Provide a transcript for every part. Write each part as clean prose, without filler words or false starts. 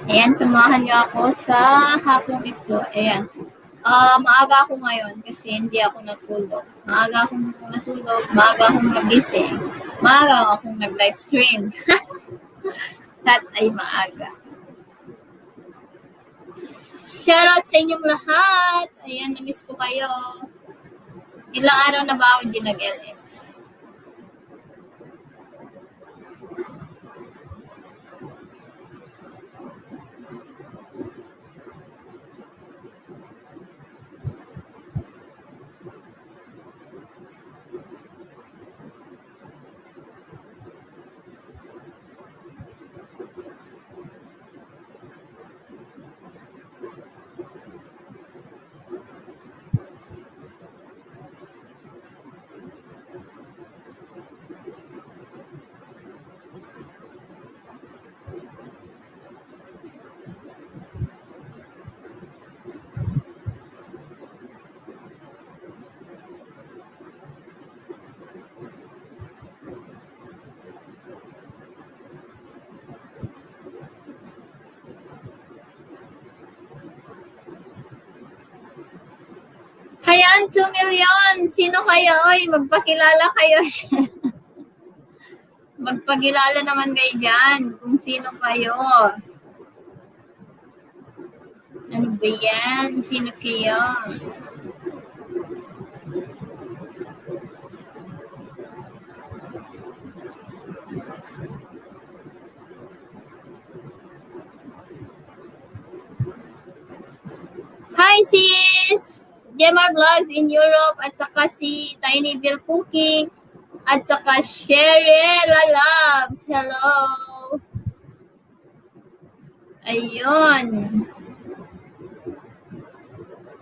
Ayan, samahan niyo ako sa hapong ito. Ayan. Maaga ako ngayon kasi hindi ako natulog. Maaga akong natulog, maaga akong nagising, maaga akong nag-live stream. Lahat ay maaga. Shoutout sa inyong lahat. Ayan, na-miss ko kayo. Ilang araw na ba ako hindi nag-LS? Hayan, 2 million! Sino kayo? Oy, magpakilala kayo. Magpakilala naman kayo dyan kung sino kayo. Ano ba yan? Sino kayo? Hi sis! Gemma Vlogs in Europe at saka si Tiny Bill Cooking at saka Cheryl Loves. Hello! Ayun.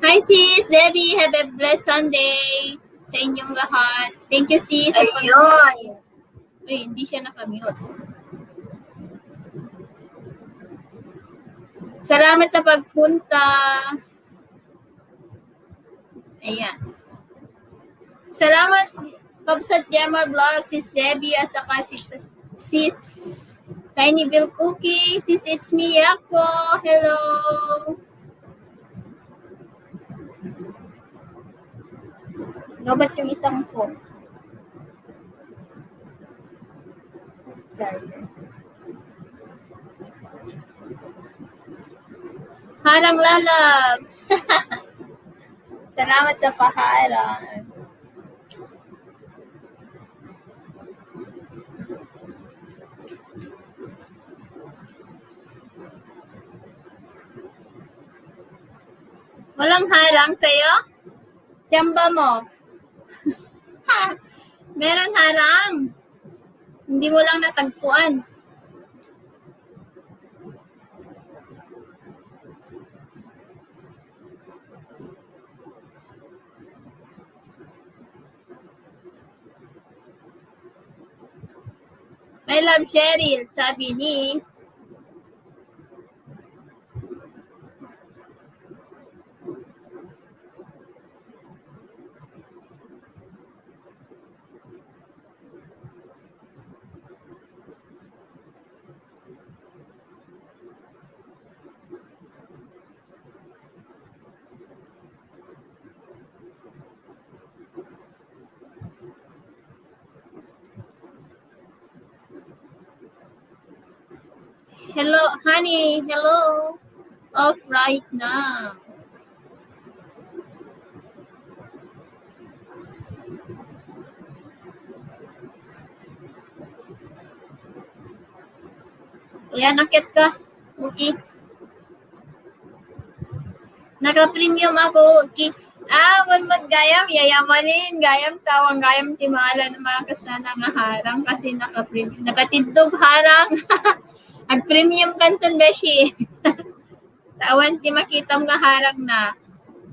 Hi sis! Debbie, have a blessed Sunday sa inyong lahat. Thank you sis. Ayun. Uy, hindi siya nakamute. Salamat sa pagpunta. Ayan. Salamat, Kabsat Gemma Vlog, Sis Debbie, at saka Sis Tiny Bill Cookie, Sis It's Me ako. Hello. Lobat yung isang phone. Harang lalabs. Salamat sa paharang. Walang harang sa'yo? Tiyamba mo. Meron harang. Hindi mo lang natagpuan. I love Cheryl, sabi ni hello, honey, hello. Off right now. Ayan, nakit ka. Okay. Naka-premium ako. Okay. Wag maggayam. Yayamanin. Gayam tawang gayam timala ng mga kasana nga harang kasi naka-premium. Nakatindog harang. Ag-premium kanton beshi. Tawan ti makita nga harang na.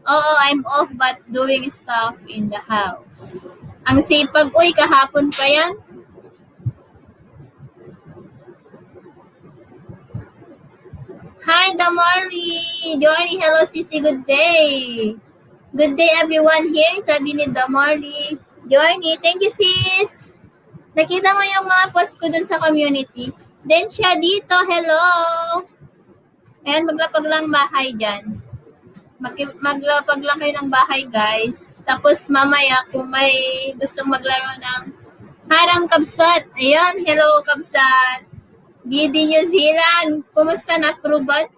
Oo, I'm off but doing stuff in the house. Ang sipag, uy, kahapon pa yan. Hi, Damarly! Johnny, hello, Sisi, good day! Good day, everyone here, sabi ni Damarly. Johnny, thank you, sis! Nakita mo yung mga post ko dun sa community? Then siya dito, hello! Ayan, maglapag lang bahay dyan. Maglapag lang kayo ng bahay, guys. Tapos mamaya, kung may gustong maglaro ng harang kabsat. Ayan, hello kabsat. BD New Zealand. Kumusta na, Krubat?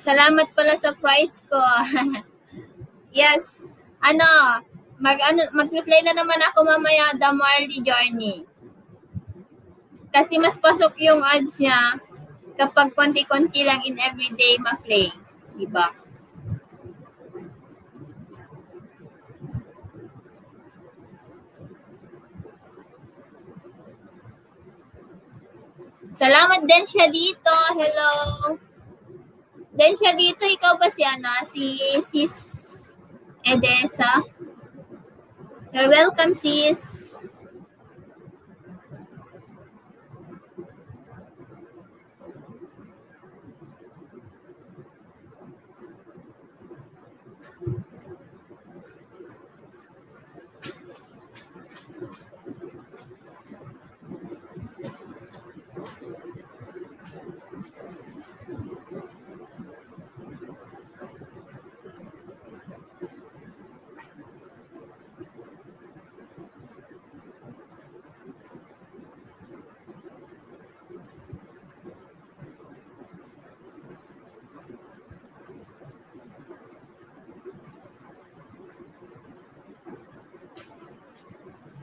Salamat pala sa prize ko. Yes. Mag-reply na naman ako mamaya, The Marley Journey. Kasi mas pasok yung ads niya kapag konti-konti lang in everyday ma-play. Diba? Salamat din siya dito. Hello. Din siya dito. Ikaw ba si Sis Edesa? You're welcome, sis.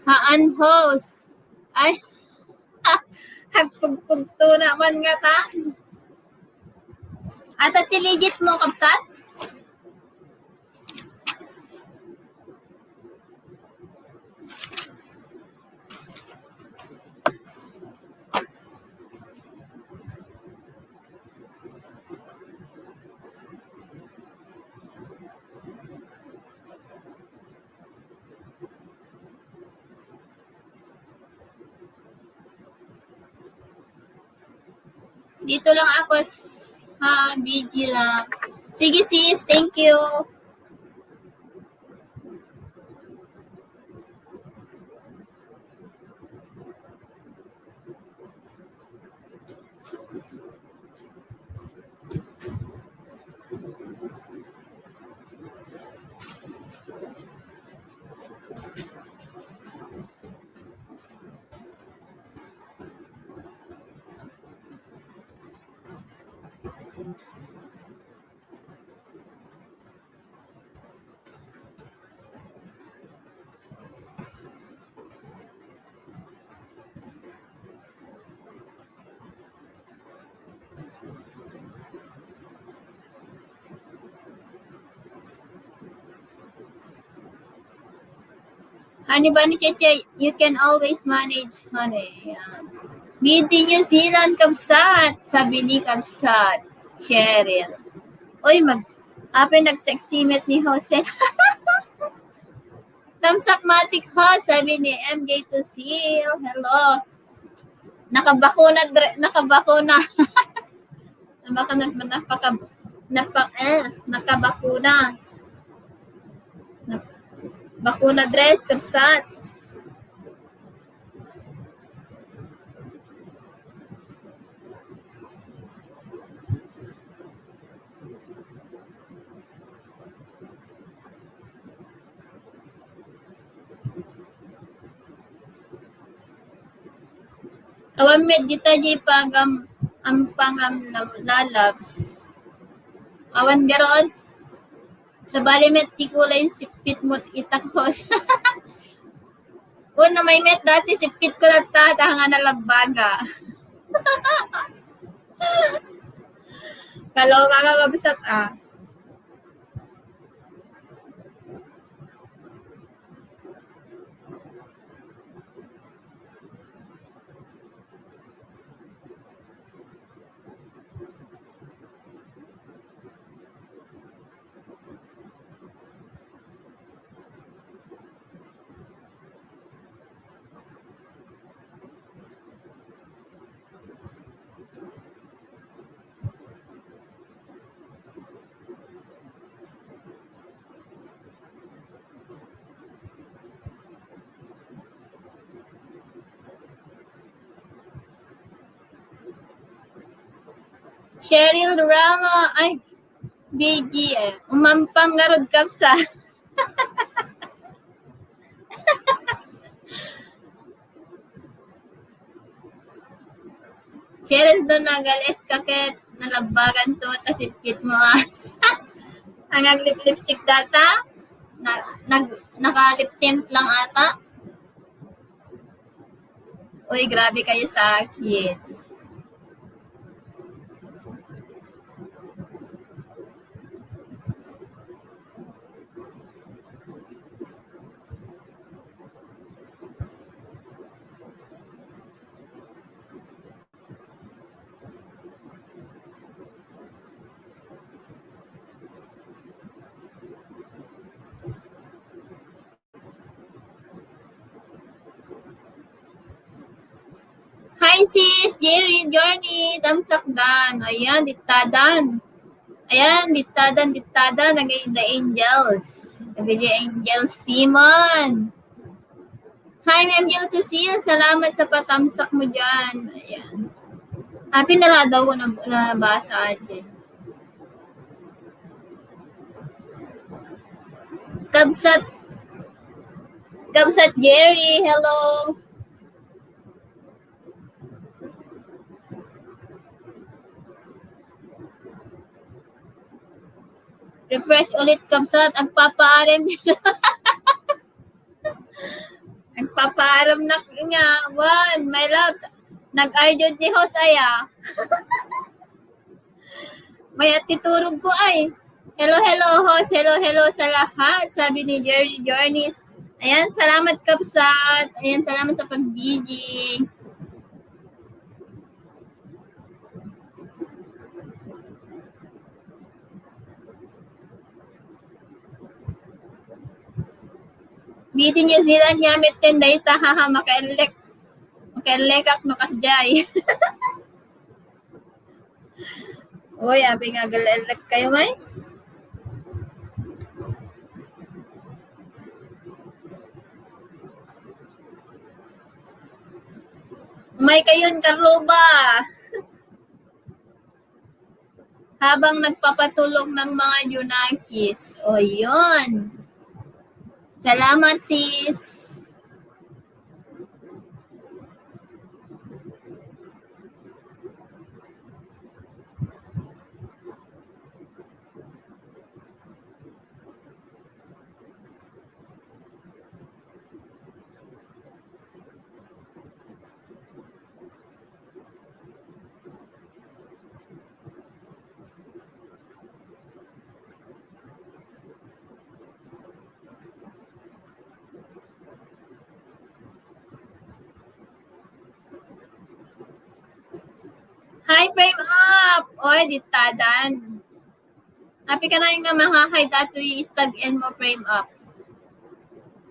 Haan host. Ay, hagpugpugto naman nga ta. At tiligit mo, kapsat? Dito lang ako ha, BG lang. Sige sis, thank you. Honey Bunny Cheche, you can always manage, honey. Yan. BD New Zealand, kapsat. Sabi ni kapsat. Cheryl. Uy, nag-sexymet ni Jose. Tamsakmatic ho, sabi ni MJ to seal. Hello. Nakabakuna. Nakabakuna. Bakuna dress, kapsat. Awan medyo di pagam ang pangam lalabs. Awan garon. Sa balimet ti kulay sipit mo itakos. Una may met dati sipit ko na tata nga nalabaga. Kalau kakakabsat ah. Cheryl Rama, ay, BG, umampang garod kapsa. Cheryl doon nagalis kakit nalabagan to, tasipkit mo ang lipstick data, naka-lip tint lang ata. Uy, grabe kayo sa akin. Hi sis, Jerry, Journey, tamsak dan. Ayan, diktadan. Ayan, diktadan, naging the angels. Naging the angels, Timon. Hi, Angel to see you. Salamat sa patamsak mo dyan. Ayan. Pinala daw ko nabasa dyan. Kabsat Jerry, hello. Refresh ulit Kabsat, agpapaarim nila. Agpapaaram na nga. One, my loves. Nag-arjod ni Hosaya. May atiturog ko ay. Hello, host. Hello sa lahat. Sabi ni Jerry Journeys. Ayan, salamat Kabsat. Ayan, salamat sa pag-BG. Biti New Zealand yamit ten dayta haha makaelek ak makasjay. Oy, abi nga galelek kayo ngay. May kayon karuba. Habang nagpapatulog ng mga Junakis. O yun. Salamat sis. Hi, frame up! Oy, ditadan. Happy ka na yung nga makahide at i-stag-in mo frame up.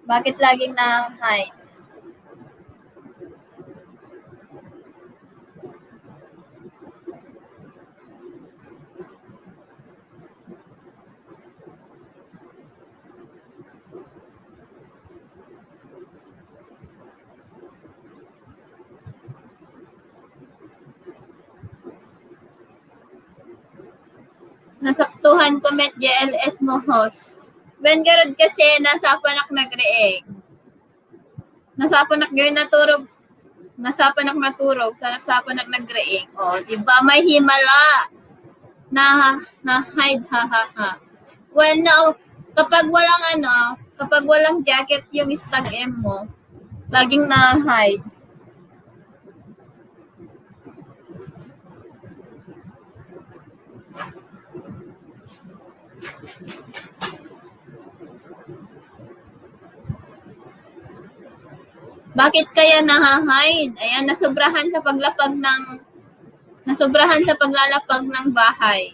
Bakit laging na-hide? Nasaktuhan ko met JLS mo host. Ben garod kasi nasa panak nag-reeg. Nasa panak gawin naturog. Nasa panak maturog. Sa panak nag-reeg. O, diba may himala. Na hide ha. When now, kapag walang jacket yung stag M mo, laging na hide. Bakit kaya na-hide? Ayan, nasobrahan sa paglalapag ng bahay.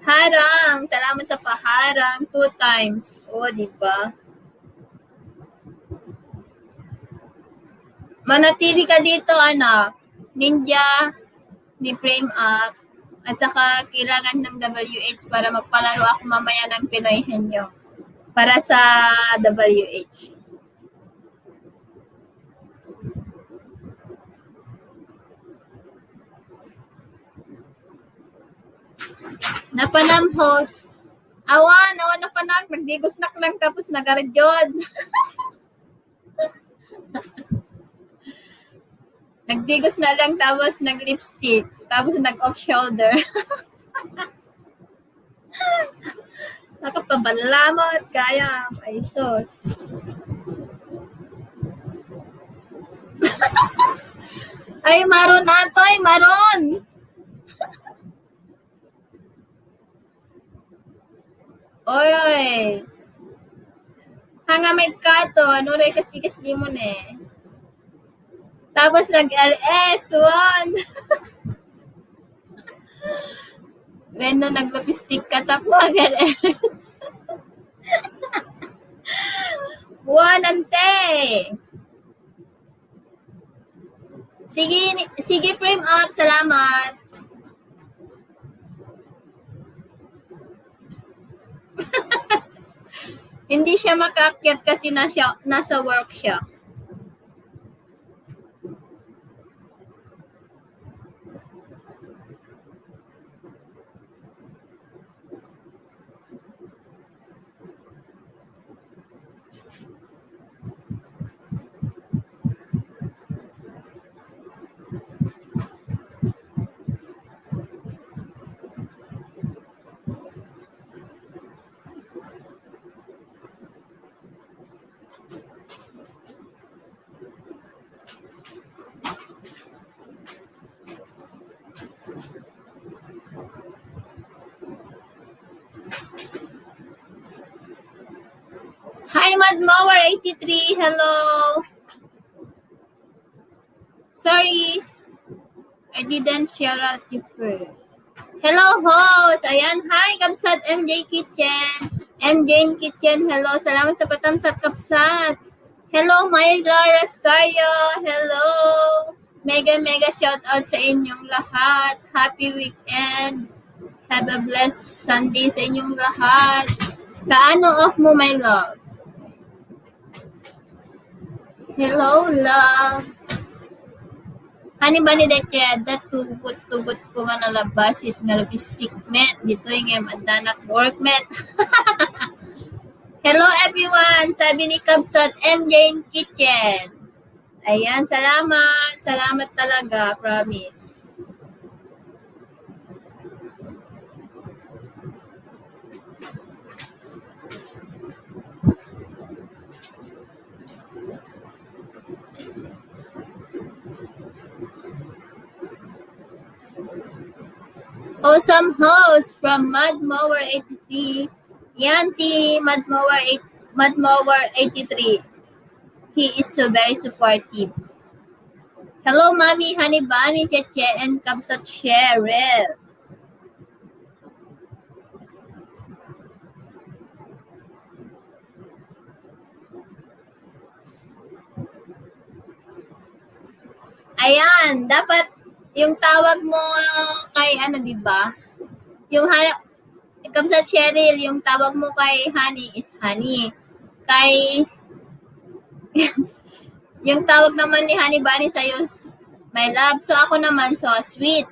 Harang, salamat sa paharang 2 times. O, di ba? Manatili ka dito, Ninja, ni Frame Up, at saka kailangan ng WH para magpalaro ako mamaya ng Pinoy Henyo para sa WH. Napanam host. Awan na panag. Nagdigosnak lang tapos nagaradyod. Nagdigos na lang tapos nag-lipstick. Tapos nag-off shoulder. Nakapabalamot kaya. Ay sus. Ay maron ato ay maron. Oy. Hanga may kato, ano rin kastikis limon eh. Tapos nag-LS, one. When no nag-lipstick ka, tapos mag-LS. One ante. Sige frame up, salamat. Hindi siya makaakyat kasi nasa work siya. Hi, Madmower83. Hello. Sorry. I didn't share out you first. Hello, host. Ayan. Hi, Kapsat MJ Kitchen. MJ Kitchen. Hello. Salamat sa patamsat, Kapsat. Hello, Myla Rosario. Hello. Mega shout out sa inyong lahat. Happy weekend. Have a blessed Sunday sa inyong lahat. Kaano off mo, my love? Hello, love. Hani ba ni Dekeda, tugot ko nga nalabasit nga lipstick met. Dito yung adanak work met. Hello everyone, sabi ni Kabsat MJ Kitchen. Ayan, salamat. Salamat talaga, promise. Awesome host from Madmower83. Yan si Madmower83. He is so very supportive. Hello, Mami, Honey Bunny, Cheche, and Kabsat Cheryl. Ayan, dapat yung tawag mo kay ano, di ba? Yung Kabsat Cheryl, yung tawag mo kay Honey is Honey. Kay yung tawag naman ni Honey Bunny sa'yo, my love. So ako naman, so sweet.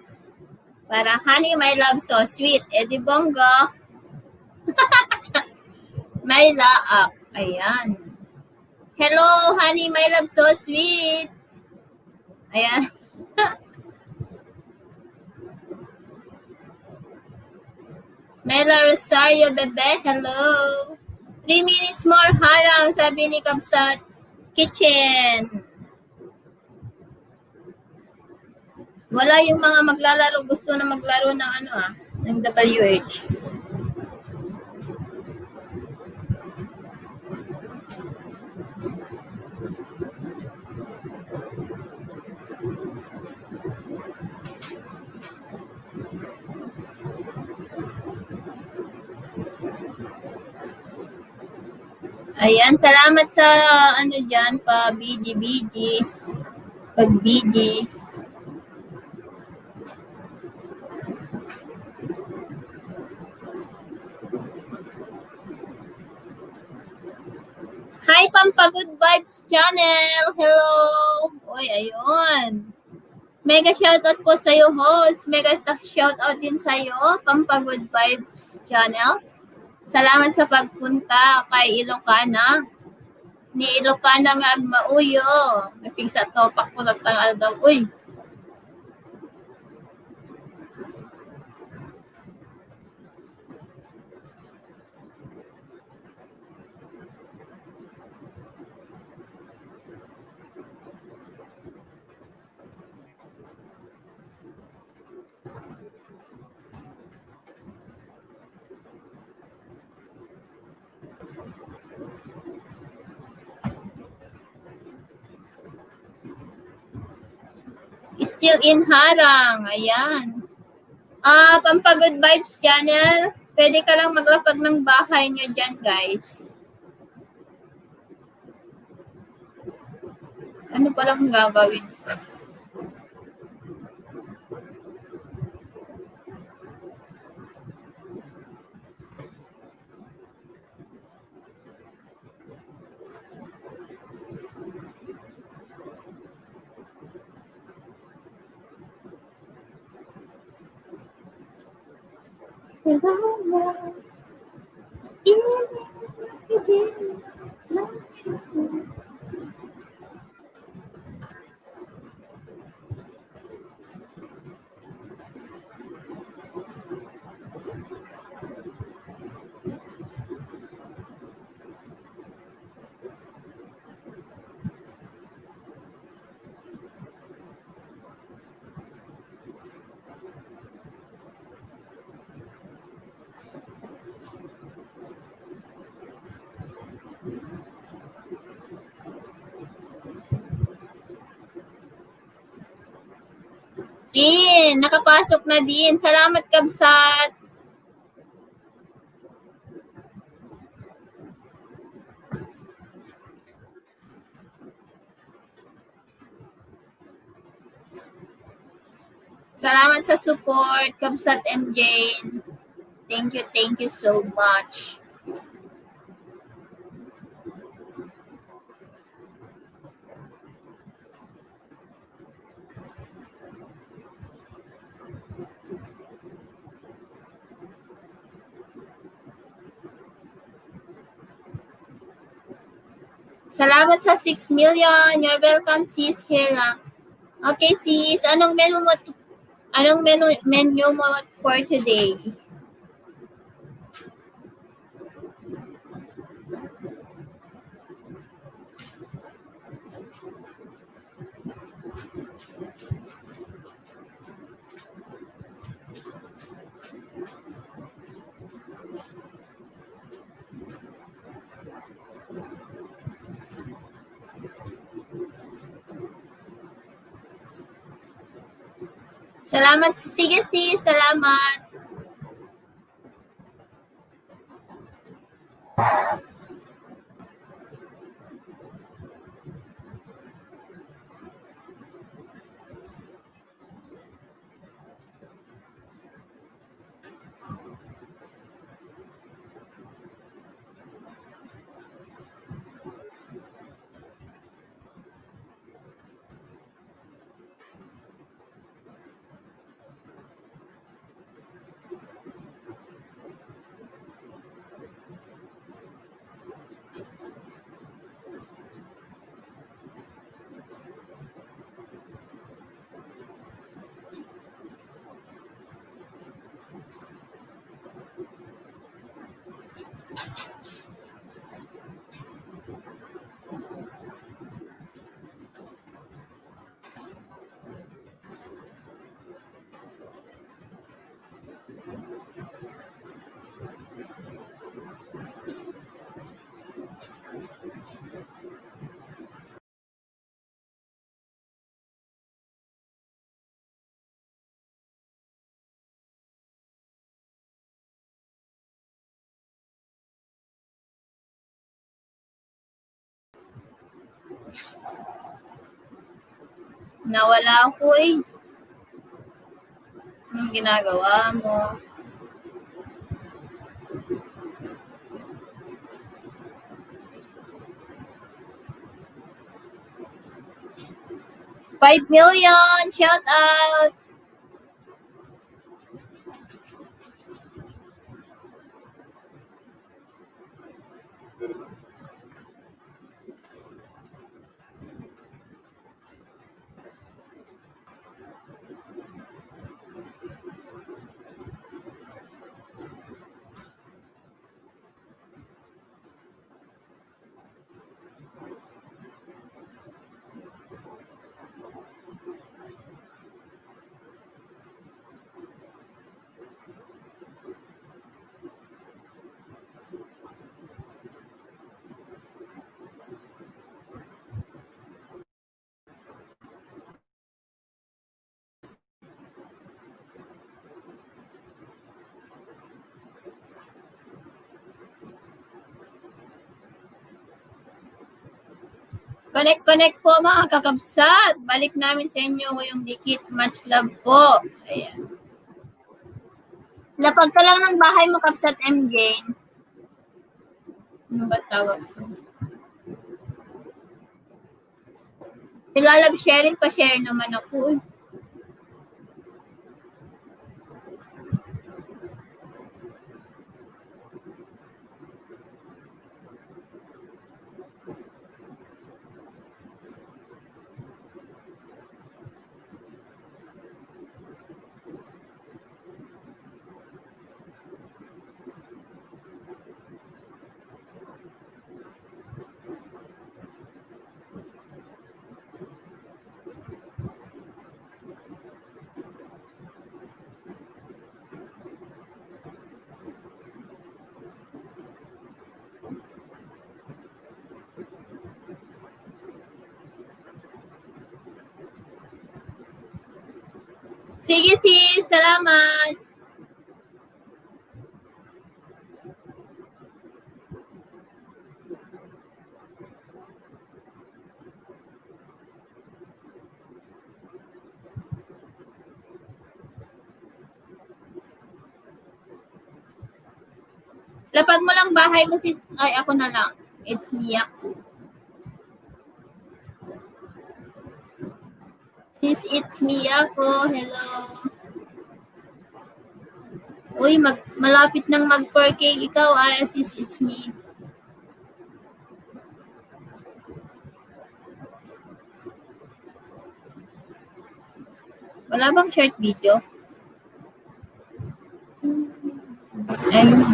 Para Honey, my love, so sweet. Eh di bongga. My love. Ayan. Hello, Honey, my love, so sweet. Ayan. Mela Rosario, bebe, hello. 3 minutes more harang, sabi ni Kabsat Kitchen. Wala yung mga maglalaro, gusto na maglaro ng ng WH. Ayan, salamat sa dyan, pa BG. Pag BG. Hi, Pampa Good Vibes Channel. Hello. Oy, ayun. Mega shoutout po sa'yo, host. Mega shoutout din sa'yo, Pampagood Vibes Channel. Salamat sa pagpunta kay Ilocana. Ni Ilocana nga agmauyo. Napigsa topak ko lang daw. Uy, still in harang. Ayan. Pampagood Vibes Channel. Pwede ka lang maglapag ng bahay nyo dyan, guys. Ano palang gagawin? Din, nakapasok na din. Salamat, Kabsat. Salamat sa support, Kabsat MJ. Thank you so much. Salamat sa 6 million. You're welcome, sis Hera. Okay, sis. Anong menu mo for today? Salamat. Sige, sis. Salamat. Nawala ako eh. Anong ginagawa mo? 5 million! Shout out! Connect po mga kakabsat. Balik namin sa inyo yung dikit. Much love po. Ayan. Lapag ka lang ng bahay mo, kabsat MJ. Ano ba tawag ko? Ilalab sharing pa share naman ako. Sige sis, salamat. Lapag mo lang bahay mo sis. Ay, ako na lang. It's me ako. Sis, it's me ako. Hello. Uy, malapit nang mag 4K ikaw. Ay, sis, it's me. Wala bang short video? Ayun.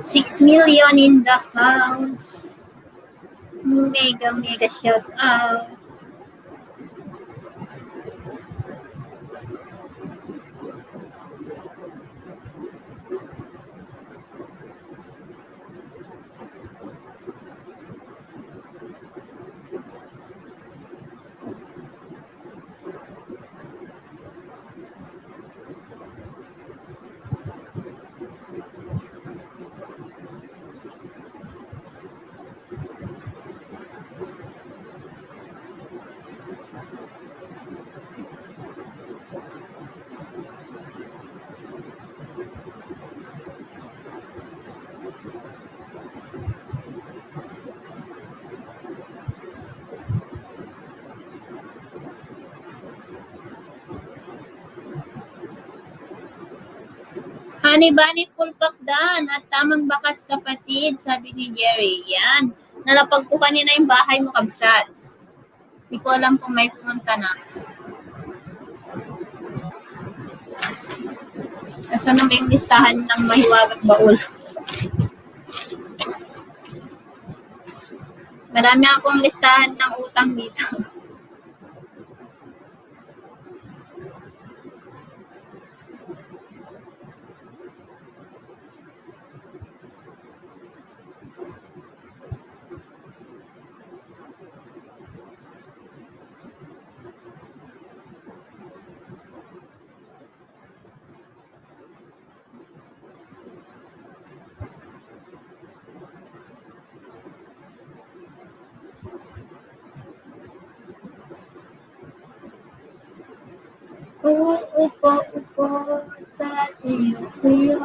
$6 million in the house. Mega shout out. Honey Bunny full pakdan at tamang bakas kapatid, sabi ni Jerry. Yan. Nalapag ko kanina yung bahay mo, kabsat. Hindi ko alam kung may pumunta na. Kasi na may listahan ng mahiwagang baul. Marami akong listahan ng utang dito. Uupo, upo, tatayo-tayo.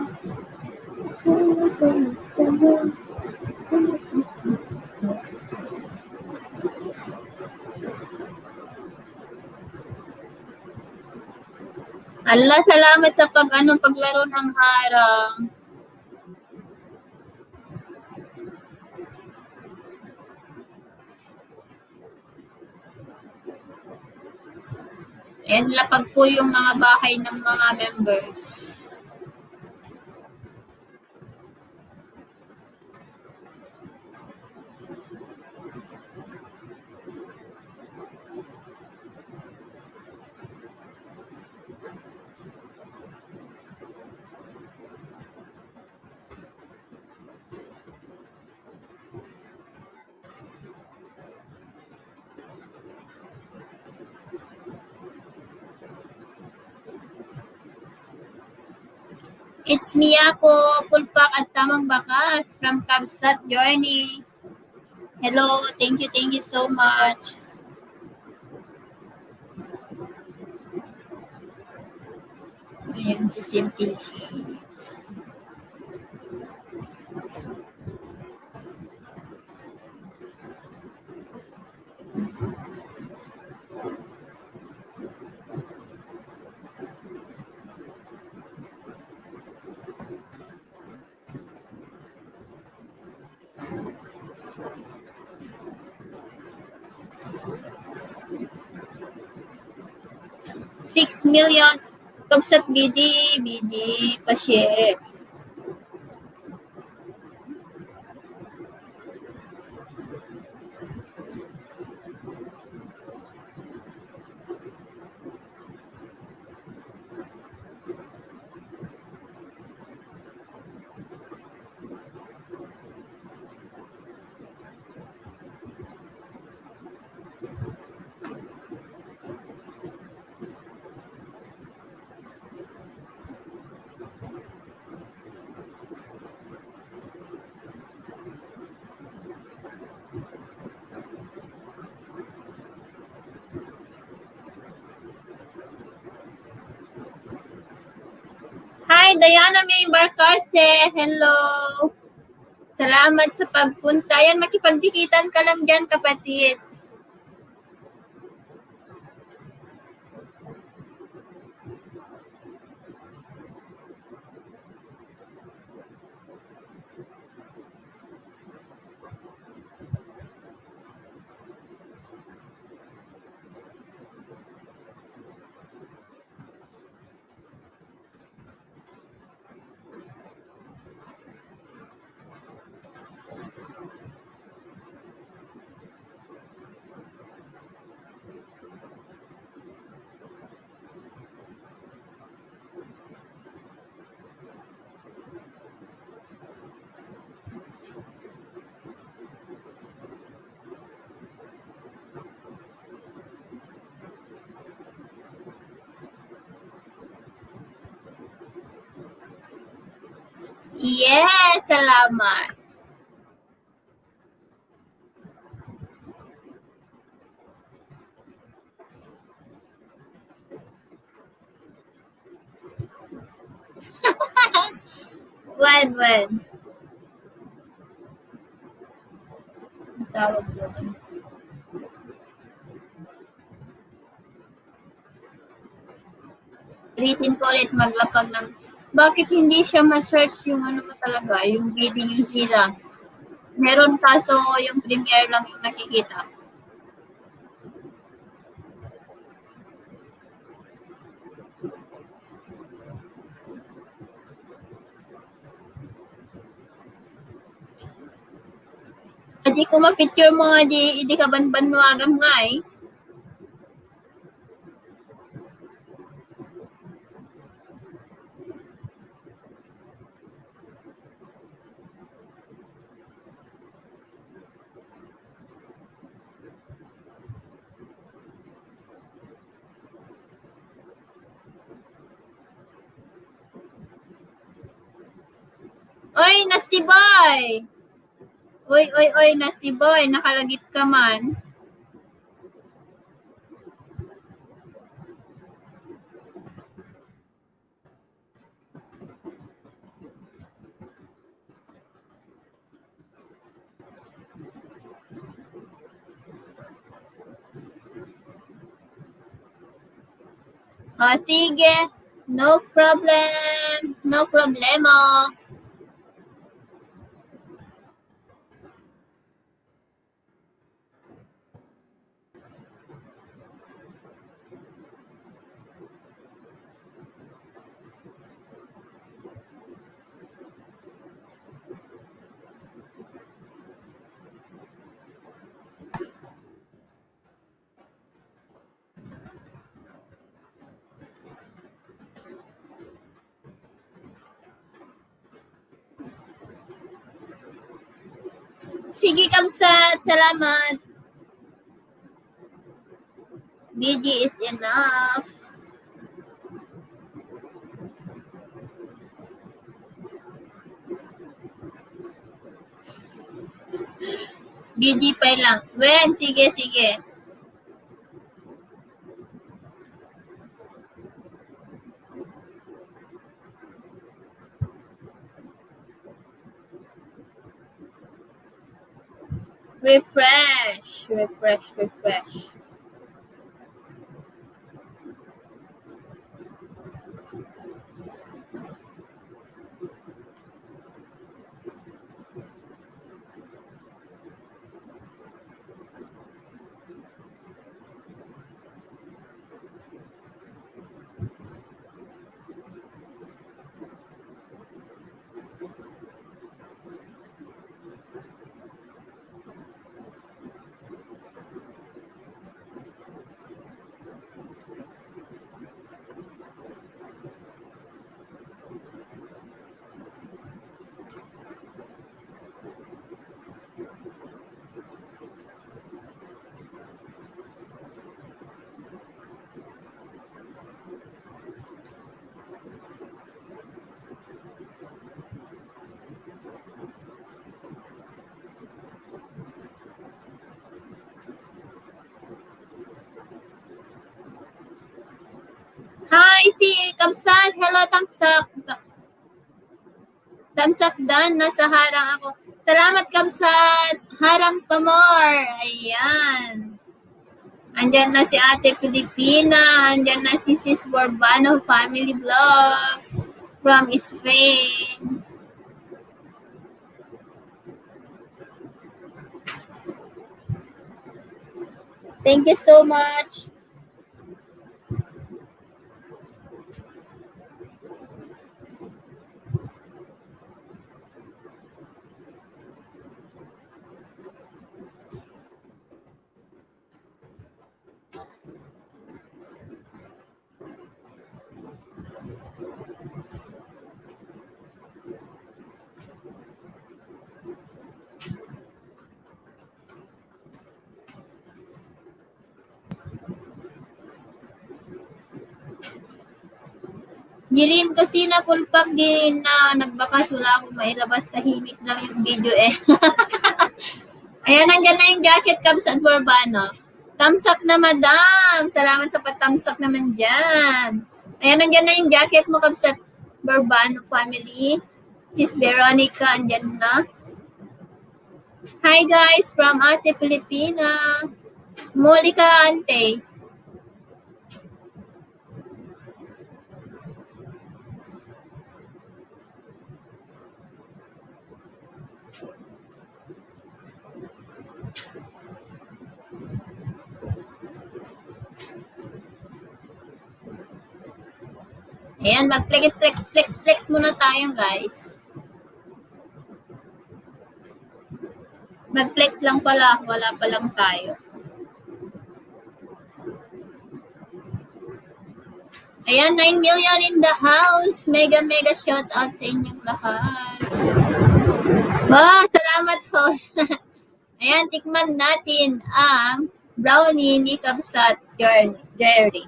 Allah, salamat sa paglaro ng harang. Ayan, lapag po yung mga bahay ng mga members. It's Miyako, Pulpak at Tamang Bakas from Kabsat Journey. Hello, thank you so much. Ayan si Simply. $6 million. Kabsat BD, pa-share. Hi, Diana May Barcarce. Hello. Salamat sa pagpunta. Yan, makipagdikitan ka lang dyan, kapatid. Yes, salamat. When? Tawag doon. Ulitin ko ulit maglapag ng... Bakit hindi siya ma-search yung ano mo talaga, yung BD New Zealand? Meron kaso yung premiere lang yung nakikita. Di ko ma-picture mo nga, di ka ban-ban mawagam nga eh. Oy, Nasty Boy! Oy, Nasty Boy, nakalagip ka man. Sige. No problem. No problema. Sige, Kamsat. Salamat. BG is enough. BG pa lang. Wen, sige, sige. Refresh. Refresh, refresh. Hi, si Kamsat. Hello, Tamsak. Tamsak Dan, nasa harang ako. Salamat, Kamsat. Harang pa more. Ayan. Andyan na si Ate Pilipina. Andyan na si Sis Borbano Family Vlogs from Spain. Thank you so much. Girim kasi na pulpag din na nagbakas, wala akong mailabas, tahimik lang yung video eh. Ayan, nandyan na yung jacket, Kamsat Borbano. Thumbs up na, madam. Salamat sa pat-thumbs-up naman dyan. Ayan, nandyan na yung jacket mo, Kamsat Borbano family. Sis Veronica, andyan na. Hi guys, from Ate Pilipina. Muli ka, ante. Ayan, mag-flex muna tayo, guys. Mag-flex lang pala, wala pa lang tayo. Ayan, 9 million in the house. Mega shout out sa inyong lahat. Wow, salamat, host. Ayan, tikman natin ang brownie ni Kamsat Jerry.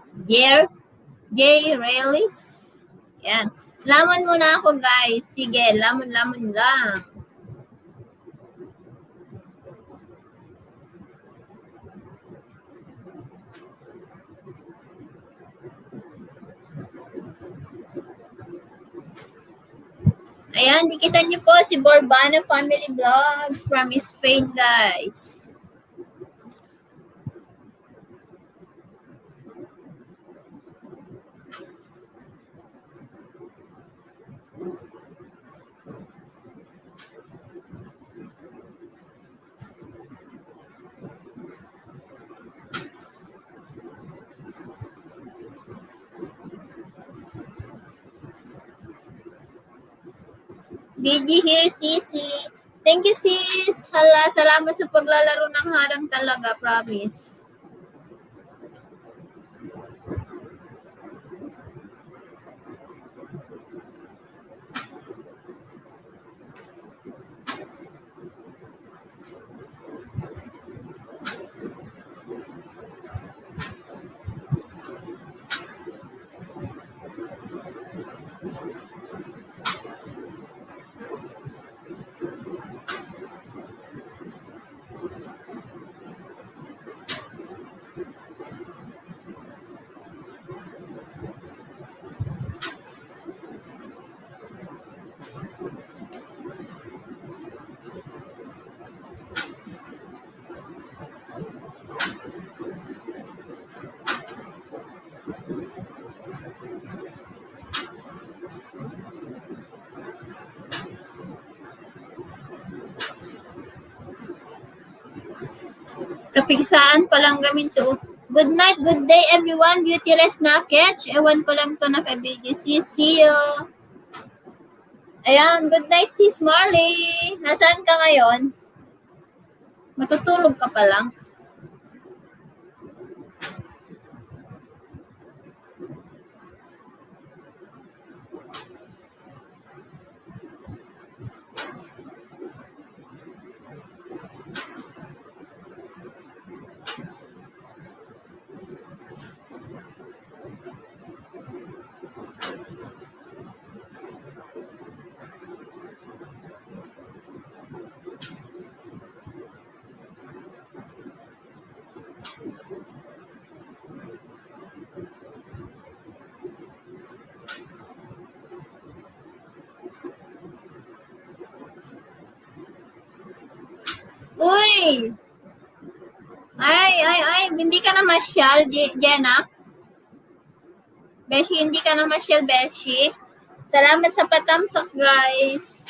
Jay Relis. Yan. Lamon muna ako, guys. Sige, lamon lang. Ayan, dikita niyo po si Borbano Family Vlogs from Spain, guys. BG here, Sisi. Thank you, sis. Hala, salamat sa paglalaro ng harang talaga, promise. Kapigsaan palang gamin to. Good night, good day everyone. Beautyless na catch. Ewan ko lang to naka-video. See you. Ayan, good night sis Marley. Nasaan ka ngayon? Matutulog ka pa lang. Uy! Ay, hindi ka na masyal, Jenna. Beshi, hindi ka na masyal, Beshi. Salamat sa patamsak, guys.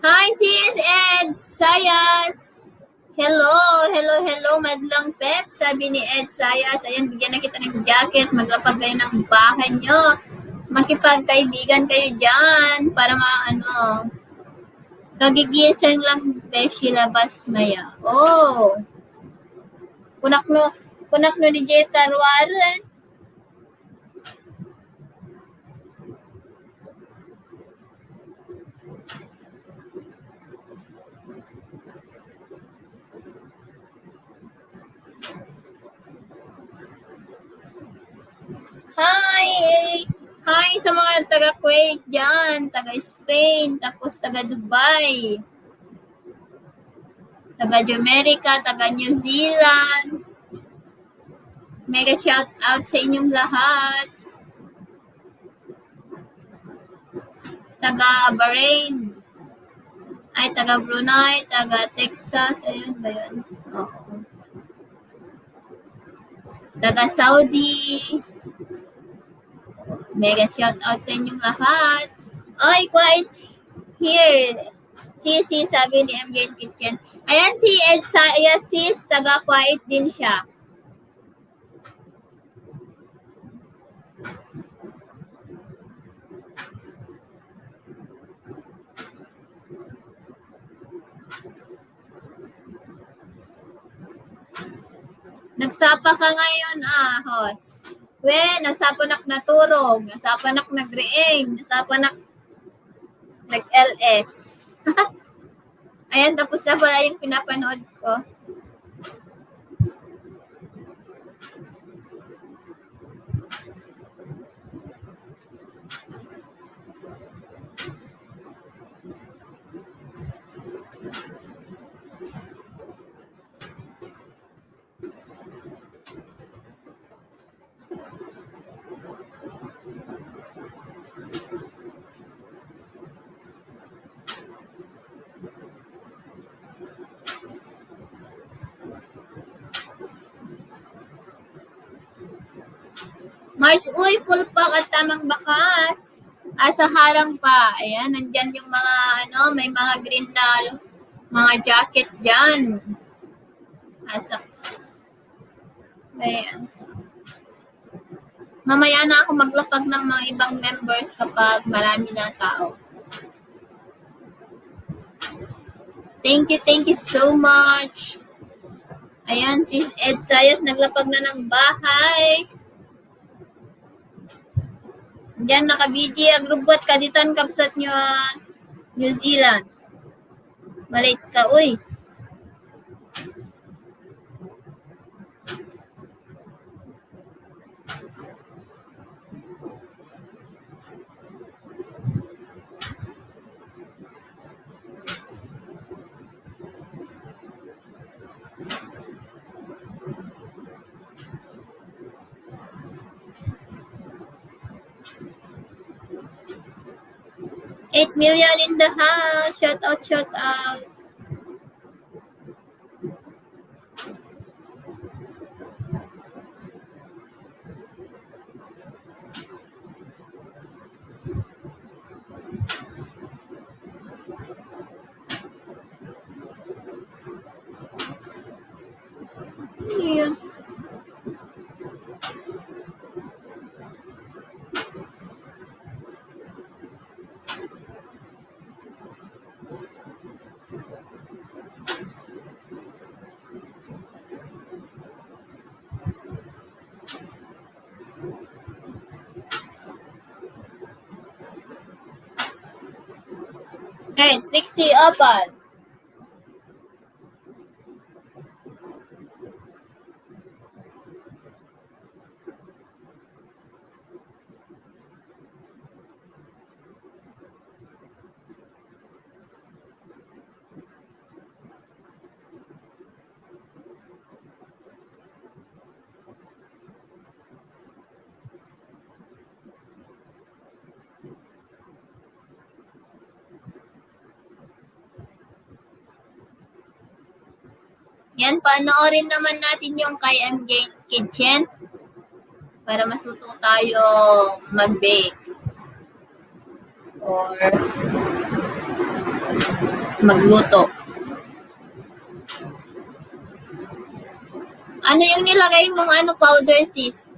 Hi, sis Ed Sayas. Hello, madlang pep, sabi ni Ed Sayas. Ayan, bigyan na kita ng jacket, maglapag kayo ng bahay nyo. Makipagkaibigan kayo dyan para kagigising lang beshi labas maya. Oh. Kunak no ni J. Tarwaran. Hi sa mga taga-Kuwait dyan, taga-Spain, tapos taga-Dubai, taga-Jamaica, taga-New Zealand. Mega shout out sa inyong lahat. Taga-Bahrain, ay taga-Brunei, taga-Texas, ayun ba yun? Oo. Taga-Saudi. Mega shout out sa inyong lahat. Oy, quiet here. Sisi, sabi ni MJ Kitchen. Ayan si Ed Sayas, sis, taga-quiet din siya. Nagsapa ka ngayon, host. We, nasapanak na turog, nasapanak nagreeng, nasapanak nag-LS. Ayan, tapos na pala yung pinapanood ko. March, uy, full pack at tamang bakas. Sa harang pa. Ayan, nandyan yung mga, may mga green na Mga jacket dyan. Asa. Ayan. Mamaya na ako maglapag ng mga ibang members kapag marami na tao. Thank you so much. Ayan, si Ed Sayas naglapag na ng bahay. Diyan naka-BG agrubot kaditan kapsat nyo New Zealand. Malit ka, uy. $8 million in the house. Shout out, shout out. Yun. Hey, Trixie, open. Yan, panoorin naman natin yung kay MJ Kitchen para matuto tayo mag-bake or magluto. Ano yung nilagay mong powder, sis?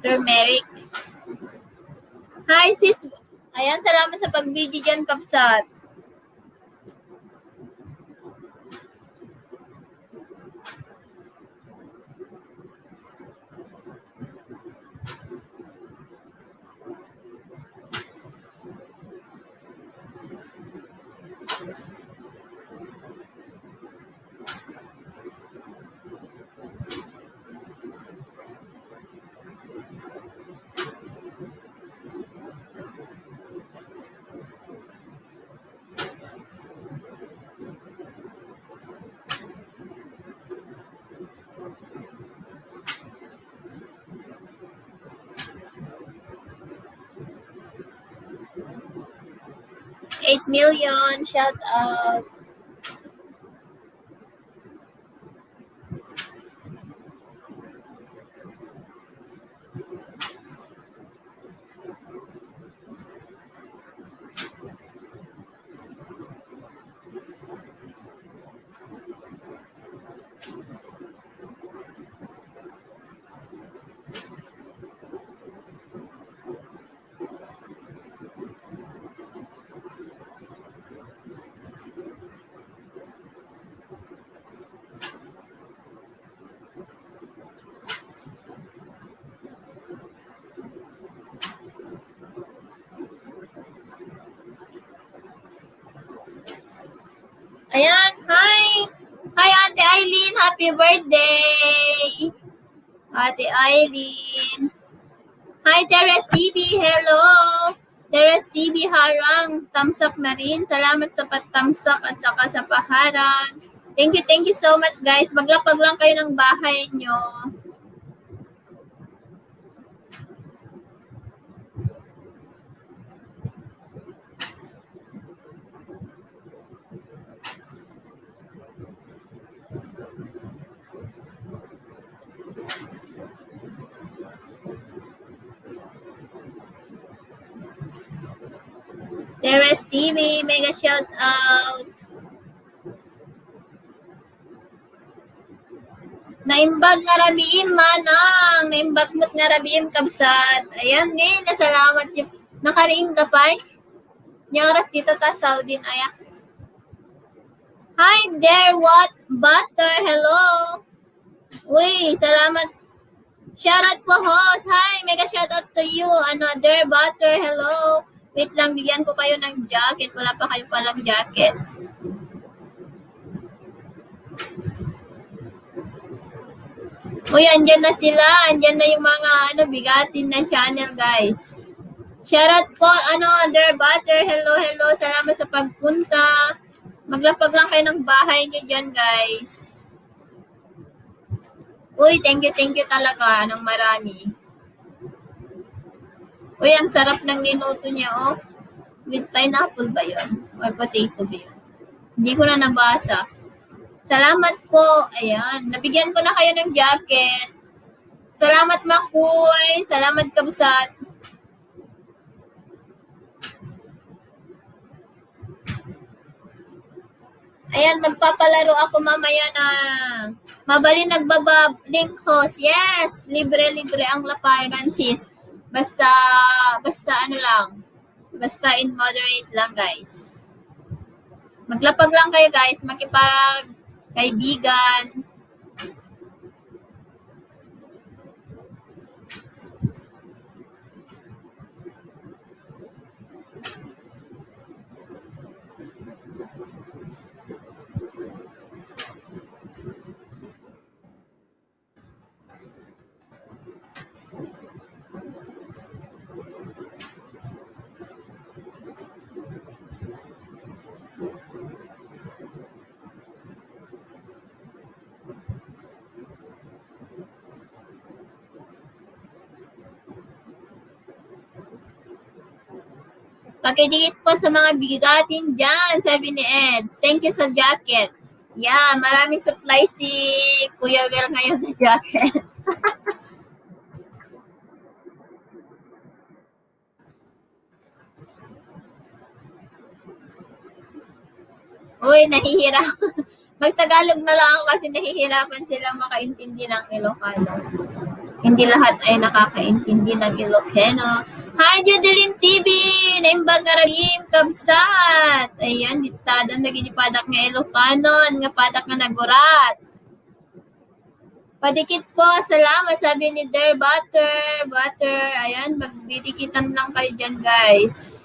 Turmeric. Hi, sis. Ayan, salamat sa pag-video dyan, Kapsat. $8 million, shout out. Ayan, hi! Hi, Ate Eileen! Happy birthday! Ate Eileen! Hi, Teres TV! Hello! Teres TV Harang! Thumbs up na rin. Salamat sa pat-thumbs up at saka sa paharang. Thank you so much, guys. Maglapag lang kayo ng bahay nyo. Heres TV, mega shout out. Naimbag nga rabiim manang, naimbag mo't nga rabiim kabsat. Ayan ngayon, nasalamat yung nakariing kapay. Yung oras dito ta Saudi ayak. Hi there, what butter? Hello. Uy, salamat. Shoutout po host. Hi, mega shoutout to you. Another butter. Hello. Wait lang, bigyan ko kayo ng jacket. Wala pa kayo palang jacket. Uy, andyan na sila. Andyan na yung mga bigatin na channel, guys. Shoutout po, other butter. Hello, hello. Salamat sa pagpunta. Maglapag lang kayo ng bahay nyo dyan, guys. Uy, thank you talaga ng marami. Uy, ang sarap ng niluto niya, oh. With pineapple ba yun? Or potato ba yun? Hindi ko na nabasa. Salamat po. Ayan. Nabigyan ko na kayo ng jacket. Salamat, Makoy. Salamat, Kabsat. Ayan, magpapalaro ako mamaya na mabali nagbaba-link host. Yes, libre ang lapagan, sis. Basta lang. Basta in moderate lang, guys. Maglapag lang kayo, guys. Makipag-kaibigan. Pakidikit po sa mga bigatin dyan, sabi ni Eds. Thank you sa jacket. Yeah, maraming supply si Kuya Will ngayon na jacket. Uy, nahihirapan. Magtagalog na lang ako kasi nahihirapan silang makaintindi ng Ilocano. Hindi lahat ay nakakaintindi ng Ilocano. Hi, Judeline TV! Naimbag nga rabim, kabsat! Ayan, ditadang naginipadak nga Ilocano, nga padak nga nagurat. Padikit po, salamat, sabi ni Der Butter. Ayan, magdidikitan lang kayo dyan, guys.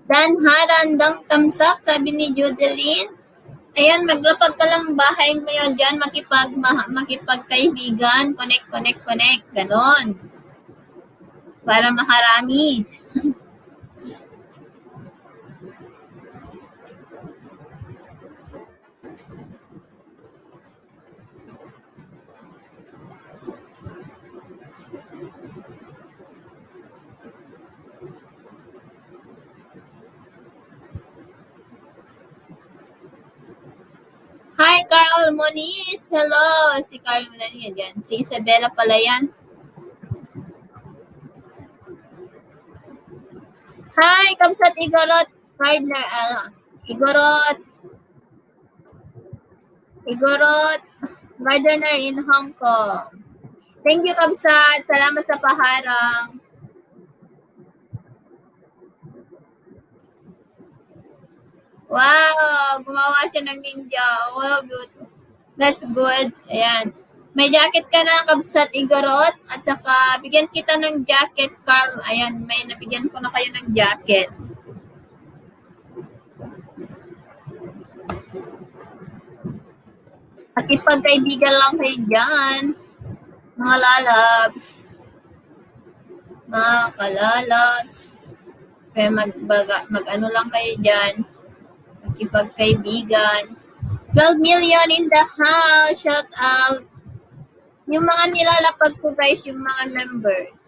Dan harandang tamsak, sabi ni Judeline. Ayan, maglapag ka lang bahay mo yun dyan, makipagkaibigan, connect, ganon. Para makarami. Hi, Carl Moniz. Hello. Si Carl Moniz yan. Si Isabella pala yan. Hi, Kamsat Igorot. Partner, Igorot. Gardener in Hong Kong. Thank you, Kamsat. Salamat sa paharang. Wow, gumawa siya ng ninja. Wow, good. That's good. Ayan. May jacket ka na, Kabsat Igorot. At saka, bigyan kita ng jacket, Carl. Ayan, may nabigyan ko na kayo ng jacket. At ipagkaibigan lang kayo dyan. Mga lalabs. Mga kalalabs. Kaya mag-ano lang kayo dyan. Makipagkaibigan. 12 million in the house. Shout out. Yung mga nilalapag ko guys, yung mga members.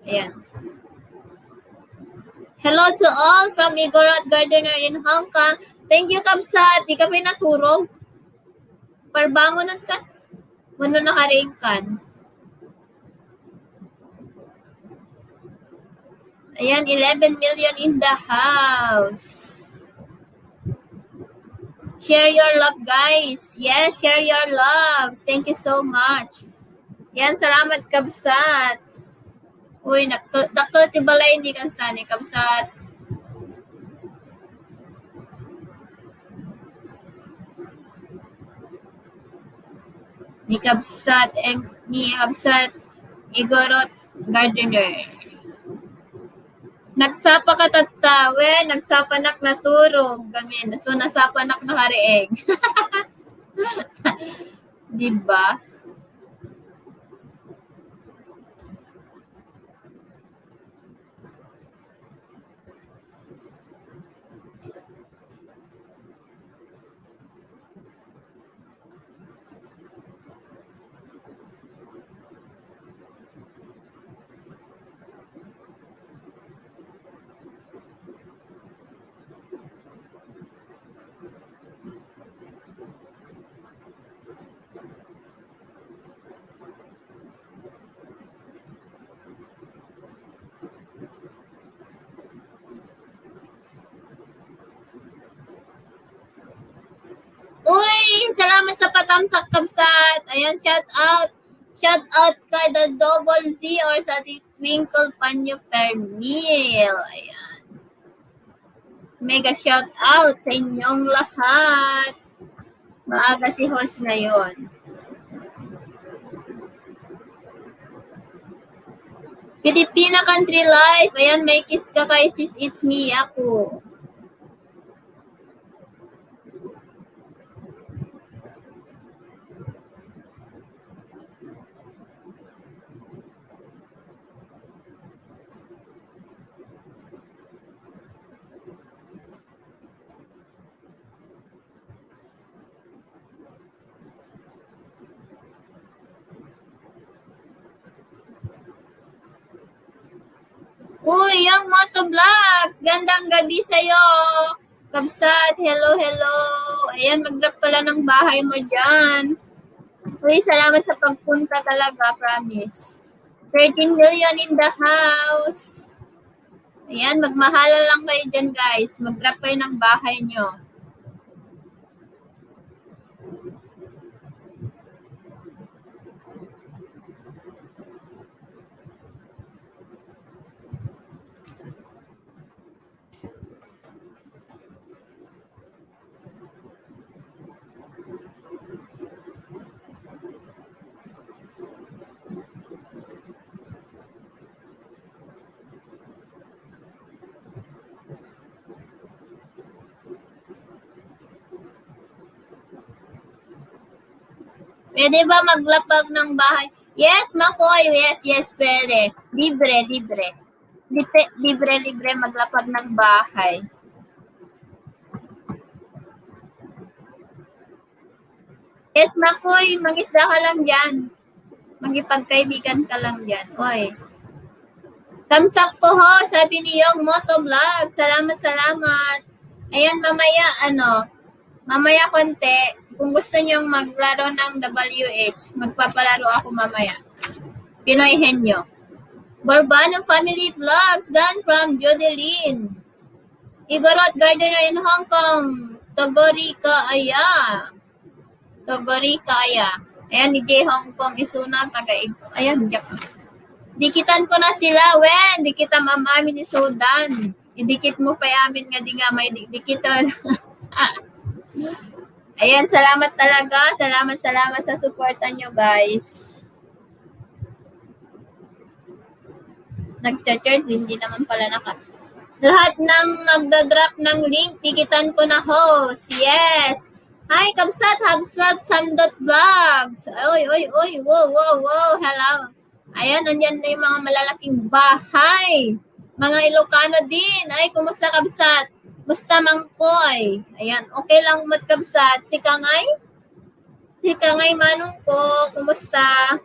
Ayan. Hello to all from Igorot Gardener in Hong Kong. Thank you, Kabsat. Di ka pinaturog. Parbangonan ka. Mano nakaring kan. Ayan, 11 million in the house. Share your love, guys. Yes, share your loves. Thank you so much. Yan, salamat, Kabsat. Uy, dakol tibalay ni Kabsat. Kabsat. Ni Kabsat Igorot Gardener. Nagsapa ka tatawe, nagsapanak na turog. Gamin. So, nasapanak na karieg. Diba? Uy, salamat sa patamsak, Kabsat. Ayan, shout out. Shout out kay the Double Z or sa Twinkle Panyo per meal. Ayan. Mega shout out sa inyong lahat. Maaga si host ngayon. Filipina Country Life. Ayan, may kiss ka kay sis. It's me, ako. Uy, yung Motovlogs! Gandang gabi sa'yo! Kabsat, hello, hello! Ayan, mag-drop ka lang ng bahay mo dyan. Uy, salamat sa pagpunta talaga, promise. 13 million in the house. Ayan, magmahalan lang kayo dyan, guys. Mag-drop kayo ng bahay nyo. Pwede ba maglapag ng bahay? Yes, Makoy. Yes, pwede. Libre. Libre maglapag ng bahay. Yes, Makoy. Mag-isda ka lang dyan. Magipagkaibigan ka lang dyan. Oy. Tamsak po ho, sabi ni Yung Motovlog. Salamat. Ayan, mamaya konti. Kung gusto niyong maglaro ng WH, magpapalaro ako mamaya. Pinoy Henyo. Borbano Family Vlogs, done from Jodeline. Igorot Gardener in Hong Kong. Togorika Aya. Ayan, ni J. Hong Kong isuna taga-Igorot. Ayan, dikitan ko na sila, wen. Dikita mamami ni Sudan. Idikit mo pa amin nga di nga may dikitan. Ayan, salamat talaga. Salamat sa suporta nyo, guys. Nagcha-charge, hindi naman pala Lahat ng magdadrop ng link, tikitan ko na host. Yes. Hi, Kabsat, Habsat, Samdot Vlogs. Oy, wow, hello. Ayan, nandyan na yung mga malalaking bahay. Mga Ilocano din. Ay, kumusta, Kabsat? Musta Mangkoy? Ayan, okay lang matkabsat. Si Kangay? Si Hika ngay manong ko, kumusta?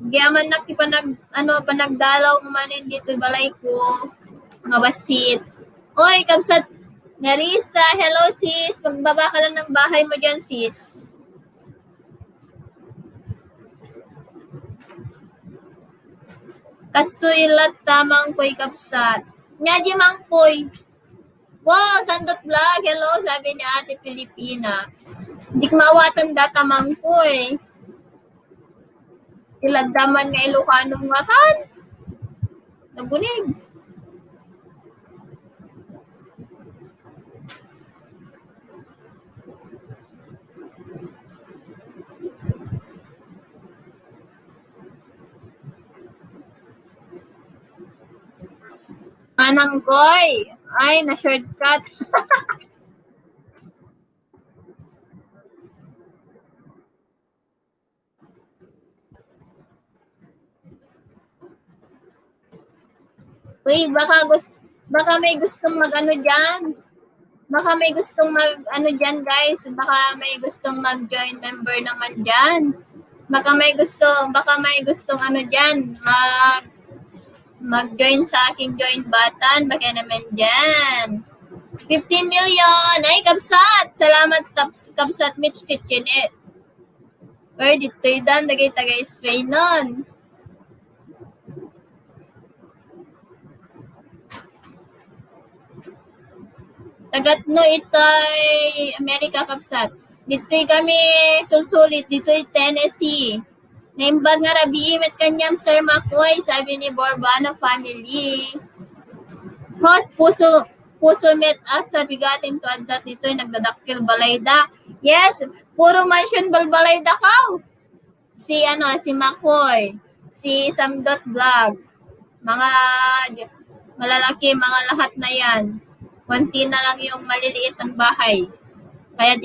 Giyaman na ti panagdalaw manin dito balay ko. Mga basit. Oy, kabsat Narisa, hello sis. Magbaba ka lang ng bahay mo dyan sis. Kastoy lat tamang koy kapsat. Nya di mangkoy. Wow, Sandot Vlog. Hello, sabi ni Ate Pilipina. Hindi mawatan data mangkoy. Iladaman nga Ilocanong ngatan. Nagunig. Anang koy. Ay, na-shortcut. Uy, baka may gustong mag-ano dyan. Baka may gustong mag-ano dyan, guys. Baka may gustong mag-join member naman dyan. Baka may gustong ano dyan, mag-join sa aking join button. Baka naman dyan. 15 million! Ay, Kabsat! Salamat, Kabsat Mitch Kitchenette. Or dito dan tagay-Spain nun. Tagatno ito'y Amerika, Kabsat. Dito'y kami sulsulit, dito'y Tennessee. Naimbag nga rabi met kanyang Sir Makoy, sabi ni Borbano family. Host, puso met asa bigatin to adat dito'y nagdadakil balayda. Yes, puro mansion balbalayda ka. Si Makoy, si Samdot Vlog. Mga malalaki, mga lahat na yan. Kunti na lang yung maliliit ang bahay. Kaya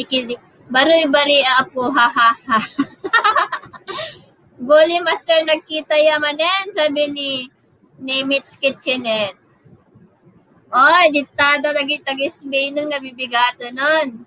baroy-bari apo, ha ha ha. Bully Master nagkita yamanen, sabi ni Mitch Kitchenette. Oh, ditada tagis Spain nun nga bibigato nun.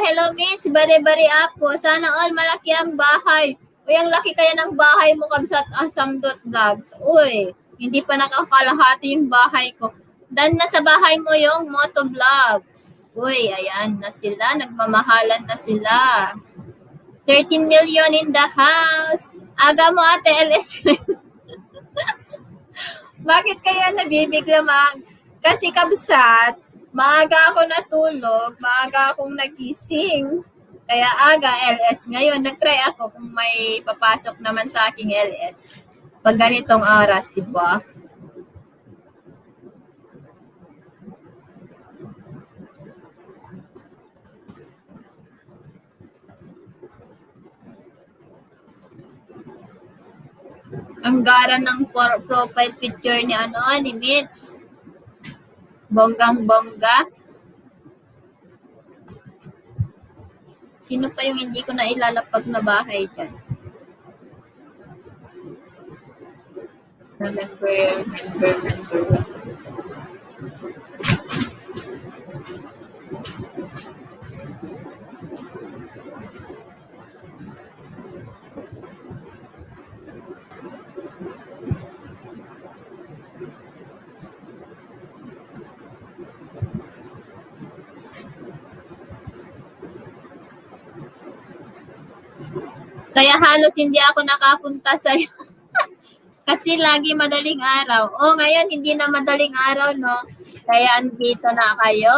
Hello, Mitch. Bari-bari apo. Sana all malaki ang bahay. Uy, ang laki kaya ng bahay mo, Kabsat Samdot Vlogs. Uy, hindi pa nakakalahati yung bahay ko. Dan na sa bahay mo yung Moto Vlogs. Uy, ayan na sila. Nagmamahalan na sila. 13 million in the house. Aga mo, Ate LS. Bakit kaya nabibigla Kasi Kabsat, maaga ako natulog, maaga akong nagising. Kaya aga LS. Ngayon, nag-try ako kung may papasok naman sa aking LS. Pag ganitong oras, diba? Ang gara ng profile picture ni Mitch. Bonggang-bongga. Sino pa yung hindi ko na ilalapag na bahay dyan? Member. Kaya halos hindi ako nakapunta sa'yo. Kasi lagi madaling araw. O, ngayon hindi na madaling araw, no? Kaya andito na kayo.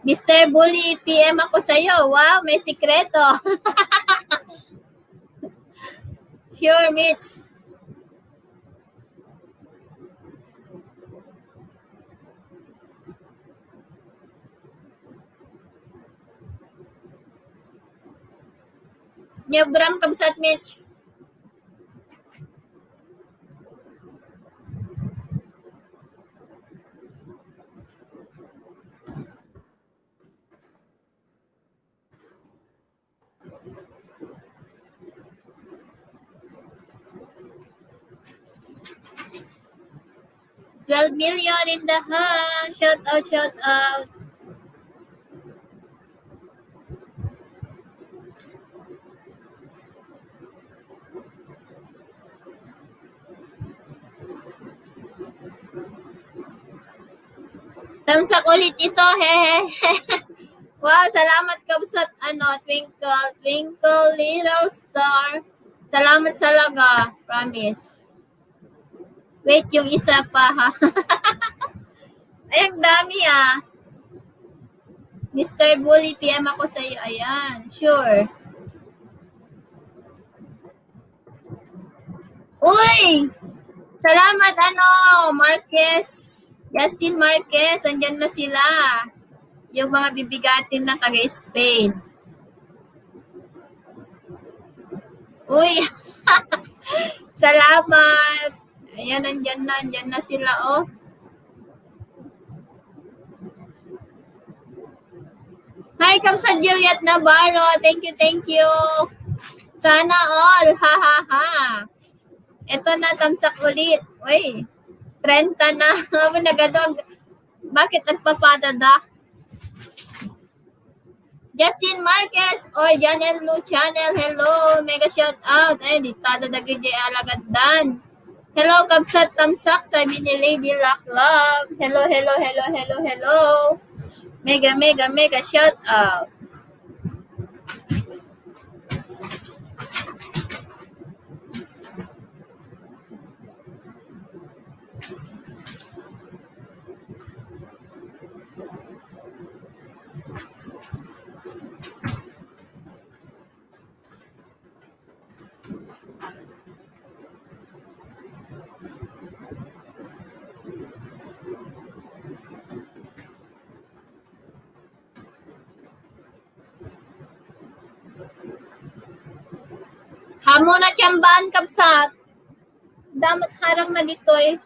Mr. Bully, PM ako sa'yo. Wow, may sikreto. Sure, Mitch. Nyabram kabsat Mitch. $12 million in the house. Shout out, shout out. Tamsak ulit ito, hehe. Wow, salamat kabsat, Twinkle, Twinkle, Little Star. Salamat talaga, promise. Wait, yung isa pa, ha? Ay, ang dami, ah. Mr. Bully, PM ako sa'yo. Ayan, sure. Uy! Salamat, Marquez. Justin Marquez, andyan na sila. Yung mga bibigatin na taga-Spain. Uy! Salamat! Ayan, andyan na sila, oh. Hi, Kamsa Juliet Navarro. Thank you. Sana all. Ha, ha, ha. Ito na, tamsak ulit. Uy, 30 na. Nagadog. Bakit nagpapadada? Justin Marquez or Jan and Lou Channel. Hello. Mega shout out. Ay, di tadadagay jay alagadan. Hello, kabsat tamsak. Sabi ni Lady Love. Hello. Mega shout out. Hamo na tiyambaan kabsat. Damat harang na dito eh.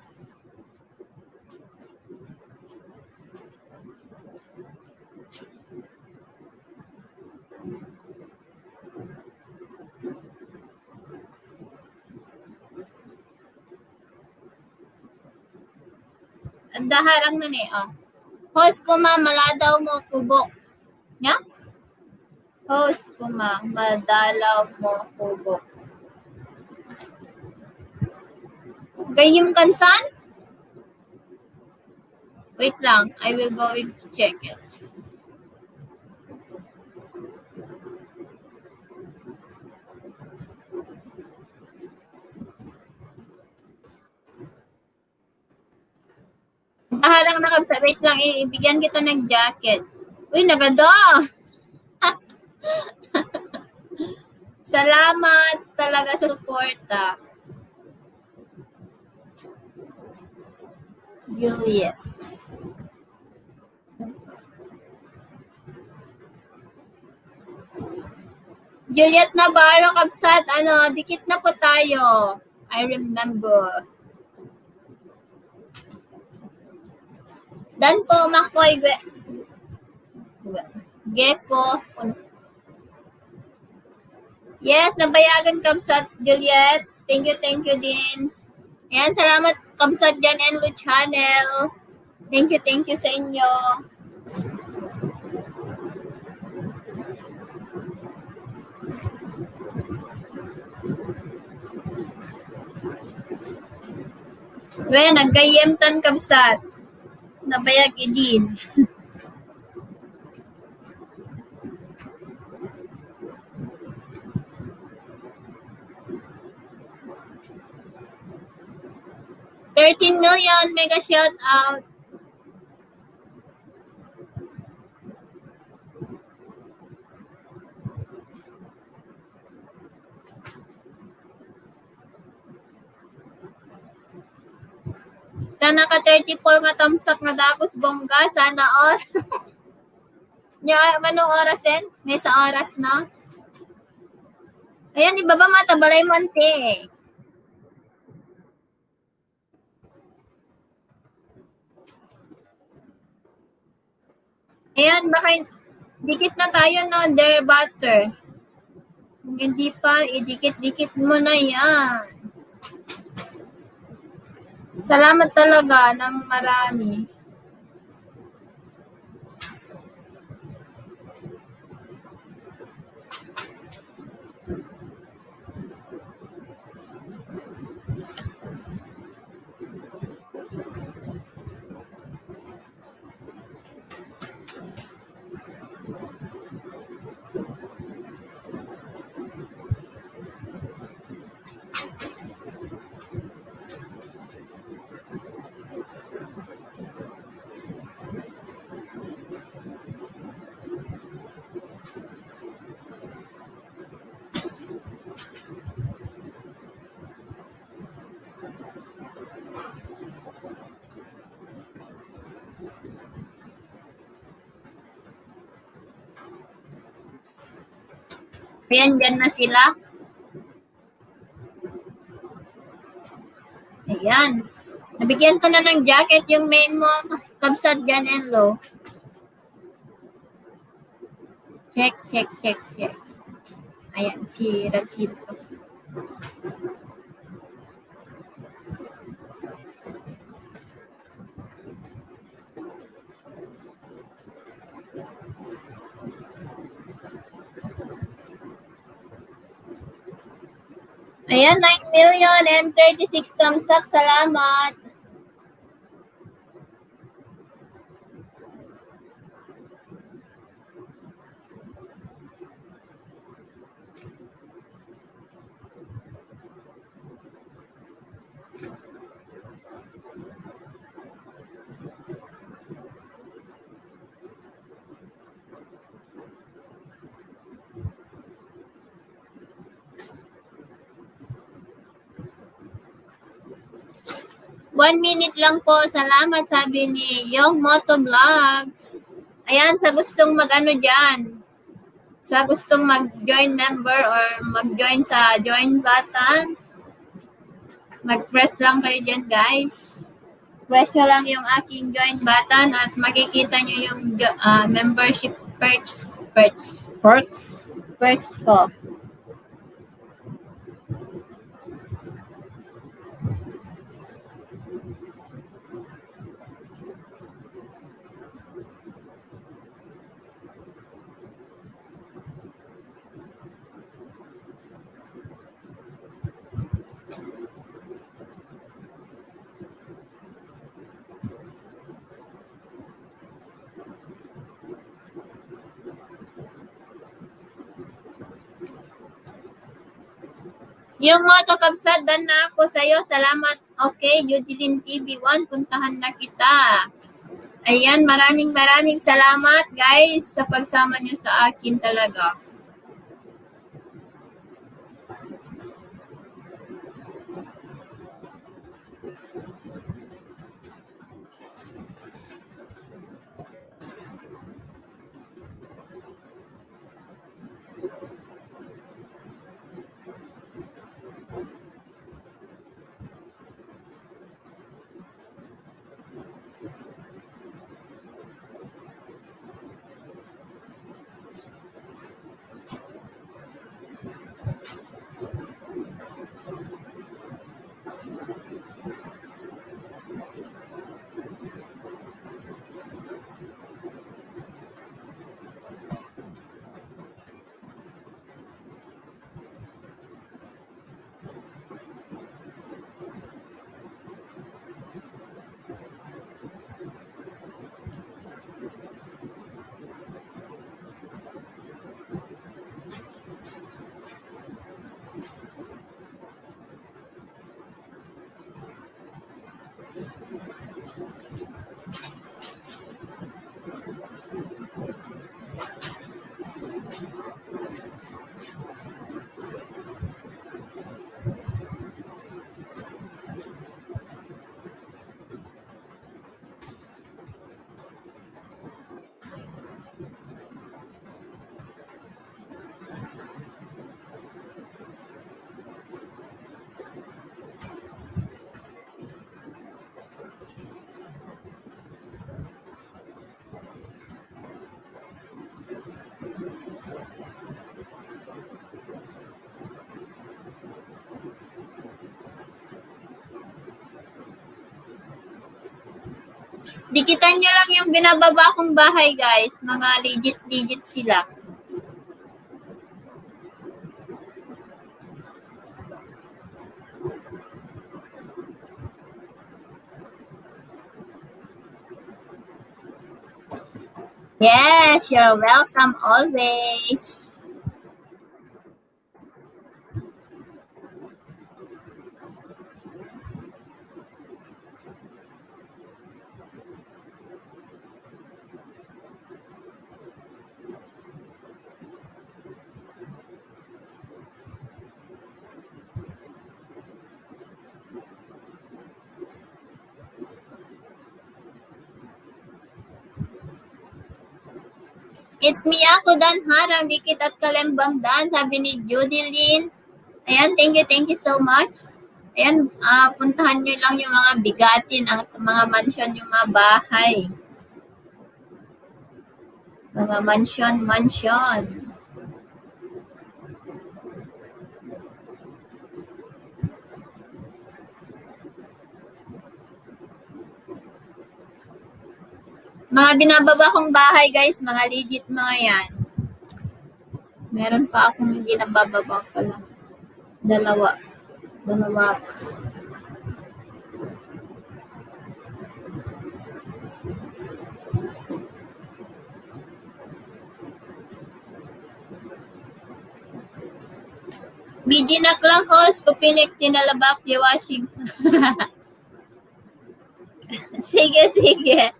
Daharang na ni oh. Host ko ma, maladaw mo kubok. Nya? Host ko ma, madalaw mo kubok. Gayim kansan? Wait lang, I will go and check it. Daharang na kabsa. Wait lang, ibigyan kita ng jacket. Uy, naganda! Salamat talaga sa suporta. Juliet. Juliet Navarro, kabsat, dikit na po tayo. I remember. Dan po, Makoy, Gecko. Yes, nabayagan kabsat, Juliet. Thank you din. Ayan, salamat kabsat Jan and Lu Channel. Thank you sa inyo. Well, nagkayemtan kabsat. Nabayag idin. $13 million mega shout out. Naka 34 nga tamsak nga dagos bongga sana all. Nya manong orasen? May sa oras na. Ayan, ibaba mata, balay mo ante. Ayan, baka dikit na tayo no, dear butter. Kung hindi pa, idikit-dikit mo na yan. Salamat talaga ng marami. Ayan, dyan na sila. Ayan. Nabigyan ko na ng jacket yung main mo, kabsat dyan, Enlo. Check, check, check, check. Ayan, si Racito. Ayan, 9 million and 36 thumbs up. Salamat. One minute lang po. Salamat, sabi ni Young Moto Vlogs. Ayan, sa gustong mag-ano dyan, sa gustong mag-join member or mag-join sa join button, mag-press lang kayo dyan, guys. Press nyo lang yung aking join button at makikita nyo yung membership perks ko. Yung Moto Kabsat, dan na ako sa'yo. Salamat. Okay, Yudilin TV1, puntahan na kita. Ayan, maraming salamat guys sa pagsama niyo sa akin talaga. Dikitan nyo lang yung binababa kong bahay, guys. Mga legit sila. Yes, you're welcome always. It's me ako Dan Harang, Dikit at Kalembang Dan, sabi ni Judy Lynn. Ayan, thank you so much. Ayan, puntahan nyo lang yung mga bigatin, ang mga mansion, yung mga bahay. Mga mansion. Mga binababa kong bahay, guys, mga legit mga yan. Meron pa akong hindi nabababa pala. Dalawa. Bijinak lang host, kupinik tinalabak di Washington. Sige.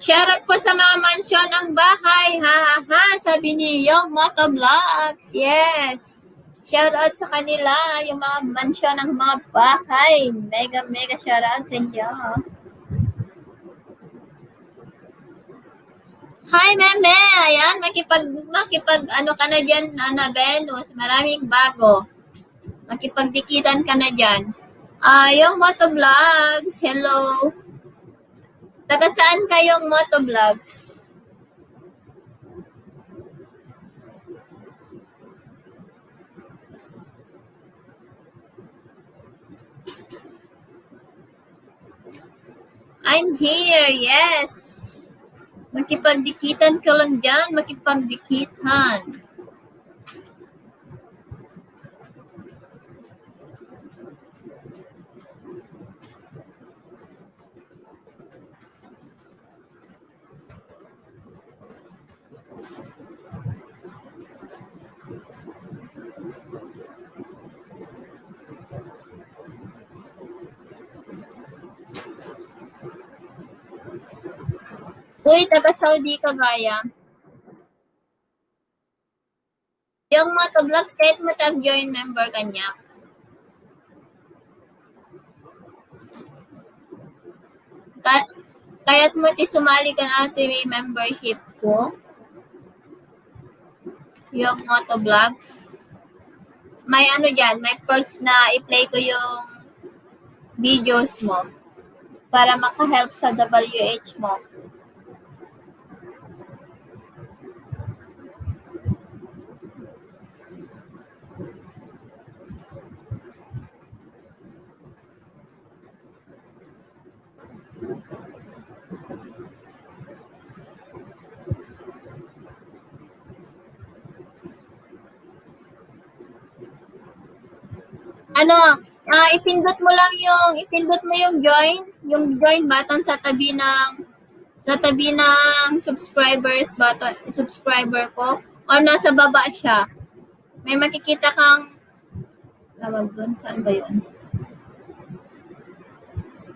Shoutout po sa mga mansyon ng bahay, ha, sabi ni Young Motovlogs. Yes. Shoutout sa kanila, yung mga mansyon ng mga bahay. Mega shoutout sa inyo. Hi, Meme! Ayan, makipag ano ka na dyan, Venus. Maraming bago. Makipagdikitan ka na dyan. Yung Motovlogs, hello. Taga saan kayong Motovlogs? I'm here, yes. Makipagdikitan ka lang dyan, makipagdikitan. Uy, taga Saudi ka gaya. Yung Motovlogs, kahit mo tag-join member ka niya. Kaya't mo sumali ka na TV membership ko. Yung Motovlogs. May ano dyan, may perks na i-play ko yung videos mo para maka-help sa WH mo. Ipindot mo yung join button sa tabi ng subscriber ko, or nasa baba siya. May makikita kang tawag doon, saan ba yun?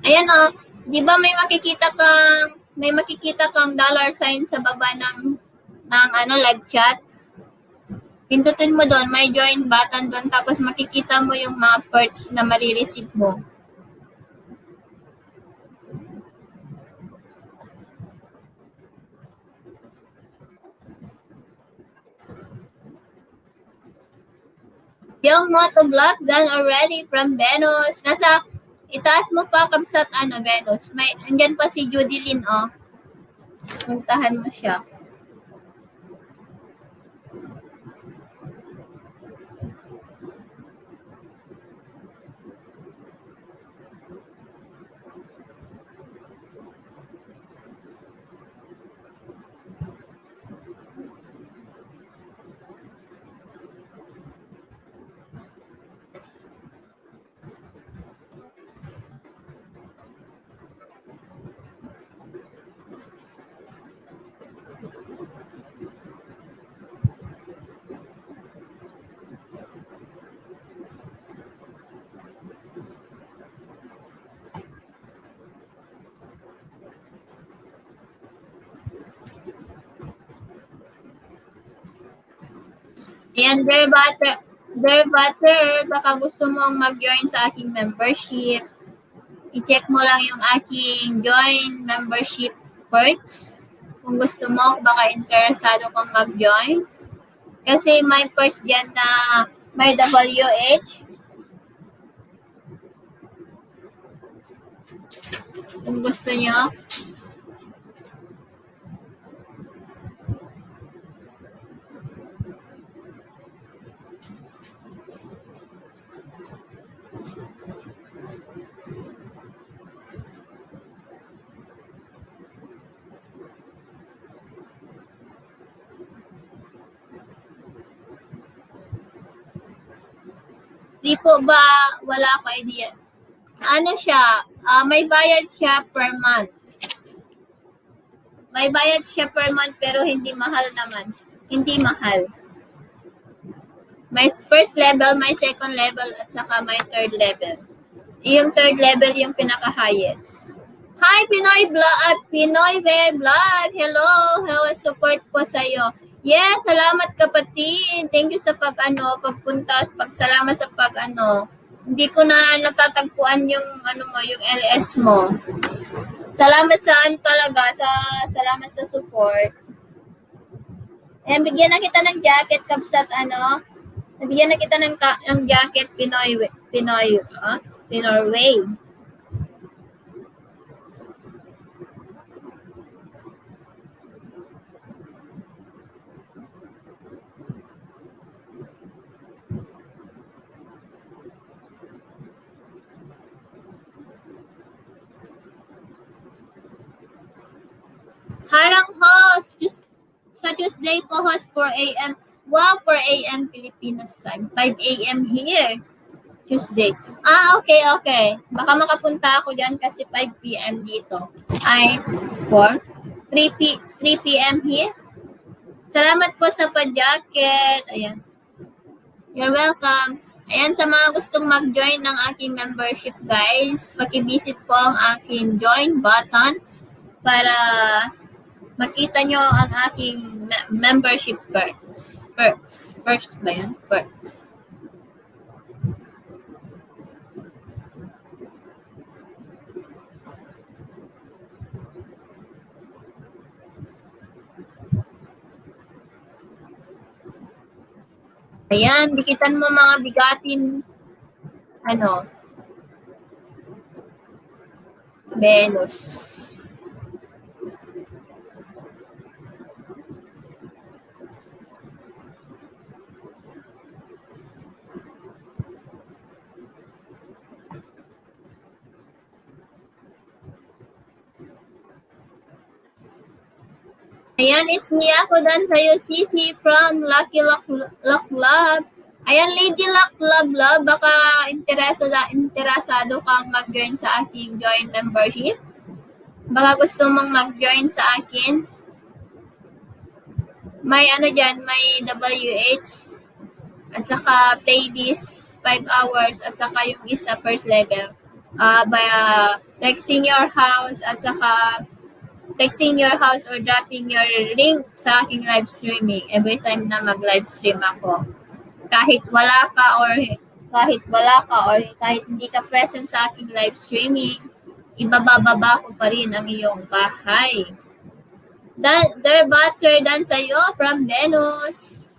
Ayan di ba may makikita kang $sign sa baba ng live chat? Pindutin mo doon, may join button doon, tapos makikita mo yung mga perks na marireceive mo. Yung motovlogs done already from Venus. Nasa itaas mo pa kabsat Venus. May andyan pa si Judilyn oh. Puntahan mo siya. Ayan, Dear Butter, baka gusto mong mag-join sa aking membership. I-check mo lang yung aking join membership perks. Kung gusto mo, baka interesado kang mag-join. Kasi may perks dyan na may WH. Kung gusto nyo. Di po ba, wala ko idea. Ano siya, may bayad siya per month. May bayad siya per month pero hindi mahal naman. Hindi mahal. May first level, may second level, at saka may third level. Yung third level yung pinaka-highest. Hi, Pinoy Bear Vlog. Hello, support po sa'yo. Yes, salamat kapatid. Thank you sa pagpunta, pagsalamat sa Hindi ko na natatagpuan yung yung LS mo. Salamat talaga salamat sa support. Ayan, bigyan na kita ng jacket kabsat Nabigyan na kita ng jacket Pinoy Way. Harang host, sa Tuesday po host 4 a.m. Wow, 4 a.m. Pilipinas time. 5 a.m. here. Tuesday. Okay. Baka makapunta ako dyan kasi 5 p.m. dito. 3 p.m. here. Salamat po sa pa-jacket. Ayan. You're welcome. Ayan, sa mga gustong mag-join ng aking membership, guys, paki-visit po ang aking join button para makita nyo ang aking membership perks. Perks ba yan? Perks. Ayan, dikitan mo mga bigatin, Venus. Ayan, it's me ako dan sa'yo, Sisi from Lucky Lock Love. Ayan, Lady Lock Love, baka interesado kang mag-join sa aking join membership. Baka gusto mong mag-join sa akin. May dyan, may WH, at saka play this 5 hours, at saka yung isa first level. By texting your house, at saka texting your house or dropping your link sa aking live streaming every time na mag-live stream ako. Kahit wala ka or kahit hindi ka present sa aking live streaming, ibababa ko pa rin ang iyong bahay. Their butter dan sa'yo from Venus.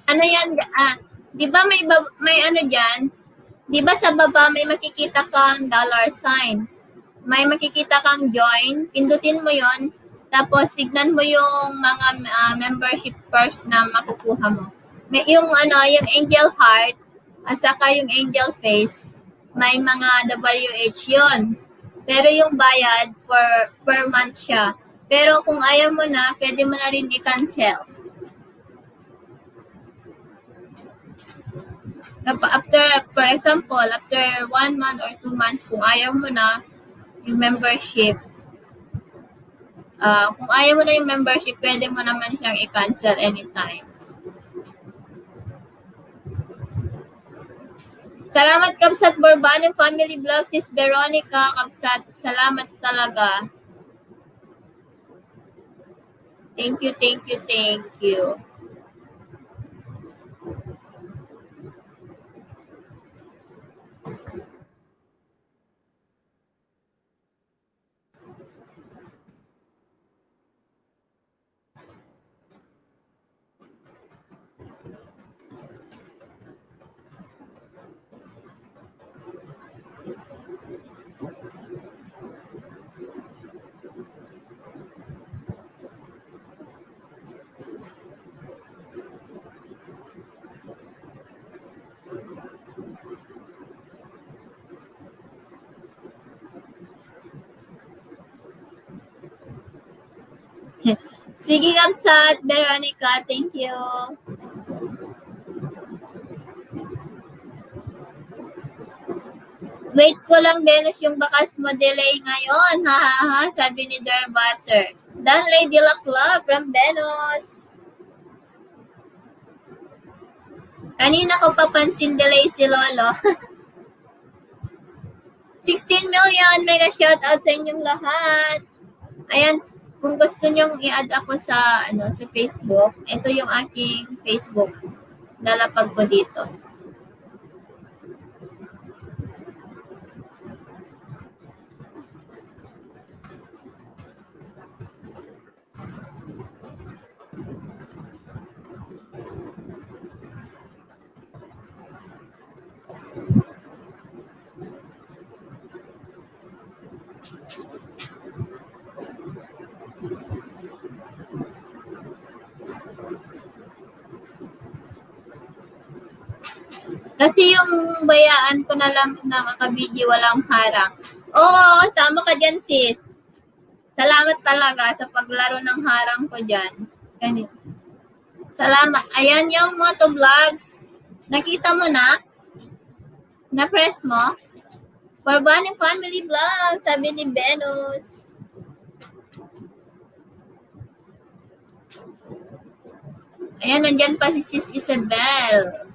Ano yan, di ba may ano dyan? Di ba sa baba may makikita kang dollar sign? May makikita kang join, pindutin mo yon, tapos tignan mo yung mga membership first na makukuha mo. May yung ano, yung angel heart at saka yung angel face, may mga WH yon. Pero yung bayad per month siya. Pero kung ayaw mo na, pwede mo na rin i-cancel. After, for example, after 1 month or 2 months, kung ayaw mo na yung membership, kung ayaw mo na yung membership, pwede mo naman siyang i-cancel anytime. Salamat, Kabsat Borbano Family Vlog, Sis Veronica, Kabsat. Salamat talaga. Thank you, thank you, thank you. Sige, Kabsat Veronica, thank you. Wait ko lang, Venus, yung bakas mo delay ngayon. Ha, ha, ha, sabi ni Darbutter. Dan Lady Lacla from Venus. Kanina ko papansin delay si Lolo. 16 million mega shoutout sa inyong lahat. Ayan, kung gusto nyong i-add ako sa Facebook, ito yung aking Facebook. Lalapag ko dito. Kasi yung bayaan ko na lang nakaka-video, walang harang. Oo, tama ka dyan, sis. Salamat talaga sa paglaro ng harang ko dyan. Ganito. Salamat. Ayan yung Moto Vlogs. Nakita mo na? Na-press mo? Borbano Family Vlog, sabi ni Venus. Ayan, nandyan pa si Sis Isabel.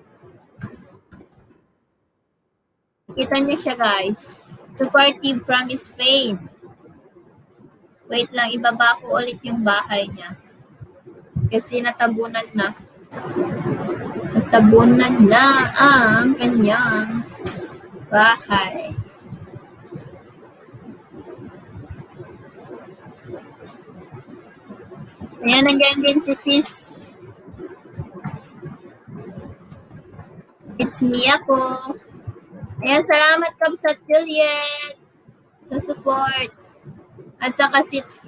Kita niyo siya, guys. Supportive from Spain. Wait lang, ibaba ko ulit yung bahay niya. Kasi natabunan na. Natabunan na ang kanyang bahay. Ayan, nandiyan din si Sis. It's me ako. Ayan, salamat Kabsat Juliet sa support. At saka Sis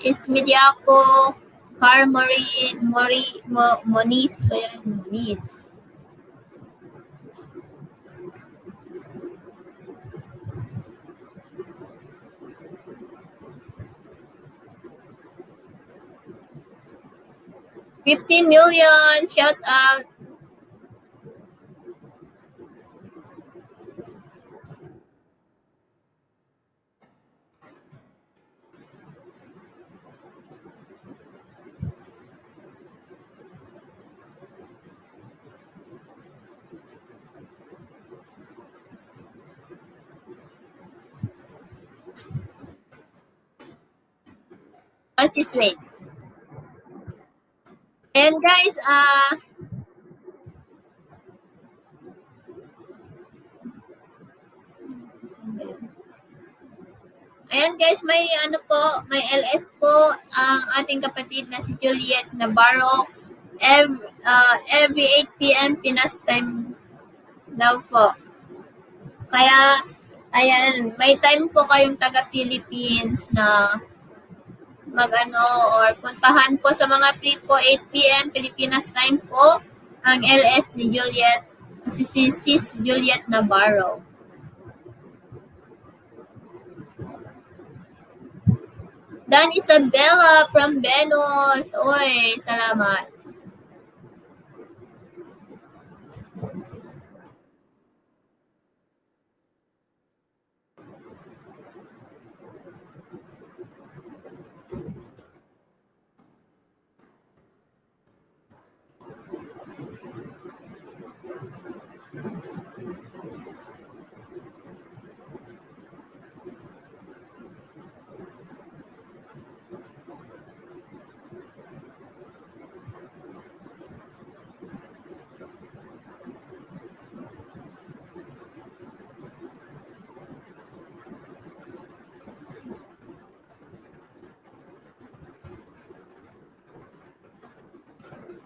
Ismidiako, Carmorin, Moniz. Ayan, Moniz. $15 million, shout out. Sis, wait. And guys, ayan guys, may may LS po ang ating kapatid na si Juliet Navarro. every 8 p.m. Pinas time daw po. Kaya, ayan, may time po kayong taga-Philippines na mag-ano or puntahan po sa mga free po 8 p.m. Pilipinas time po ang LS ni Juliet, si Sis Juliet Navarro. Dan Isabella from Venus. Oy, salamat.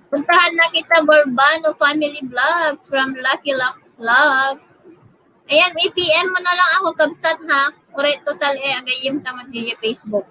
Puntahan na kita Borbano Family Vlogs from Lucky Luck Vlog. Ayan, i-PM mo na lang ako kabsat ha. Ore total agayim tamad di Facebook.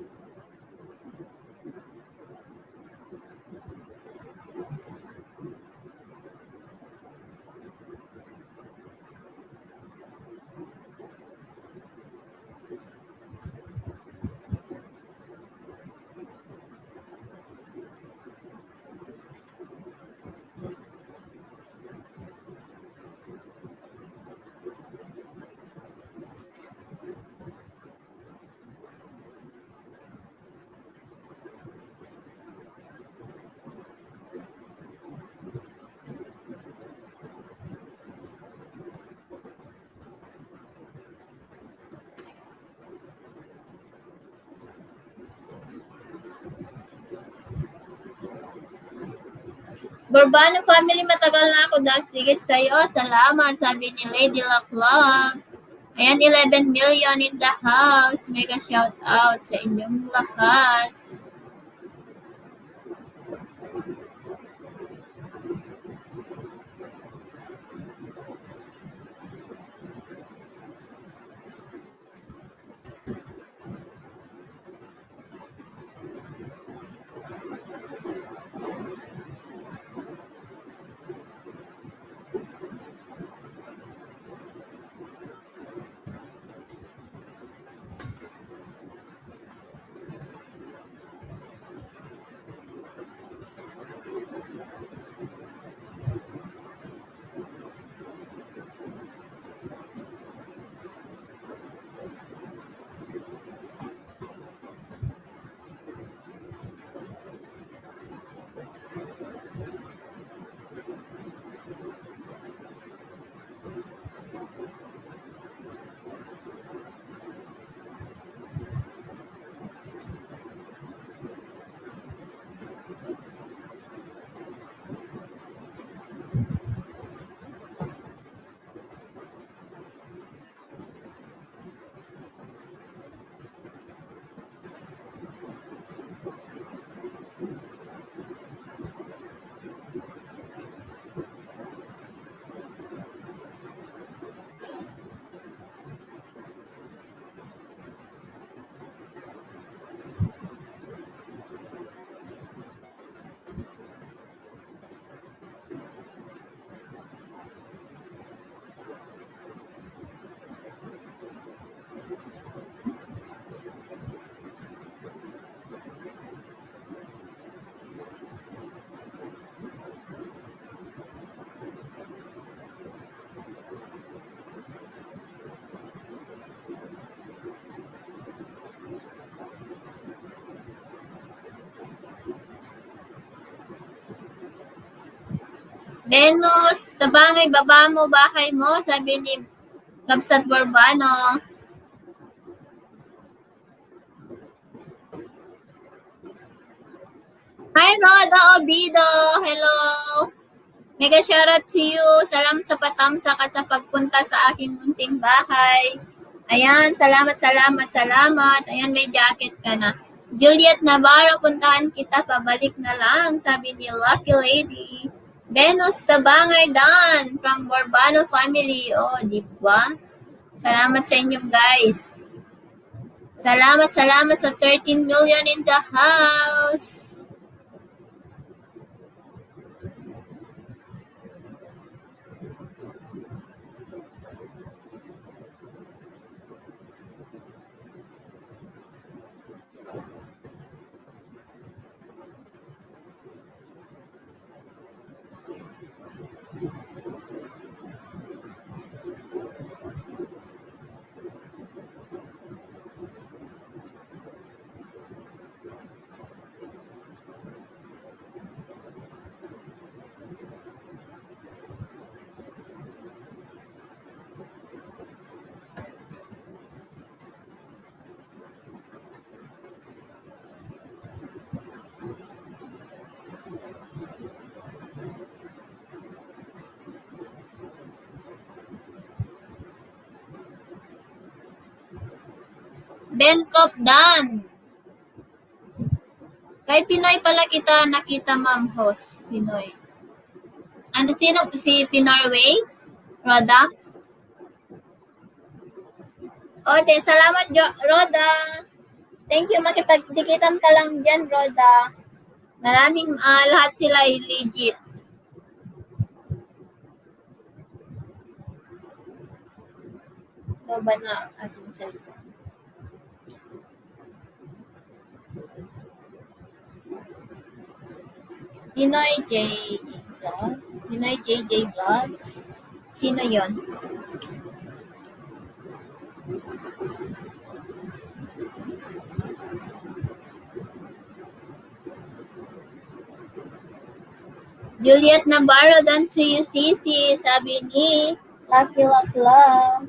Borbano family, matagal na ako nagsigit sa iyo. Salamat, sabi ni Lady Laclog. Ayan, 11 million in the house. Mega shout out sa inyong lahat. Venus, tabangay baba mo, bahay mo, sabi ni Kabsat Borbano. Hi, Roda Obido. Hello. Mega shoutout to you. Salamat sa patamsak at sa pagpunta sa aking munting bahay. Ayan, salamat. Ayan, may jacket ka na. Juliet Navarro, puntahan kita, pabalik na lang, sabi ni Lucky Lady. Venus Tabangay Dan from Borbano family. Oh, di ba? Salamat sa inyong guys. Salamat sa 13 million in the house. Ben Cop Dan. Kay Pinoy pala kita nakita, ma'am host. Pinoy. Ano, sino si Pinorway? Roda? Okay, salamat Roda. Thank you, makipagdikitan ka lang dyan, Roda. Maraming lahat sila ay legit. Ba na ating cellphone? Pinoy Vlog? Pinoy JJ Vlogs? Sino yon? Juliet Navarro, dan to you, Sisi, sabi ni Lucky Lakla.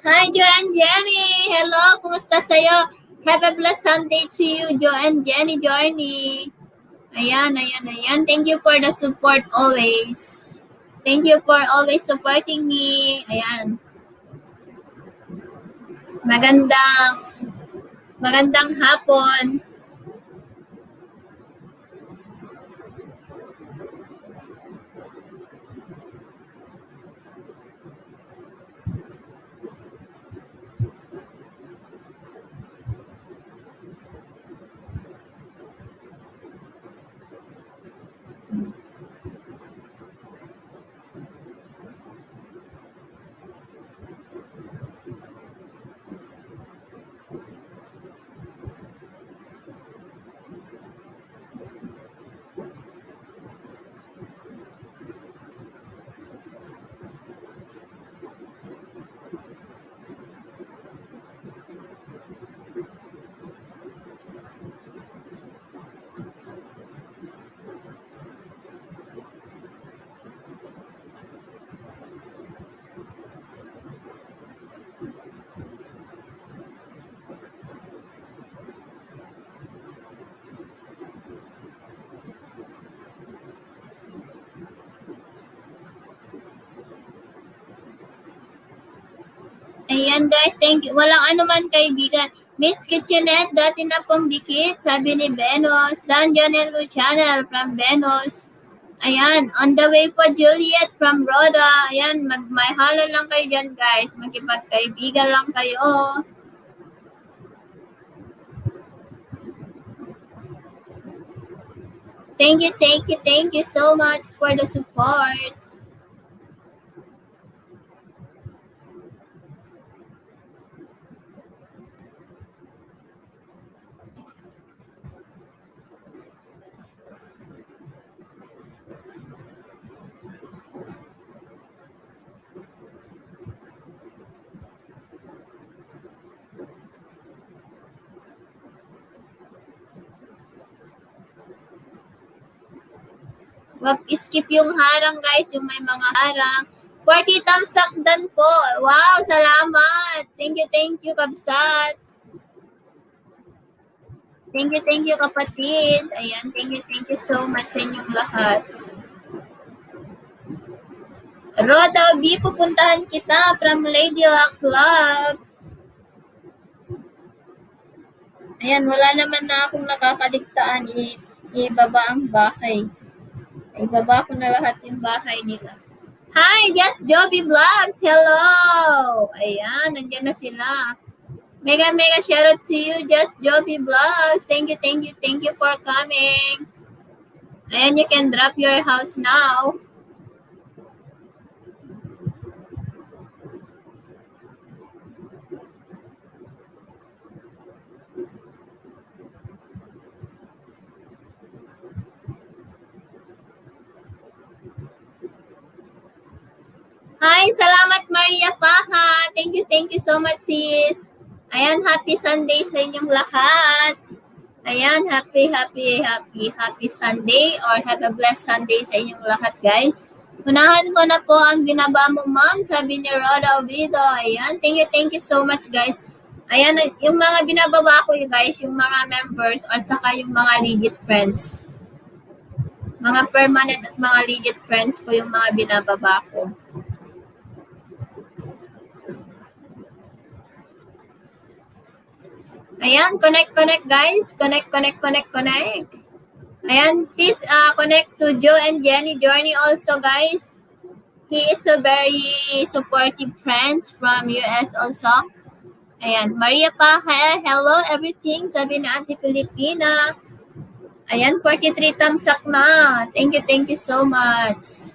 Hi, Jo and Jenny! Hello, kumusta sa'yo? Have a blessed Sunday to you, Jo and Jenny Journey. Ayan. Thank you for the support always. Thank you for always supporting me. Ayan. Magandang hapon. Ayan guys, thank you. Walang anuman kaibigan. Mitch Kitchenette, dati na pong dikit, sabi ni Benos. Dan Janelo Channel from Benos. Ayan, on the way po Juliet from Roda. Ayan, may halo lang kayo dyan guys. Magkipagkaibigan lang kayo. Thank you so much for the support. Mag-skip yung harang guys, yung may mga harang. 40 thumbs up dan po. Wow, salamat. Thank you, Kabsat. Thank you, kapatid. Ayan, thank you so much sa inyong lahat. Roda B, pupuntahan kita from Lady Luck Club. Ayan, wala naman na akong nakakaligtaan. Ibaba ang bahay. Ibaba ko na lahat yung bahay nila. Hi, Just Joby Vlogs. Hello. Ayan, nandiyan na sila. Mega shoutout to you, Just Joby Vlogs. Thank you for coming. Ayan, you can drop your house now. Hi, salamat Maria Paha. Thank you so much sis. Ayan, happy Sunday sa inyong lahat. Ayan, happy Sunday or have a blessed Sunday sa inyong lahat guys. Unahan ko na po ang binaba mo ma'am, sabi ni Roda Ovido. Ayan, thank you so much guys. Ayan, yung mga binababa ko yung guys, yung mga members at saka yung mga legit friends. Mga permanent at mga legit friends ko yung mga binababa ko. Ayan, connect guys. Connect. Ayan, please connect to Joe and Jenny Journey also guys. He is a very supportive friends from US also. Ayan, Maria Paha, hello everything, sabi na Auntie Filipina. Ayan, 43 thumbs up na. Thank you so much.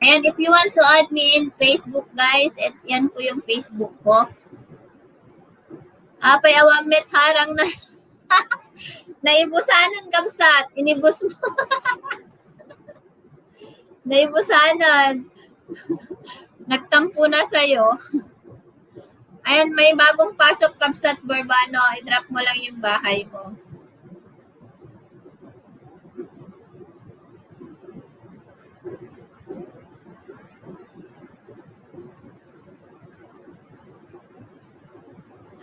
And if you want to add me in Facebook, guys, yan po yung Facebook ko. Apay awamit harang na. Naibusanan Kabsat. Inibus mo. Naibusanan. Nagtampo na sa'yo. Ayan, may bagong pasok Kabsat Borbano. I-drop mo lang yung bahay mo.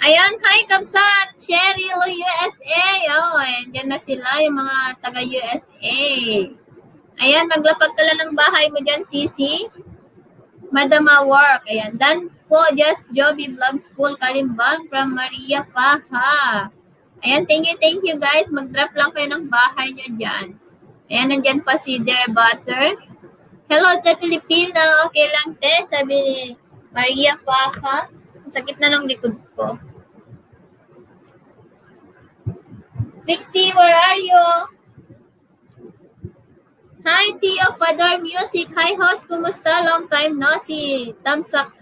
Ayan, hi Kabsat, Cheryl, USA. Oh, ayan na sila, yung mga taga-USA. Ayan, maglapag ka lang ng bahay mo dyan, Sisi. Madama Work. Ayan, done po, Just Joby Vlogs Pool Kalimbang from Maria Paha. Ayan, thank you guys. Mag-drop lang kayo ng bahay nyo dyan. Ayan, nandyan pa si Dear Butter. Hello, te Filipina. Okay lang, te. Sabi ni Maria Paha. Sakit na ng likod ko. Trixie, where are you? Hi, Tio Father Music. Hi, host. Kumusta? Long time no si thumbs up.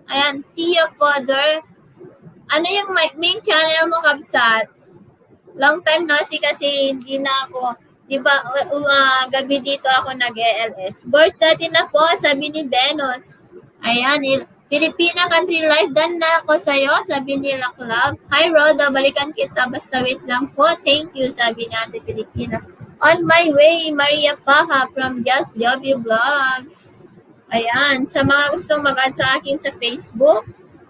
Ayan, Tio Father. Ano yung main channel mo, Kabsat? Long time no si kasi hindi na ako. Diba, gabi dito ako nag-ELS. Birthday na po, sabi ni Venus. Ayan, Filipina Country Life, done na ako sa'yo, sabi ni Club. Hi, Roda, balikan kita, basta wait lang po. Thank you, sabi ni Ate Filipina. On my way, Maria Paha from Just Joby Vlogs. Ayan, sa mga gustong mag-add sa akin sa Facebook,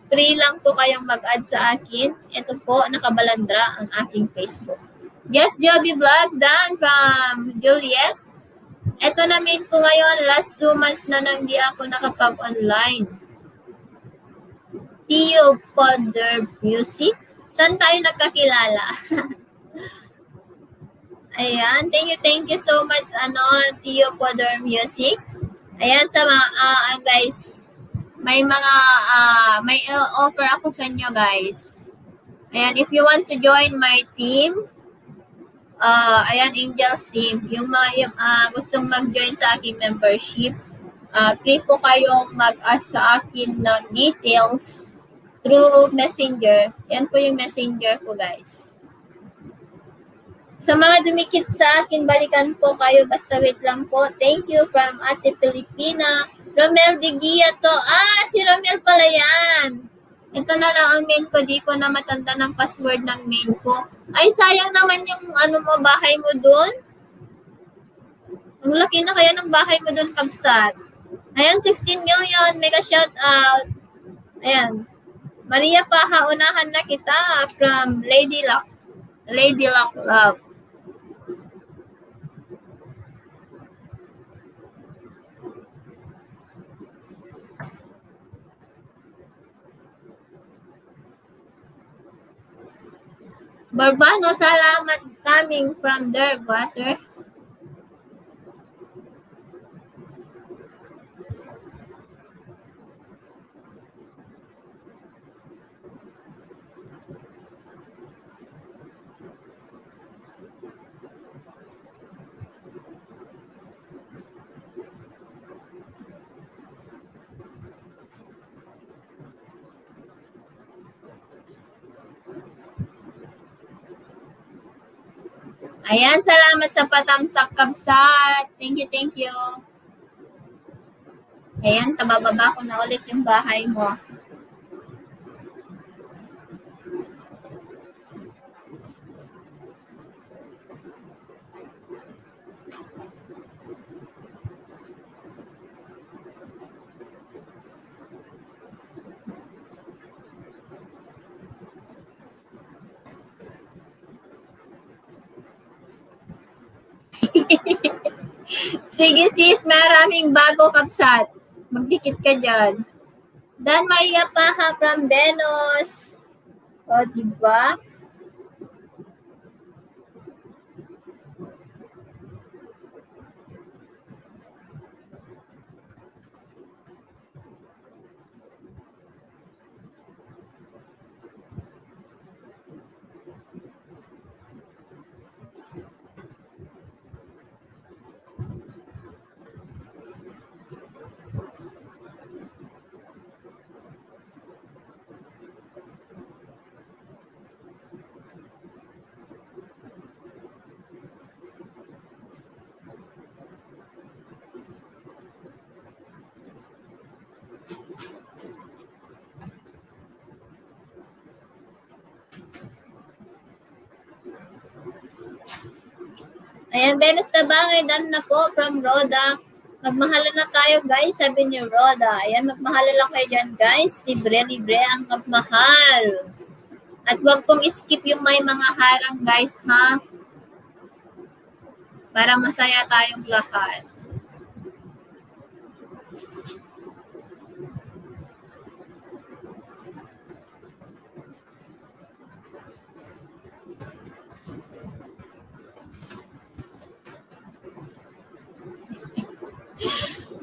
free lang po kayong mag-add sa akin. Ito po, nakabalandra ang aking Facebook. Just Joby Vlogs, done from Juliet. Ito na main ko ngayon, last 2 months na nang di ako nakapag-online. Tio Father Music. Saan tayo nagkakilala? Ayan, thank you so much, Tio Father Music. Ayan, sa mga, guys, may offer ako sa inyo, guys. Ayan, if you want to join my team, ayan, Angels team, yung gustong mag-join sa aking membership, free po kayong mag-ask sa akin ng details through Messenger. Yan po yung Messenger ko, guys. Sa mga dumikit sa akin, balikan po kayo. Basta wait lang po. Thank you from Ate Pilipina. Romel de Gia to. Si Romel pala yan. Ito na lang ang main ko. Di ko na matanda ng password ng main ko. Ay, sayang naman yung bahay mo dun. Ang laki na kaya ng bahay mo dun, Kabsat. Ayan, 16 million. Mega shout out. Ayan. Maria Paha, unahan na kita from Lady Luck Love. Barbano, salamat coming from Derwater. Ayan, salamat sa patamsak, Kabsat. Thank you. Ayan, tabababa ko na ulit yung bahay mo. Sige sis, maraming bago, Kabsat. Magdikit ka dyan. Dan Maria Paha from Denos. O, diba? Ayan, Venus na Bangay, done na po from Roda. Magmahala na tayo, guys, sabi ni Roda. Ayan, magmahala lang kayo dyan, guys. Libre ang magmahal. At wag pong skip yung may mga harang, guys, ha? Para masaya tayong lahat.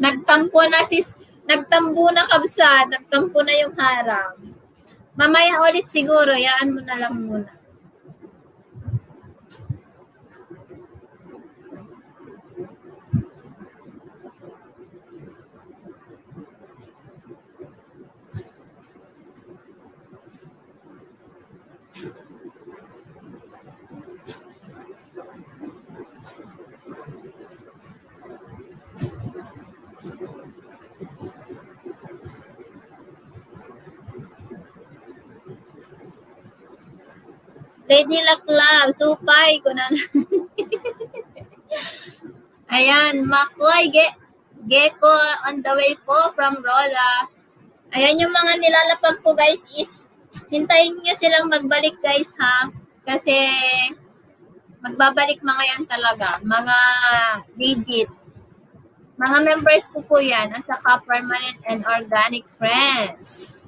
Nagtambo na, Kabsat. Nagtampo na yung harang. Mamaya ulit siguro, yaan mo na lang muna. Lady Laklav, supay ko na. Ayan, Makoy, Gecko on the way po from Roda. Ayan yung mga nilalapag ko, guys, is hintayin nyo silang magbalik, guys, ha? Kasi magbabalik mga yan talaga, mga legit. Mga members ko po yan, at saka permanent and organic friends.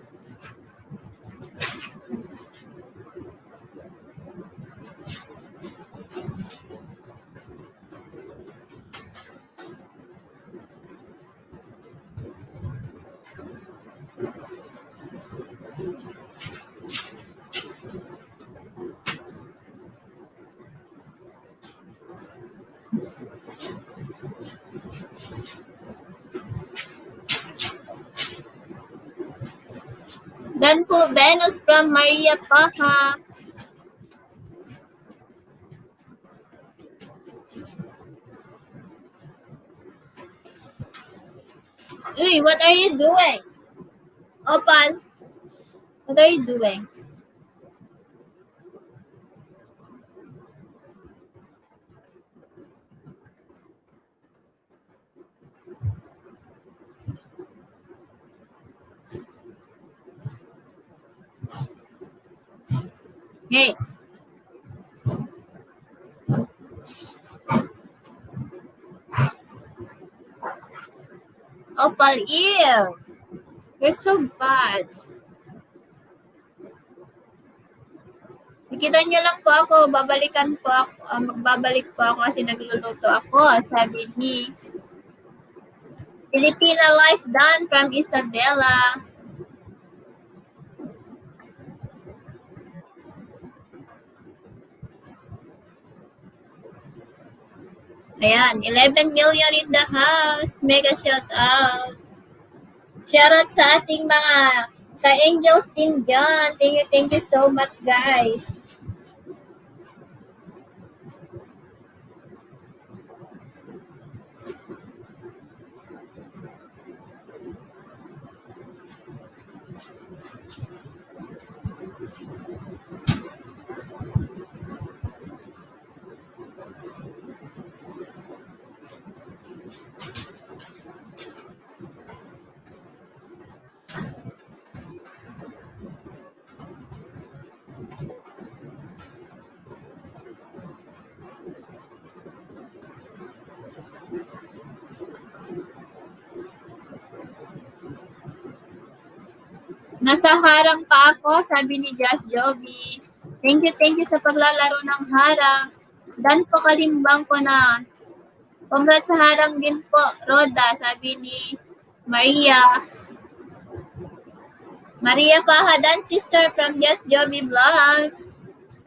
Dan po, Venus from Maria Paha. Uy, what are you doing? Opal, what are you doing? Hey. Opal, ew. You're so bad. Nakita niyo lang po ako, babalikan po ako, magbabalik po ako kasi nagluluto ako, sabi ni Filipina Life Done from Isabela. Ayan, 11 million in the house. Mega shout out. Shout out sa ating mga ka-Angels team dyan. Thank you so much, guys. Nasa harang pa ako, sabi ni Just Joby. Thank you sa paglalaro ng harang. Dan po kalimbang ko na. Congrats sa harang din po, Roda, sabi ni Maria. Maria Pahadan, sister from Just Joby Vlog.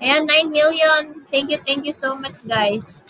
Ayan, 9 million. Thank you so much, guys.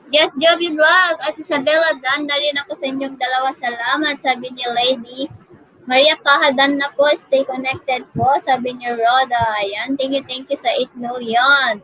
Yes, Joby Vlog at Isabella, daan na rin ako sa inyong dalawa. Salamat, sabi ni Lady Maria Kahadan na po, stay connected po, sabi ni Roda. Ayan, thank you sa 8 million.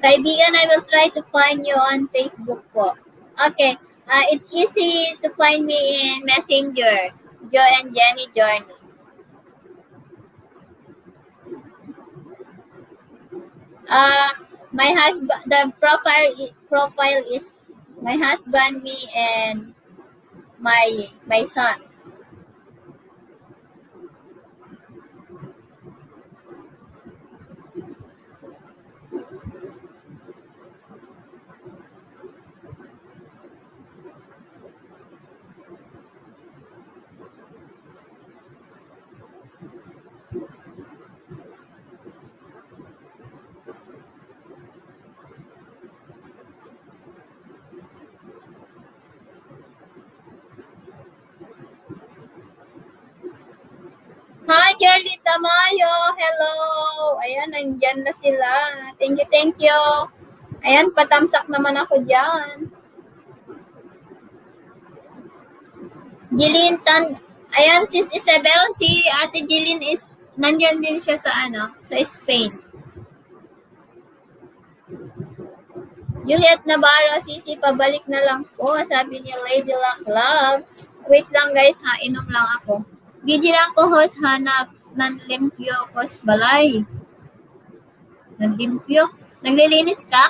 Kaibigan, I will try to find you on Facebook po. Okay, it's easy to find me in Messenger, Joe and Jenny Journey. My husband, the profile is my husband, me, and my son. Hi, Jerly Tamayo. Hello. Ayan, nandyan na sila. Thank you. Ayan, patamsak naman ako dyan. Jilin Tan. Ayan, Sis Isabel. Si Ate Jilin is, nandyan din siya sa sa Spain. Juliet Navarro, Sisi, pabalik na lang po. Sabi ni Lady Luck Love. Wait lang guys ha, inom lang ako. Gigi lang ko host hanap ng limpyo kos balay. Ng limpyo? Naglilinis ka?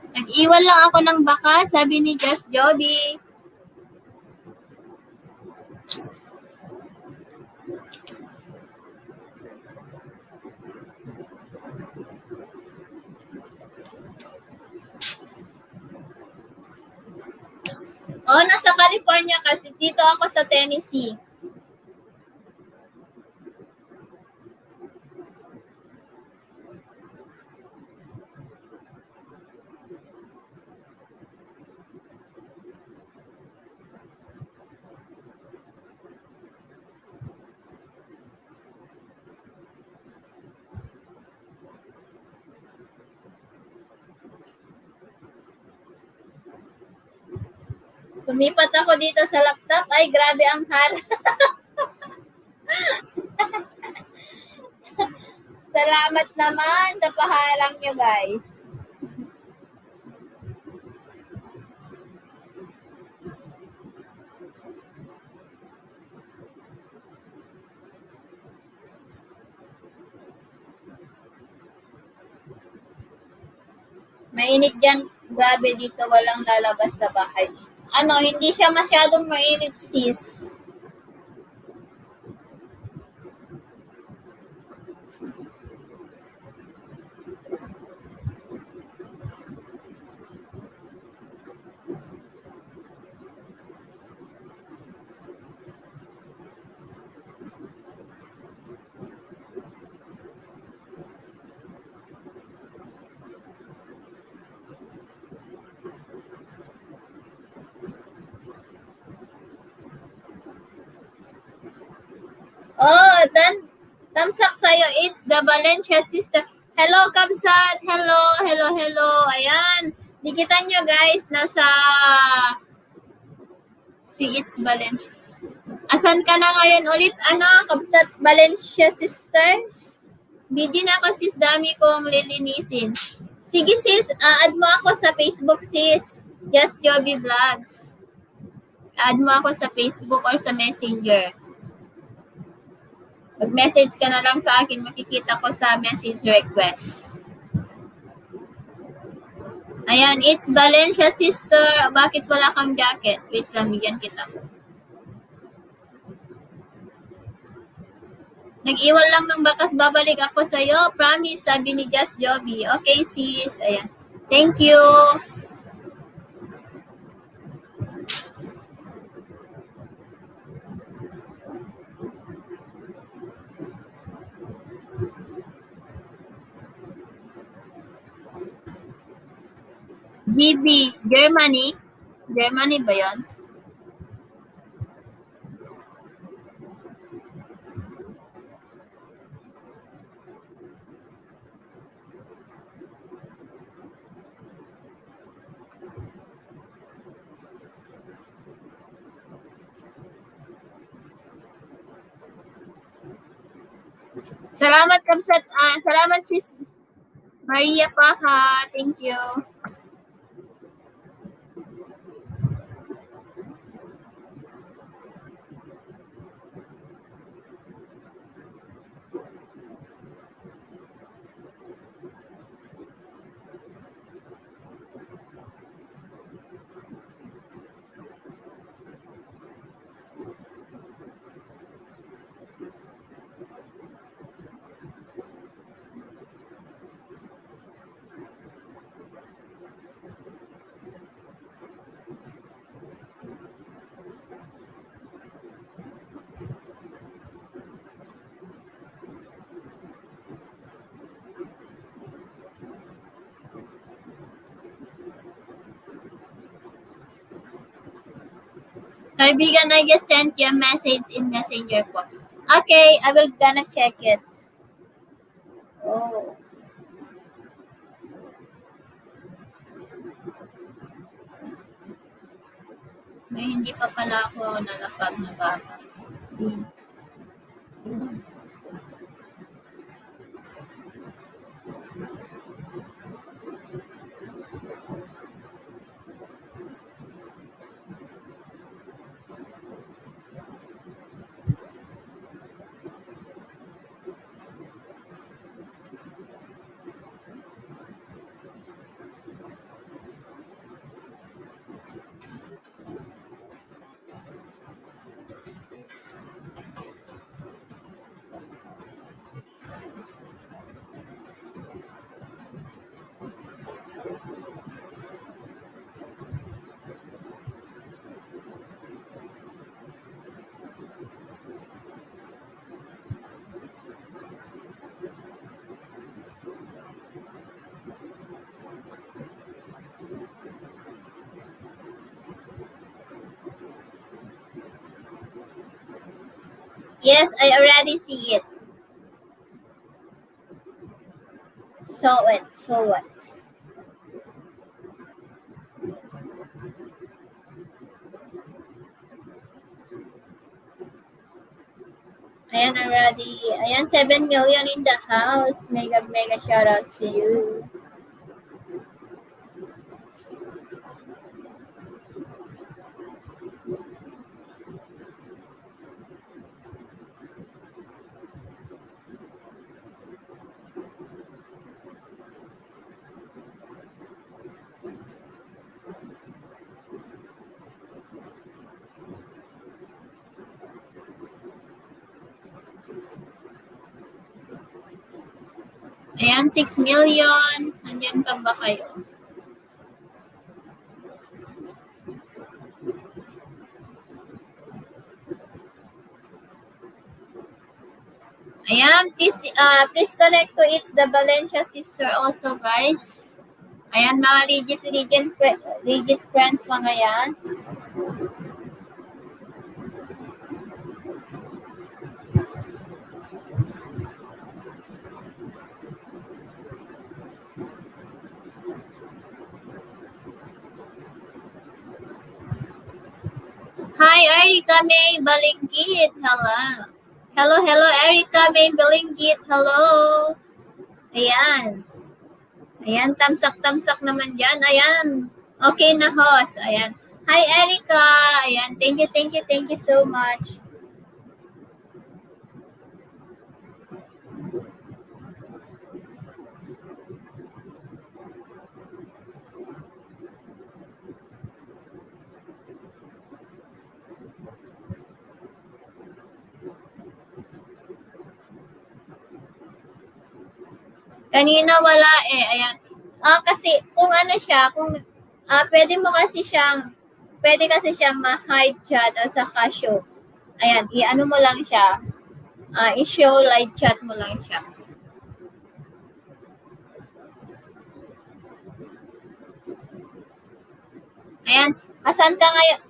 Nag-iwan lang ako ng baka, sabi ni Just Joby. California kasi dito ako sa Tennessee. Lumipat ako dito sa laptop. Ay, grabe ang harang. Salamat naman sa paharang nyo, guys. Mainit dyan. Grabe dito. Walang lalabas sa bahay. Hindi siya masyadong mainit, sis. Oh, thumbs up sa'yo. It's the Valencia sister. Hello, Kabsat. Hello. Ayan. Dikitan nyo, guys. Nasa It's Valencia. Asan ka na ngayon ulit, Kabsat Valencia sisters? Busy na ako, sis. Dami kong lilinisin. Sige, sis. Add mo ako sa Facebook, sis. Just Joby Vlogs. Add mo ako sa Facebook or sa Messenger. Mag-message ka na lang sa akin, makikita ko sa message request. Ayan, it's Valencia sister. Bakit wala kang jacket? Wait lang, bigyan kita. Nag-iwan lang ng bakas, babalik ako sa'yo. Promise, sabi ni Just Joby. Okay, sis. Ayan. Thank you. GB, Germany. Germany ba yan? Salamat, Kabsat. Salamat, sis Maria Paha. Thank you. Kaibigan, I just sent you a message in Messenger po. Okay, I will gonna check it. Oh. May hindi pa pala ako nalapag na baka. Yes, I already see it. Saw it. So what? Ayan already. Ayan, 7 million in the house. Mega, mega shout out to you. Ayan, 6 million. Nandiyan pa ba kayo? Ayan, please connect to It's the Valencia Sister also, guys. Ayan, mga legit friends mga yan. Hi, Erica May Balinggit. Hello. Hello, Erica May Balinggit. Hello. Ayan. Ayan, tamsak naman dyan. Ayan. Okay na, host. Ayan. Hi, Erica. Ayan, thank you so much. Kanina wala eh. Ayan. Kasi kung ano siya, kung pwede kasi siyang ma-hide chat at saka show. Ayan, i-ano mo lang siya. I-show live chat mo lang siya. Ayan, asan ka ngayon?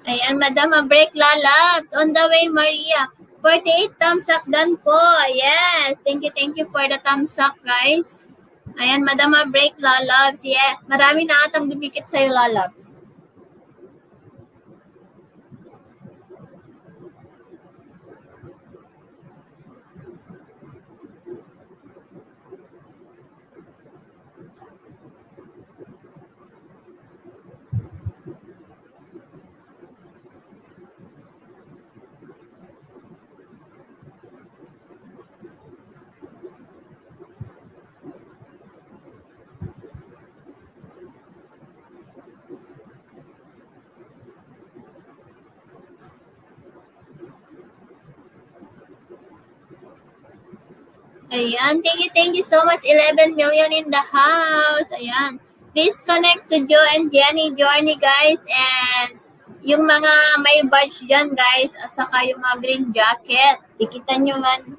Ayan, Madam, a break lalabs. On the way, Maria. 48 thumbs up done po. Yes. Thank you for the thumbs up, guys. Ayan, Madam, a break lalabs. Yeah. Marami na atang dumikit sa'yo, lalabs. Ayan, thank you so much. 11 million in the house. Ayan. Please connect to Joe and Jenny Journey, guys. And yung mga may badge dyan, guys. At saka yung mga green jacket. Tikitan nyo man.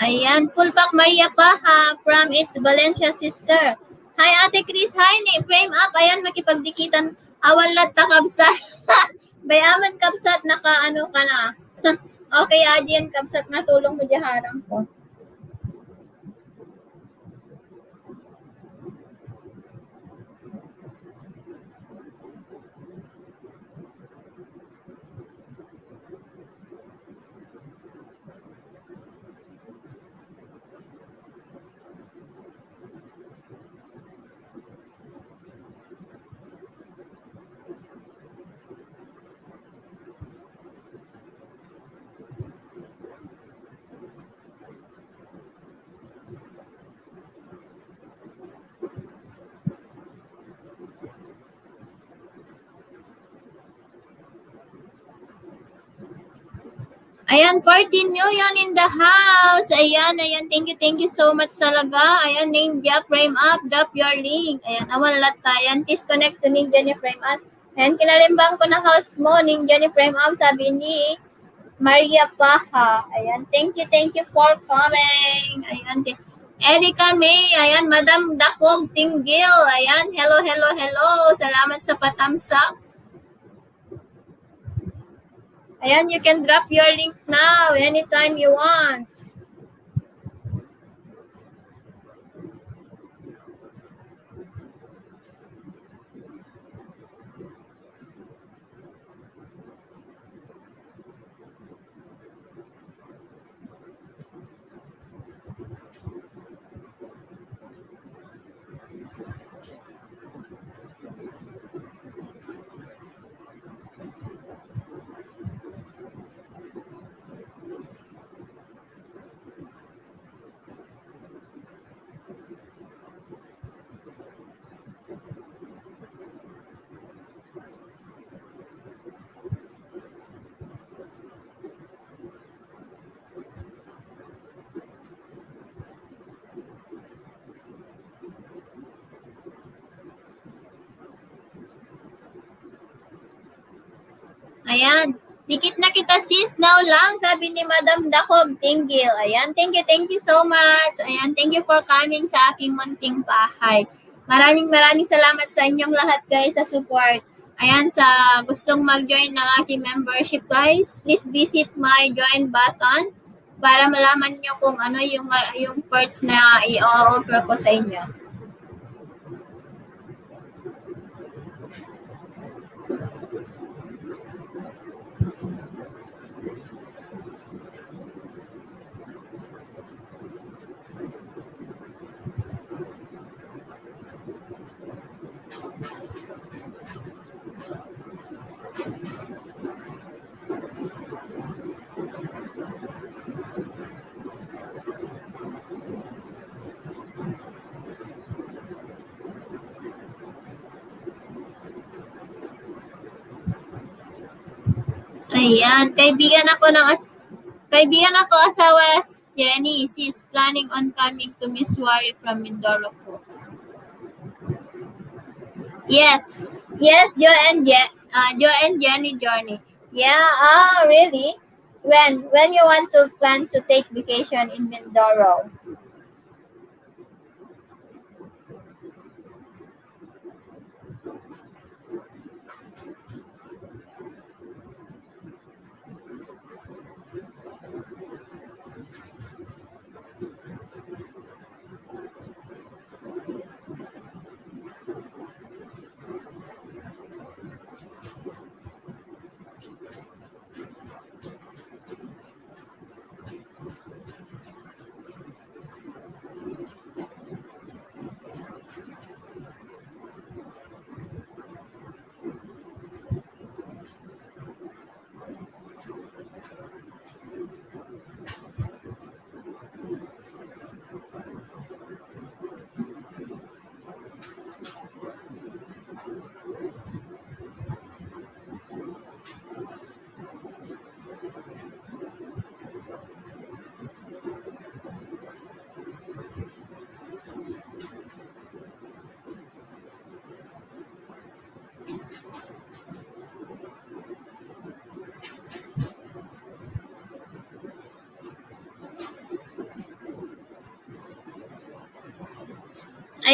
Ayan, full pack Maria Paha from its Valencia sister. Hi Ate Chris, hi ni frame up. Ayan, makipagdikitan. Awalat ta kabsat. Bayaman kabsat naka ano ka na. Okay, Adyan kabsat na tulong mo diharang ko. Ayan, 14 million in the house. Ayan, ayan. Thank you so much talaga. Ayan, Ninja Frame Up. Drop your link. Ayan, awalat tayan. Please connect to Ninja ni Frame Up. Ayan, kinalimbang ko na house mo. Ninja ni Frame Up. Sabi ni Maria Paha. Ayan, thank you for coming. Ayan, Erica May. Ayan, Madam Dakog Tinggil. Ayan, hello. Salamat sa patamsak. Ayan, you can drop your link now anytime you want. Ayan. Dikit na kita sis, now lang, sabi ni Madam Dakog Tinggil. Ayan, thank you so much. Ayan, thank you for coming sa aking munting bahay. Maraming salamat sa inyong lahat guys sa support. Ayan, sa gustong mag-join ng aking membership guys, please visit my join button para malaman nyo kung ano yung perks na i-offer ko sa inyo. Ayan, kaibigan ako asawa Jenny. She's planning on coming to Miss Wari from Mindoro po. Yes, Joe and Jenny journey. Yeah, really? When you want to plan to take vacation in Mindoro?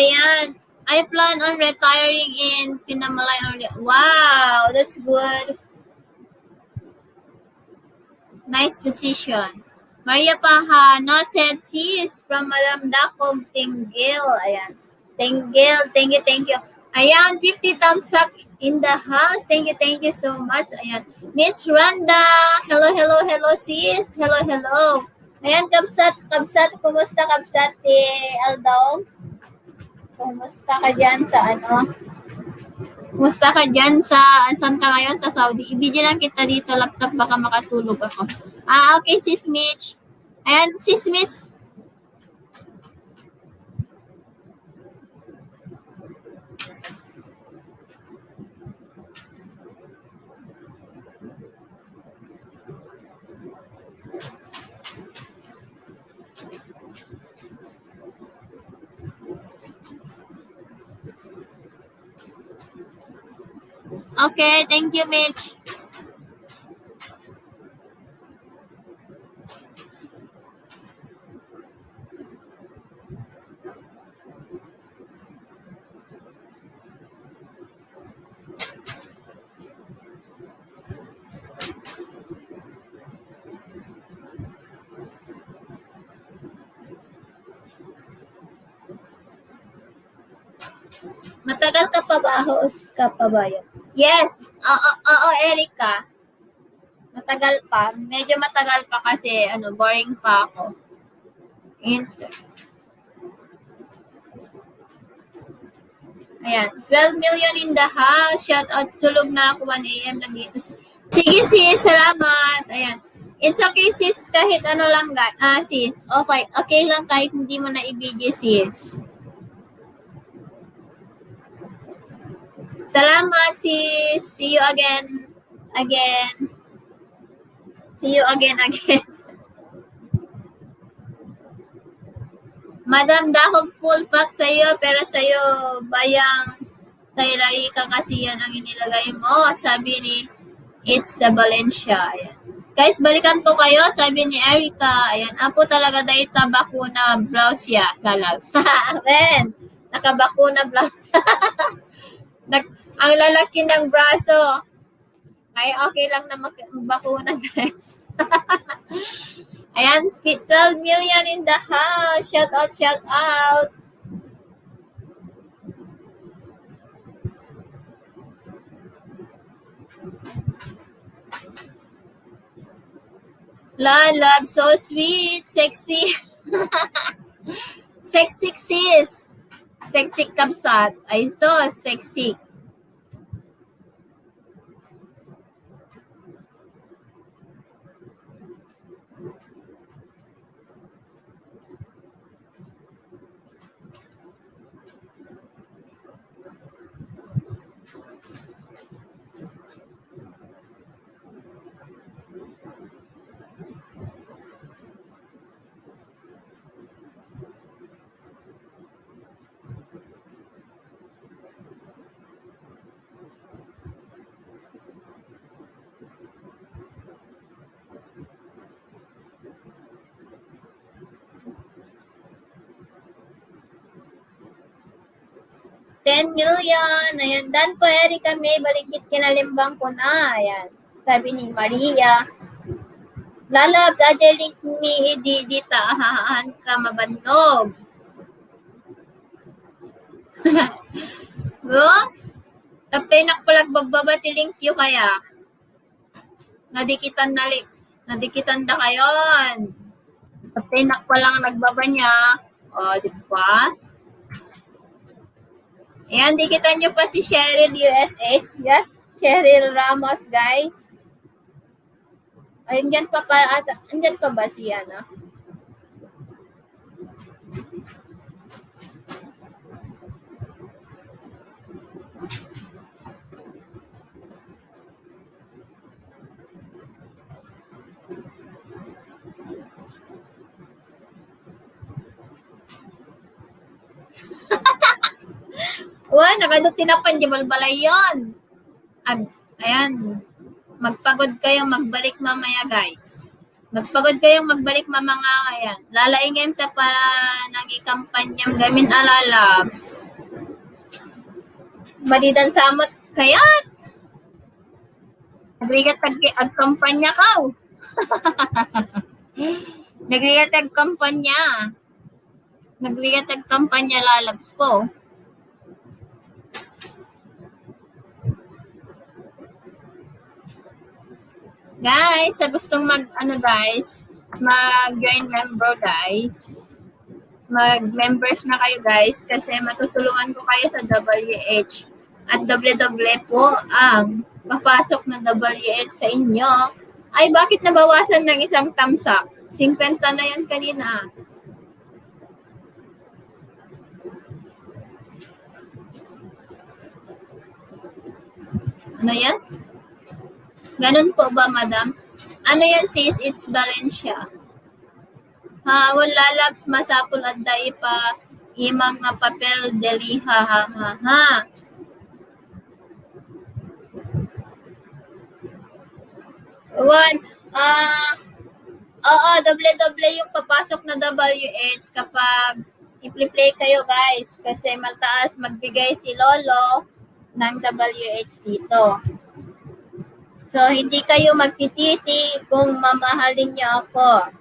Ayan. I plan on retiring in Pinamalay early. Wow, that's good. Nice decision. Maria Paha, noted sis from Madam Dakog Tinggil. Ayan. Tinggil, thank you. Ayan, 50 thumbs up in the house. Thank you so much. Ayan. Mitch Randa, hello sis. Hello. Ayan, Kabsat, kumusta Kabsat Aldaw? Kumusta ka dyan sa ano? Kumusta ka dyan sa, saan ka ngayon? Sa Saudi. Ibigyan lang kita dito, laptop, baka makatulog ako. Okay, sis Mitch. Ayan, sis Mitch. Okay, thank you, Mitch. Matagal ka pa ba, host ka pa ba yan? Yes, oo, Erica. Matagal pa. Medyo matagal pa kasi, boring pa ako. Ayan, 12 million in the house. Shout out, tulog na ako 1 a.m. nandito. Sige sis, salamat. Ayan. It's okay sis, kahit ano lang sis. Okay lang kahit hindi mo na i-video sis. Salamat sis. See you again. See you again. Madam Dahog full pack sa'yo, pero sa'yo bayang Tyrari ka kasi yan ang inilagay mo. Sabi ni It's the Valencia. Ayan. Guys, balikan po kayo. Sabi ni Erica. Ayan. Apo talaga dahil bakuna blouse ya. Lalaws. Ben, nakabakuna blouse. Ang lalaki ng braso. Ay, okay lang na bakuna dress. Ayan, 12 million in the house. Shout out. Love, so sweet, sexy. Sexy sis. Sexy Kabsat. Ay, so sexy. $10 million. Ayan. Dan po, Erica May, balikit kinalimbang ko na. Ayan. Sabi ni Maria. Lalabs, ajelik mi ididita. Ahahaan ka mabanog. Tapay nakpalag bagbabatiling kyo kaya. Nadikitan da kayon. Tapay nakpalang nagbaba niya. O, di ba? Ayan, dikitan nyo pa si Cheryl USA. Yeah, Cheryl Ramos, guys. Andyan pa ba siya, no? Nakaduti na panjibal balay yun. Ayan. Magpagod kayo, magbalik mamaya, guys. Magpagod kayong magbalik mamanga yan. Lalaingin ta pa nang ikampanyang gamin alalabs. Madidan samot kayat. Nagrigat ag kampanya ka. Nagrigat ag kampanya. Nagrigat ag kampanya lalabs ko. Guys, sa gustong mag-join member guys. Mag-members na kayo guys kasi matutulungan ko kayo sa WH. At doble-doble po ang papasok na WH sa inyo. Ay, bakit nabawasan ng isang tamsak? 50 na yan kanina. Ano yan? Ganun po ba, madam? Ano yan, sis? It's Valencia. Ha, wala labs, masapul at dai pa imam nga papel deli ha. Doble-doble yung papasok na WH kapag i-play kayo guys kasi mataas magbigay si Lolo ng WH dito. So, hindi kayo magtititi kung mamahalin niyo ako.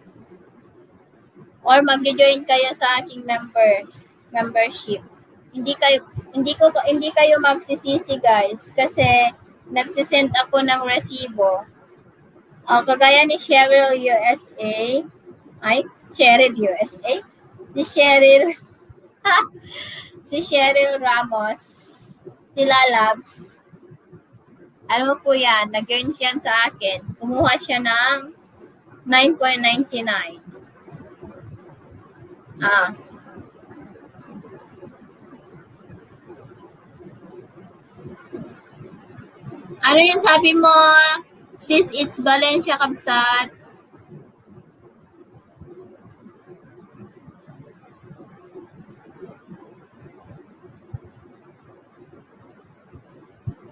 Or mag-join kayo sa aking membership. Hindi kayo magsisisi guys kasi nagsisend ako ng resibo. Kagaya ni Cheryl USA. Cheryl USA. Si Cheryl Ramos. Sila Labs. Ano po yan? Nag-join siya sa akin. Kumuha siya ng 9.99. Ano yung sabi mo? Sis, it's Valencia Kabsat.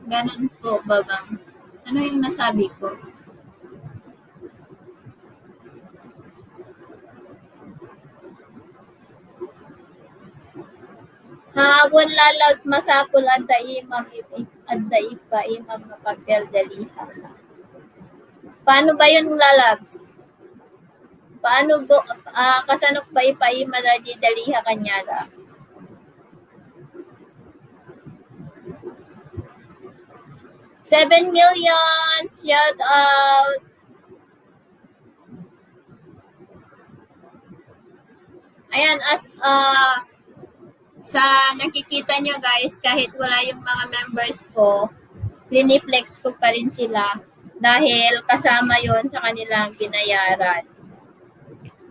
Ganun po, babang. Ano yung nasabi ko? Wala laws masapul adda imam nga papel daliha. Paano ba yun lalabs? Paano bo kasanok ba ipaima daliha kanyada? $7 million, shout out. Ayan, sa nakikita nyo guys, kahit wala yung mga members ko, pliniflex ko pa rin sila dahil kasama yon sa kanilang binayaran.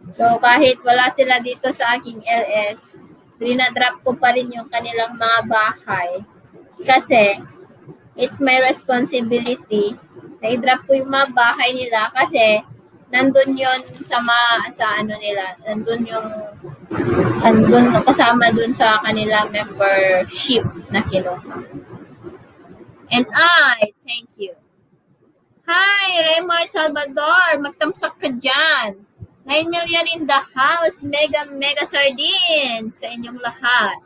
So kahit wala sila dito sa aking LS, dinadrop ko pa rin yung kanilang mga bahay kasi it's my responsibility na i-drop ko yung mga bahay nila kasi nandun yon sa ano nila, nandun kasama dun sa kanilang membership na kinuha. And thank you. Hi, Raymar Salvador, magtamsak ka dyan. 9 million in the house, mega sardines sa inyong lahat.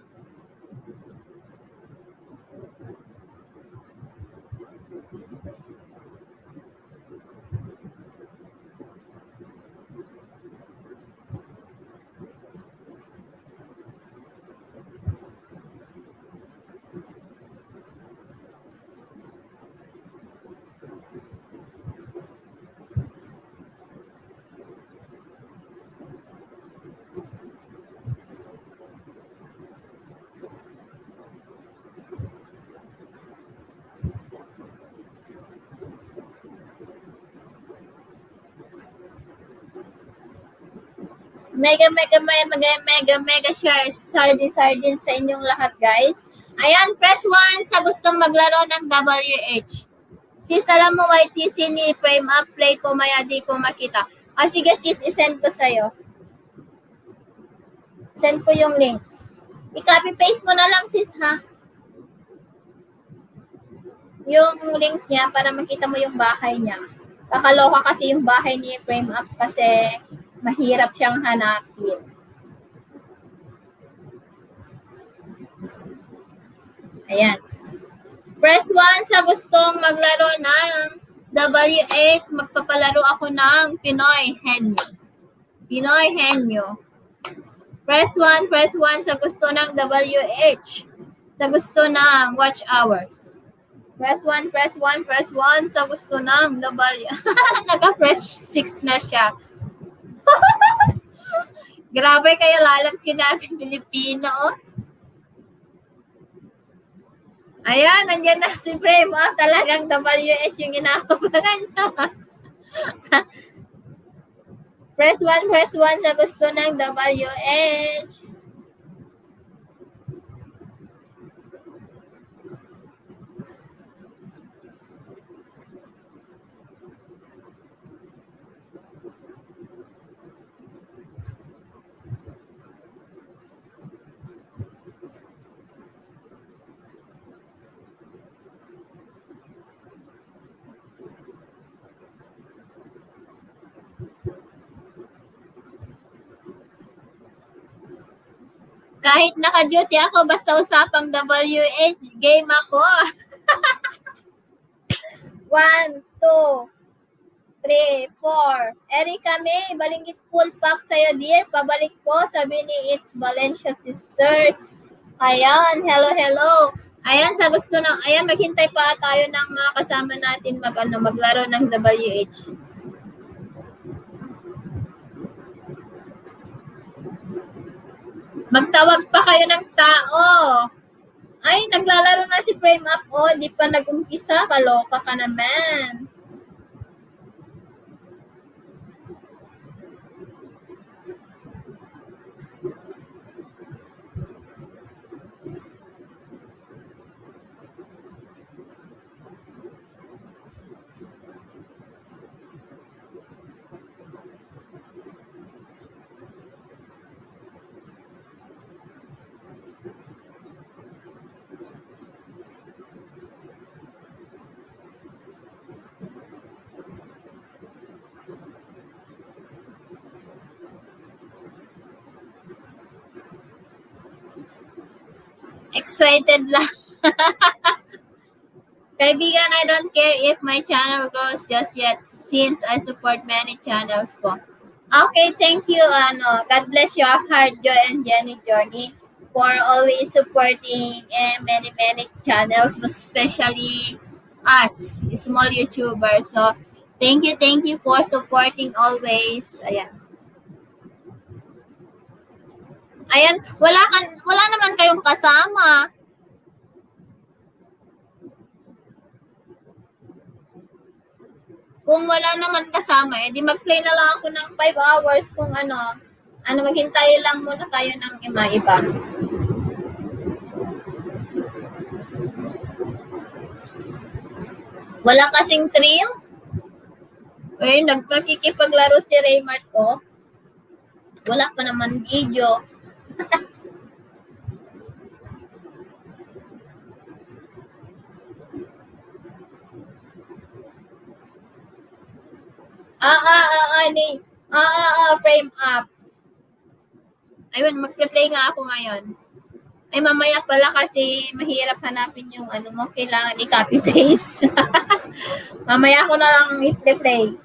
Mega shares sardines sa inyong lahat guys. Ayan, press 1 sa gustong maglaro ng WH. Sis, alam mo YTC ni frame up play ko maya di ko makita. Sige sis, isend ko sa'yo. Send ko yung link. I-copy paste mo na lang sis ha. Yung link niya para makita mo yung bahay niya. Kakaloka kasi yung bahay ni Frame Up kasi mahirap siyang hanapin. Ayan. Press 1 sa gustong maglaro ng WH. Magpapalaro ako ng Pinoy Henyo. Pinoy Henyo. Press 1 sa gusto ng WH. Sa gusto ng watch hours. Press 1 sa gusto ng W. Naka-press 6 na siya. Grabe kayo lalabs natin Pilipino. Oh. Ayan, nandiyan na si Frame. Oh, talagang WH yung inaabangan niya. Press 1 sa gusto ng WH. Kahit naka-duty ako, basta usapang WH, game ako. 1, 2, 3, 4. Erika May, balinggit full pack sa'yo, dear. Pabalik po, sabi ni It's Valencia Sisters. Ayan, hello. Ayan, sa gusto ng, ayan, maghintay pa tayo ng mga kasama natin maglaro ng WH. Magtawag pa kayo ng tao. Ay, naglalaro na si Frame Up. Oh, di pa nag-umpisa. Kaloka ka naman. Excited lang. Kaibigan, I don't care if my channel grows just yet since I support many channels po. Okay, thank you. God bless you, Heart Joy and Jenny Journey, for always supporting many channels, especially us, small YouTubers. So, thank you for supporting always. Ayan, wala naman kayong kasama. Kung wala naman kasama, di mag-play na lang ako ng 5 hours kung maghintay lang muna tayo ng iba. Wala kasing thrill? Uy, nagpakikipaglaro si Raymart ko. Wala pa naman video. Frame Up. Ayun, mag-play nga ako ngayon. Ay, mamaya pala kasi mahirap hanapin yung mo, kailangan i-copy paste. Mamaya ko na lang i-play.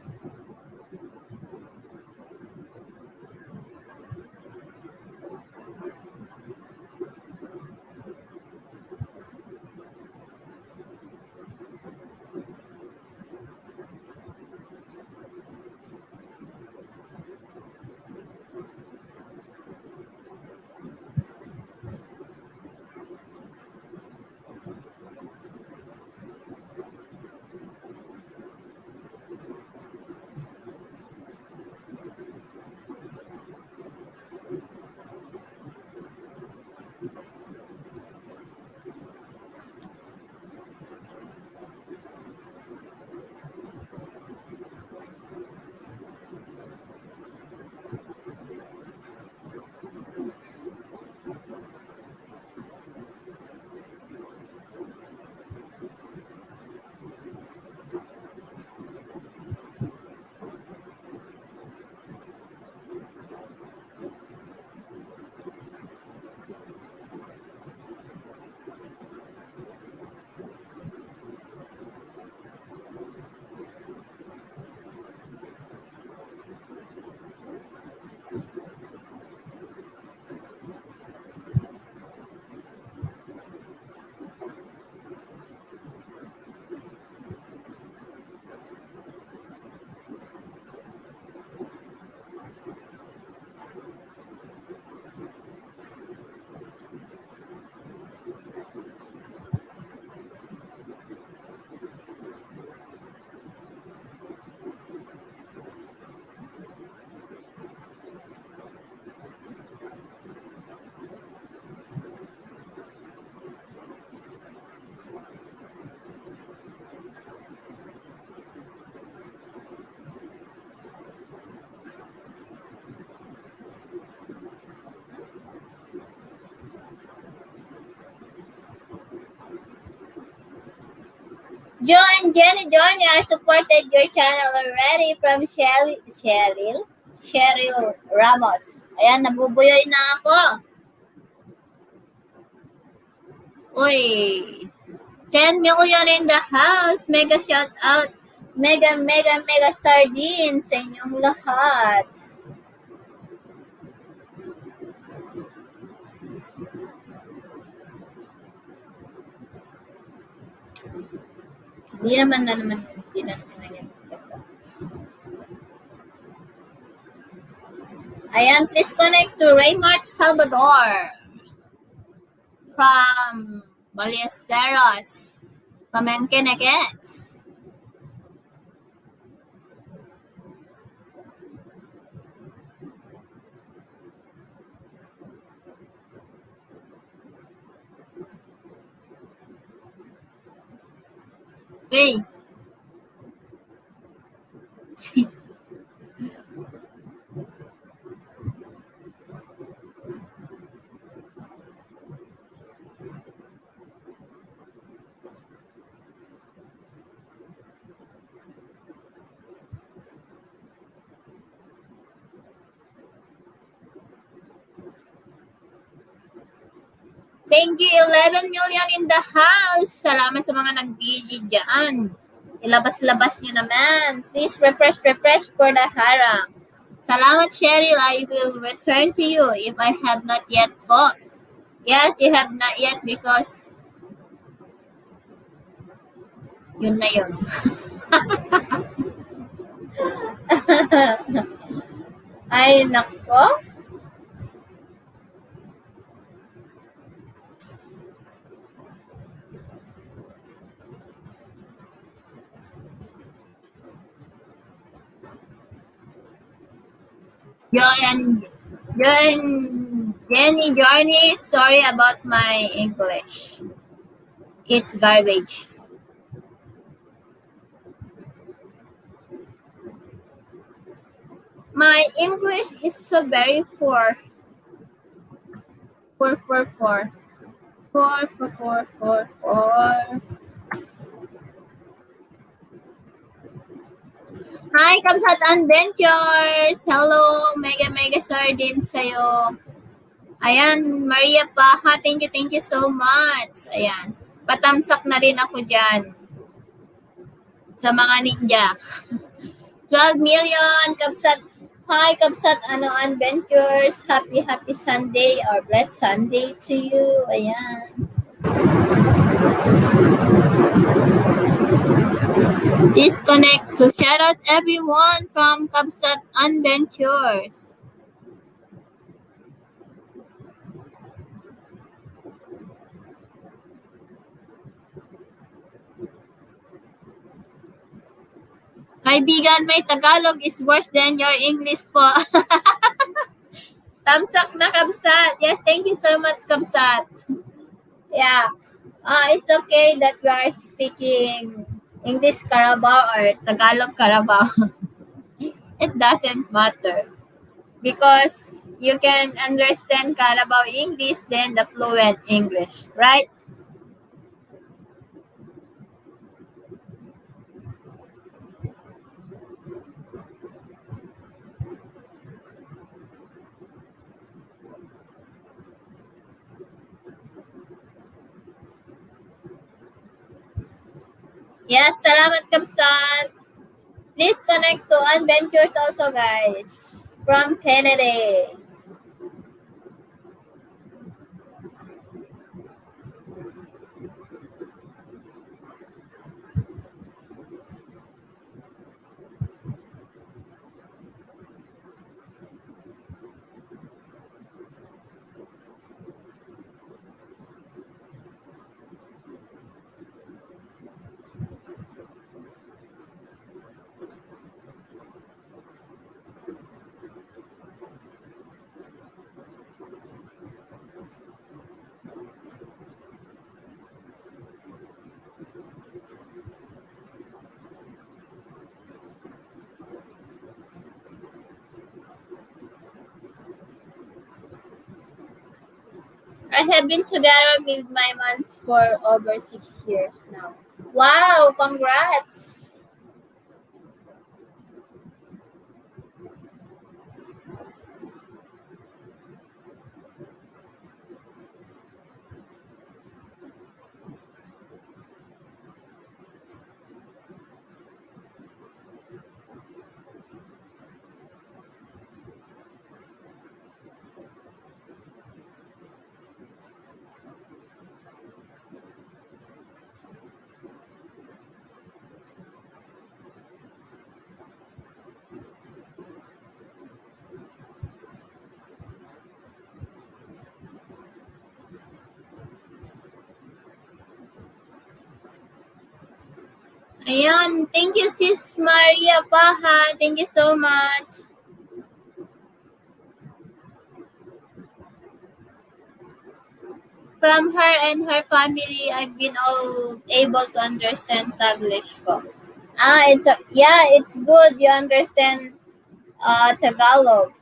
Joe and Jenny Jr. supported your channel already from Cheryl Ramos. Ayan, nabubuyoy na ako. Uy, 10 million in the house. Mega shout out. Mega sardines sa inyong lahat. Hindi naman yan. Ayan, please connect to Raymart Salvador from Ballesteros, Pamenqueneques. Hey. Thank you, 11 million in the house. Salamat sa mga nag-DG dyan. Ilabas-labas nyo naman. Please refresh for the harang. Salamat, Cheryl. I will return to you if I have not yet fought. Yes, you have not yet because yun na yun. Ay, nako. Jenny Journey, sorry about my English. It's garbage. My English is so very four. Hi, Kamsat Adventures! Hello, mega sardines sa'yo. Ayan, Maria Paha, thank you so much. Ayan, patamsak na rin ako dyan sa mga ninja. 12 million, Kamsat. Hi, Kamsat Adventures. Happy Sunday or blessed Sunday to you. Ayan. Disconnect to shout out everyone from Kamsat Adventures. Kaibigan, my Tagalog is worse than your English po. Tamsak na, Kamsat. Yes, thank you so much, Kamsat. Yeah. It's okay that we are speaking English Carabao or Tagalog Carabao. It doesn't matter. Because you can understand Carabao English than the fluent English, right? Yes, salamat, Kamsat. Please connect to Adventures also, guys. From Kennedy. I have been together with my man for over 6 years now. Wow, congrats! Ayan, thank you Sis Maria Paha. Thank you so much. From her and her family, I've been all able to understand Taglish po. It's good you understand Tagalog.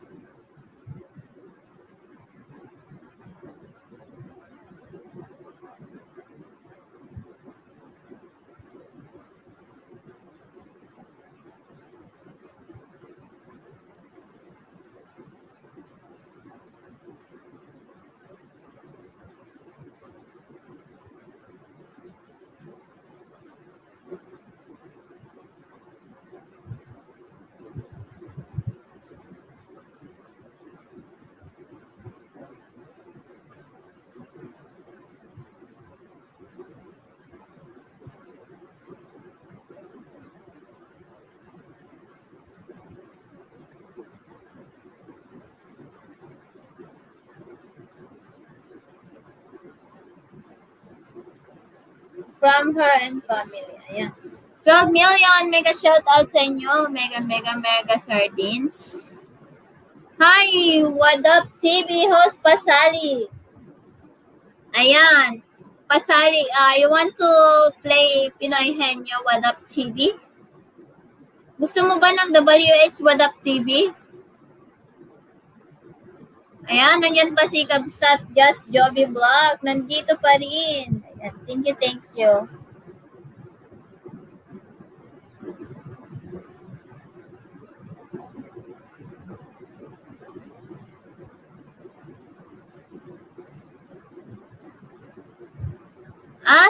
From her and family. Ayan. 12 million, mega shout out sa inyo. Mega sardines. Hi, what up TV host Pasali? Ayan. Pasali, you want to play Pinoy Henyo What Up TV? Gusto mo ba ng WH What Up TV? Ayan, nandiyan pa si Kabsat Just Joby Vlog. Nandito pa rin. Ayan, thank you.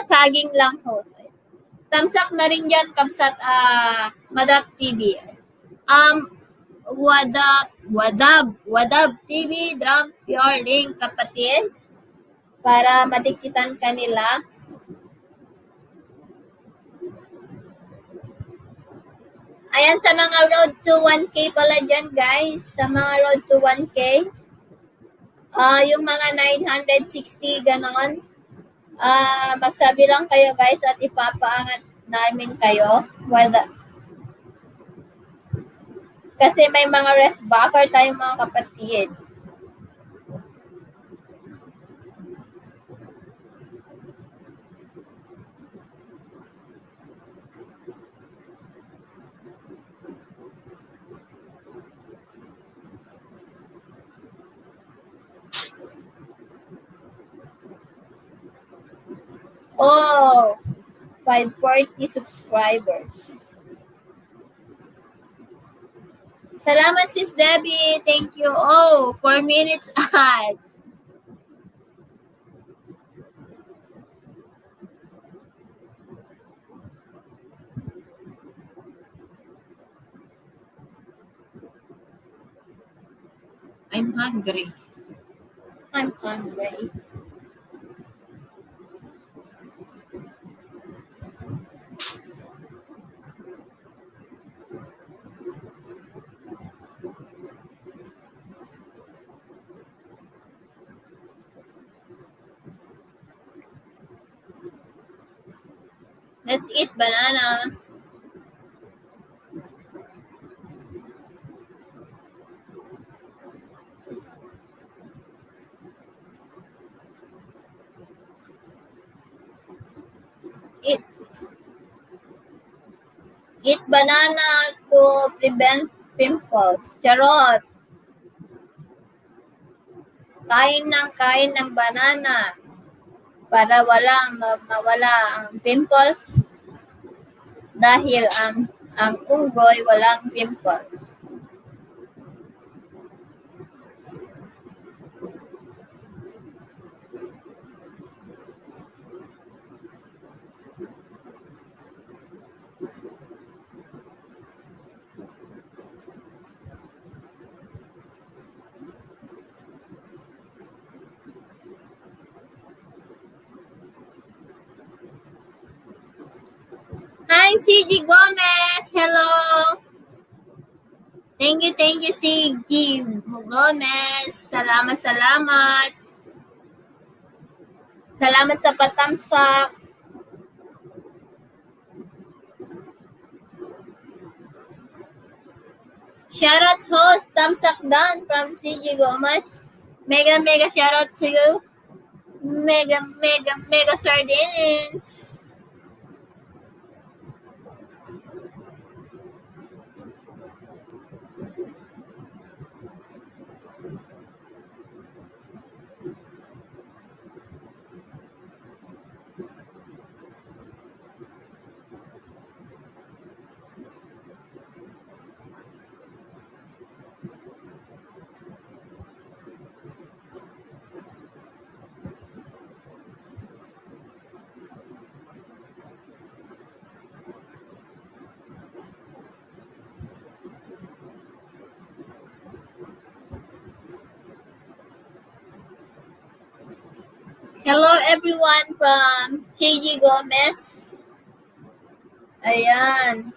Saging lang host. Thumbs up na rin dyan, Kabsat Madap TV. Wadab TV, drop your link, kapatid, para matikitan kanila. Ayan, sa mga road to 1K pala dyan, guys. Sa mga road to 1K, yung mga 960, ganon. Magsabi lang kayo, guys, at ipapaangat namin kayo. Kasi may mga rest backer tayong mga kapatid. Oh, 540 subscribers. Salamat, Sis Debbie. Thank you. Oh, 4 minutes ads. I'm hungry. Let's eat banana. Eat banana to prevent pimples. Charot. Kain ng banana para mawala ang pimples. dahil ang unggoy walang pimples. Hi, CG Gomez! Hello! Thank you, CG Gomez. Salamat. Salamat sa patamsak. Shoutout host, tamsak done from CG Gomez. Mega shoutout to you. Mega sardines. Hello everyone from CG Gomez. Ayan.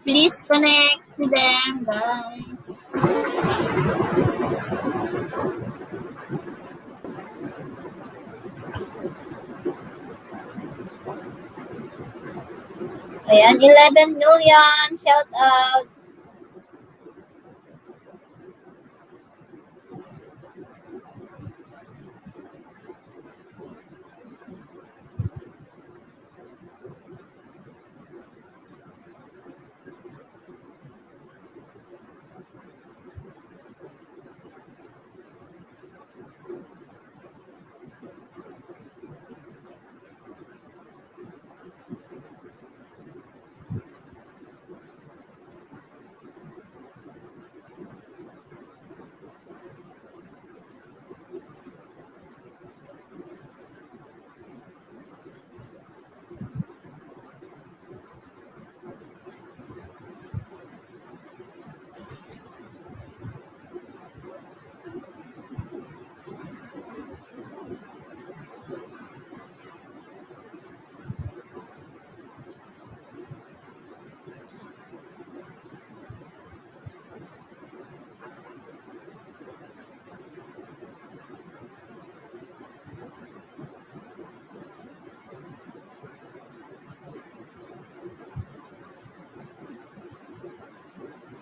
Please connect to them, guys. Ayan, 11 million. Shout out.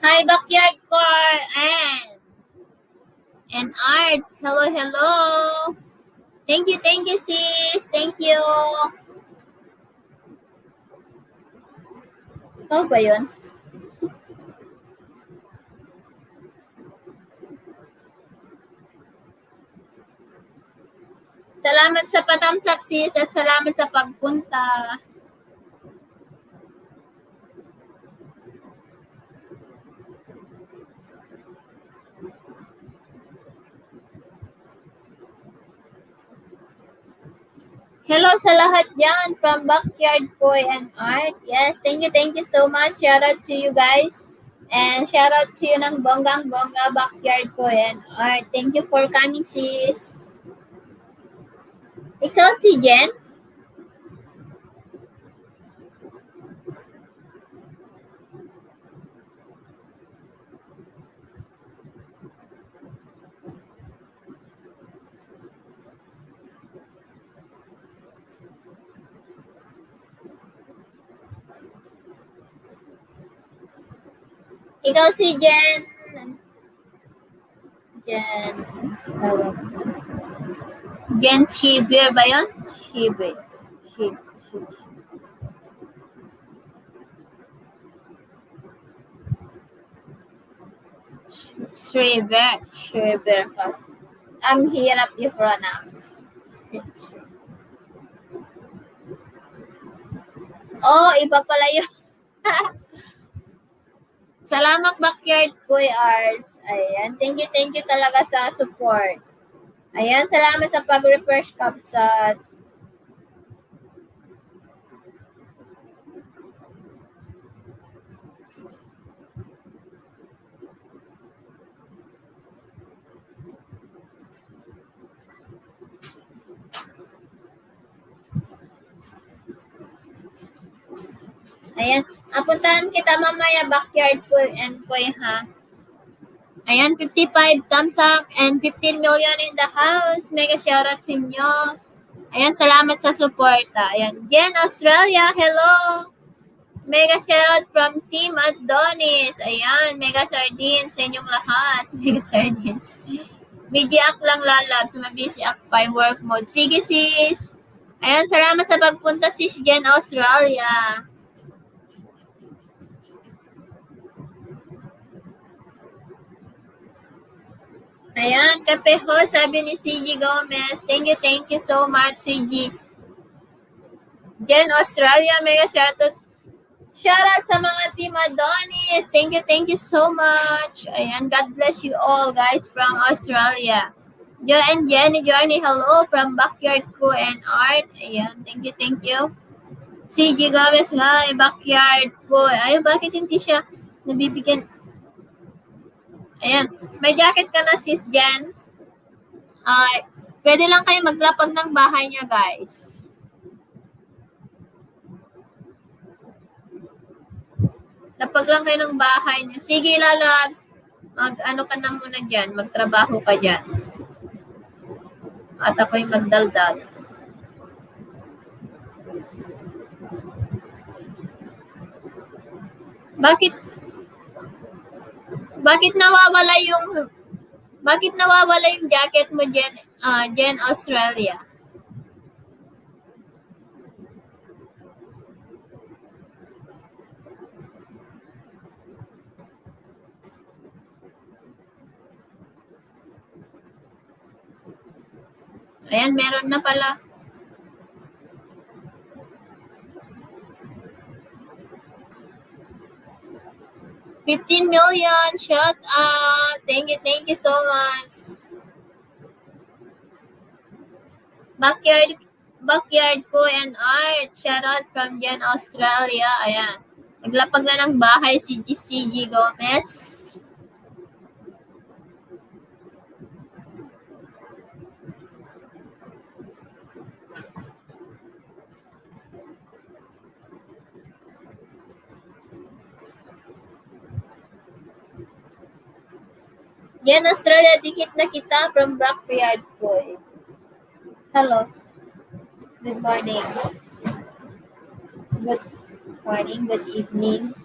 Hi, Backyard Car and Art. Hello. Thank you, sis. Thank you. Ikaw ba yun? Salamat sa patamsak, sis, at salamat sa pagpunta. Hello sa lahat dyan from Backyard Koy and Art. Yes, thank you so much. Shout out to you guys. And shout out to you ng Bonggang Bongga Backyard Koy and Art. Thank you for coming, sis. Ikaw si Jen? Ikaw si Jen. Jen. Jen Shibir ba yun? Shibir. Shriver. Shriver ka. Ang hirap i-pronounce. Oh, iba pala yun. Salamat Backyard Kuya Ars. Ayan, thank you talaga sa support. Ayan, salamat sa pag-refresh kapsat. Ayan, apuntahan kita mamaya Backyard Kuya and Kuya ha. Ayan, 55 thumbs up and 15 million in the house. Mega shoutout sa inyo. Ayan, salamat sa support. Ayan, Jen Australia, hello! Mega shoutout from Team Adonis. Ayan, mega sardines sa inyong lahat. Mega sardines. Bidiak lang lalab. Sumabisi ak pa work mode. Sige sis. Ayan, salamat sa pagpunta sis Jen Australia. Ayan, kapeho, sabi ni CG Gomez. Thank you so much, CG. Jen Australia, mega shoutout sa mga Team Adonis. Thank you so much. Ayan, God bless you all, guys, from Australia. Jo and Journey, hello from Backyard Ko and Art. Ayan, thank you. CG Gomez nga, Backyard Ko. Ayun, bakit hindi siya nabibigyan? Ayan, may jacket ka na, sis Jen. Pwede lang kayo maglapag ng bahay niya, guys. Lapag lang kayo ng bahay niya. Sige, lalabs. Ano ka na muna dyan. Magtrabaho ka dyan. At ako'y magdaldal. Bakit nawawala yung jacket mo, Jen Australia? Ayan, meron na pala. $15 million, shout out. Thank you so much. Backyard Ko and Art. Shout out from Jen Australia. Ayan. Naglapag na ng bahay si CG Gomez. Jen Australia, dikit na kita from Backyard Ko. Hello. Good morning. Good evening.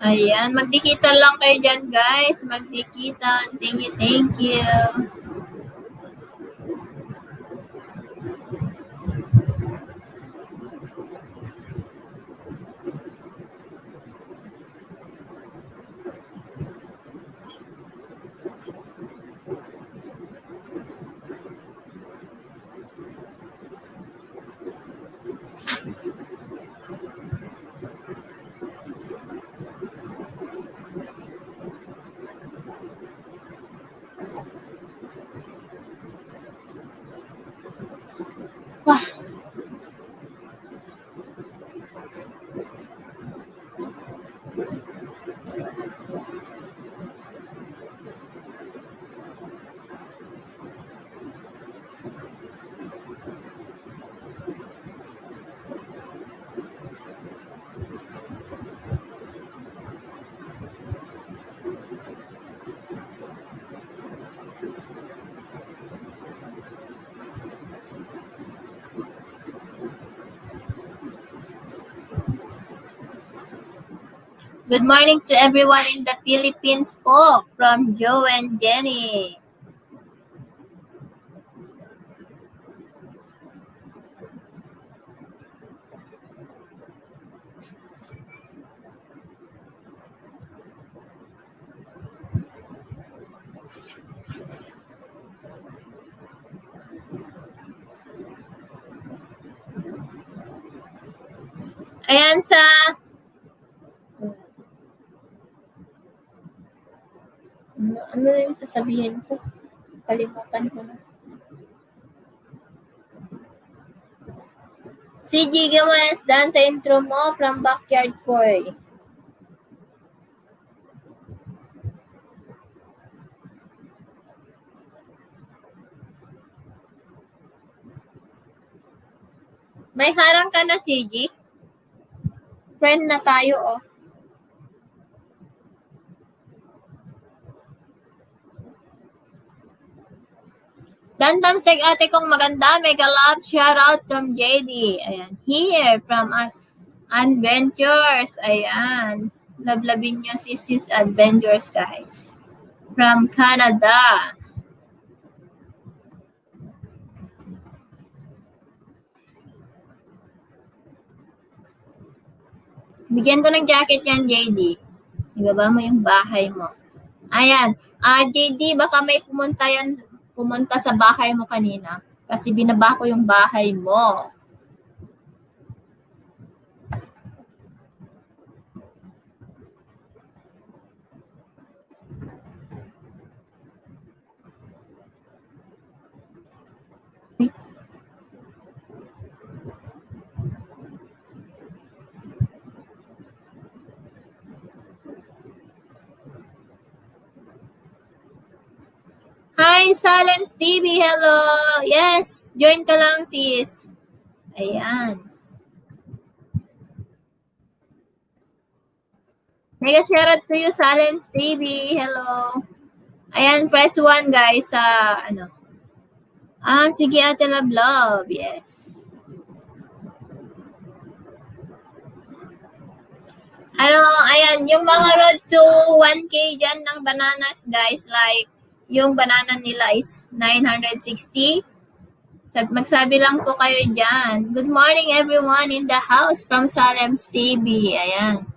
Ayan, magdikitan lang kayo dyan, guys. Magdikitan. Thank you. Good morning to everyone in the Philippines po, from Joe and Jenny. Ayan sa... Ano na yung sasabihin ko? Kalimutan ko na. Si Giga West, dance sa intro mo from Backyard Koy. May harang ka na, CG? Friend na tayo, oh. Dantamseg ate kong maganda, mega love, shout out from JD. Ayan, here from Adventures. Ayan, love-lovin nyo si Sis Adventures, guys. From Canada. Bigyan ko ng jacket yan, JD. Ibaba mo yung bahay mo. Ayan, JD, baka may pumunta sa bahay mo kanina kasi binaba ko yung bahay mo. Hi, Silence TV. Hello. Yes, join ka lang, sis. Ayan. Mega shout out to you, Silence TV. Hello. Ayan, press 1, guys, sa ano. Sige, Ate Love. Yes. Ayan, yung mga road to 1K dyan ng bananas, guys, like, yung banana nila is 960. Magsabi lang po kayo dyan. Good morning everyone in the house from Salem's TV. Ayan.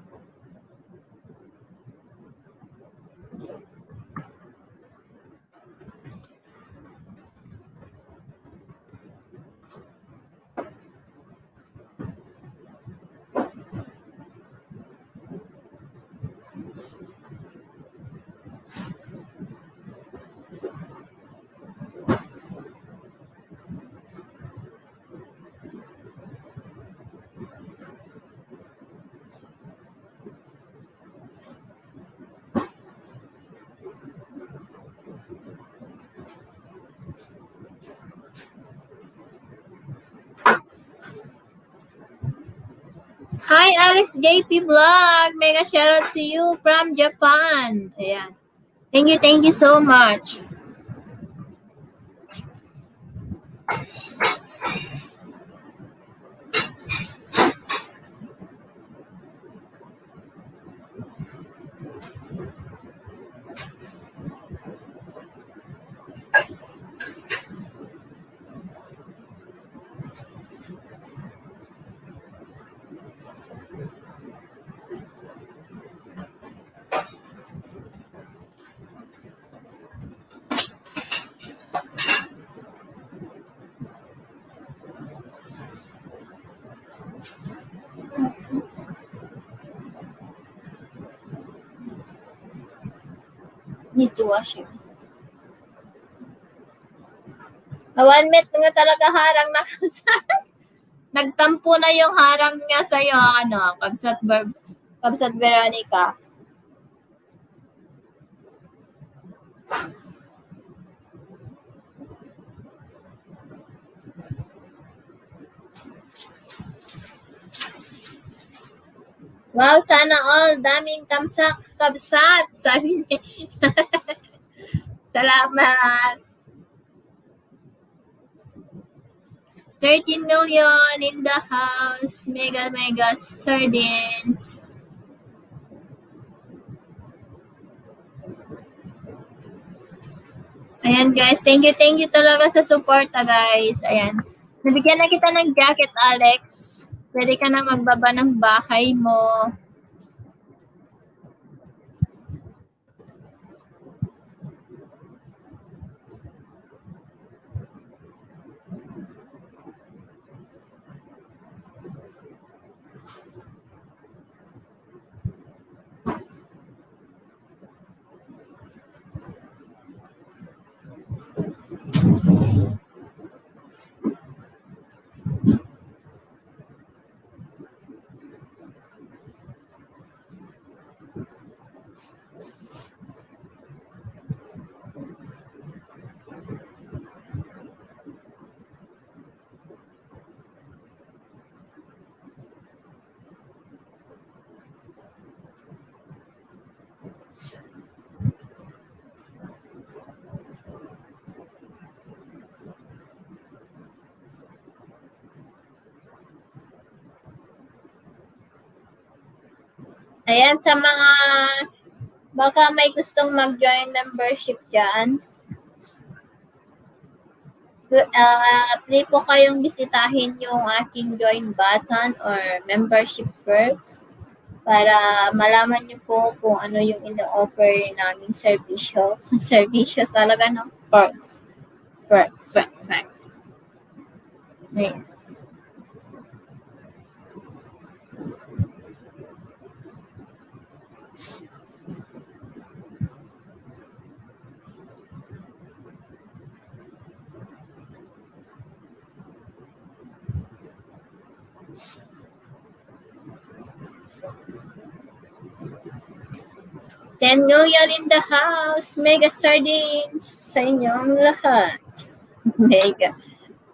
Hi, Alex JP Vlog. Mega shout out to you from Japan. Ayan. Thank you so much. Need to wash it. Met nga talaga harang na Nagtampo na yung harang niya sa'yo, pagsat verb. Kabsat Veronica. Wow, sana all. Daming tamsak, kabsat. Sabi ni. Salamat. 13 million in the house. Mega sardines. Ayan guys, thank you talaga sa suporta guys. Ayan. Nabigyan na kita ng jacket, Alex. Pwede ka na magbaba ng bahay mo. Ayan, sa mga baka may gustong mag-join membership dyan, free po kayong bisitahin yung aking join button or membership perks para malaman niyo po kung ano yung ino-offer naming servisyo. Servisyo talaga, no? Perks. Ayan. $10 million in the house. Mega sardines sa inyong lahat.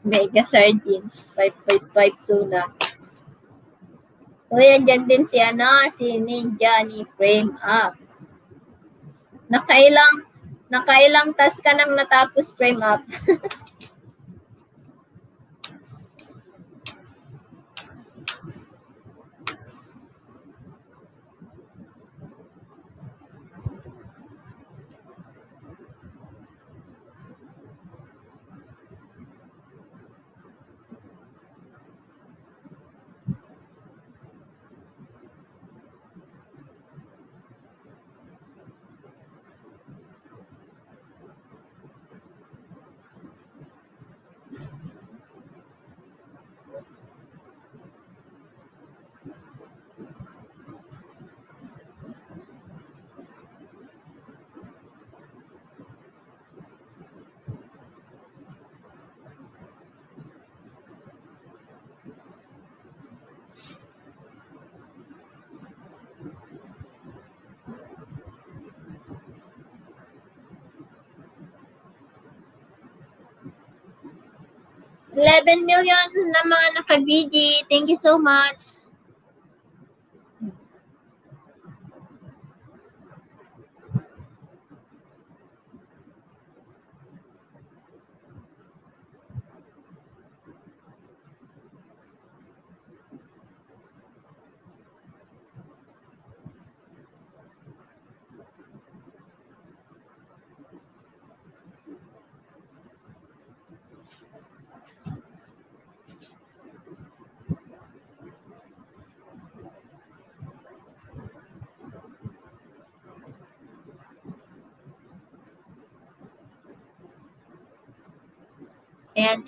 Mega sardines. 5.5 tuna. Uy, andyan din si Ninja ni Frame Up. Nakailang task ka nang natapos Frame Up. $11 million na mga naka-BG. Thank you so much. Ayan,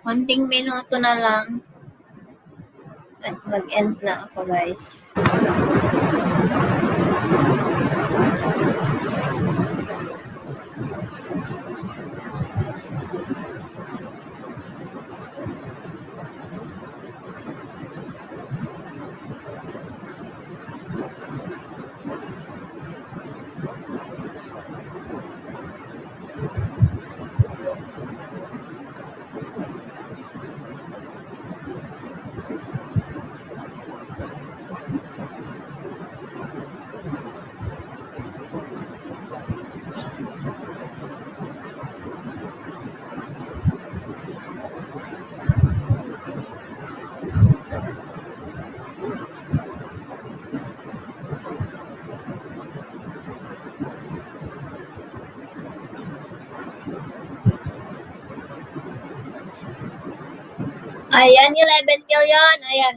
konting minuto na lang. At mag-end na ako, guys. Ayan, 11 million. Ayan,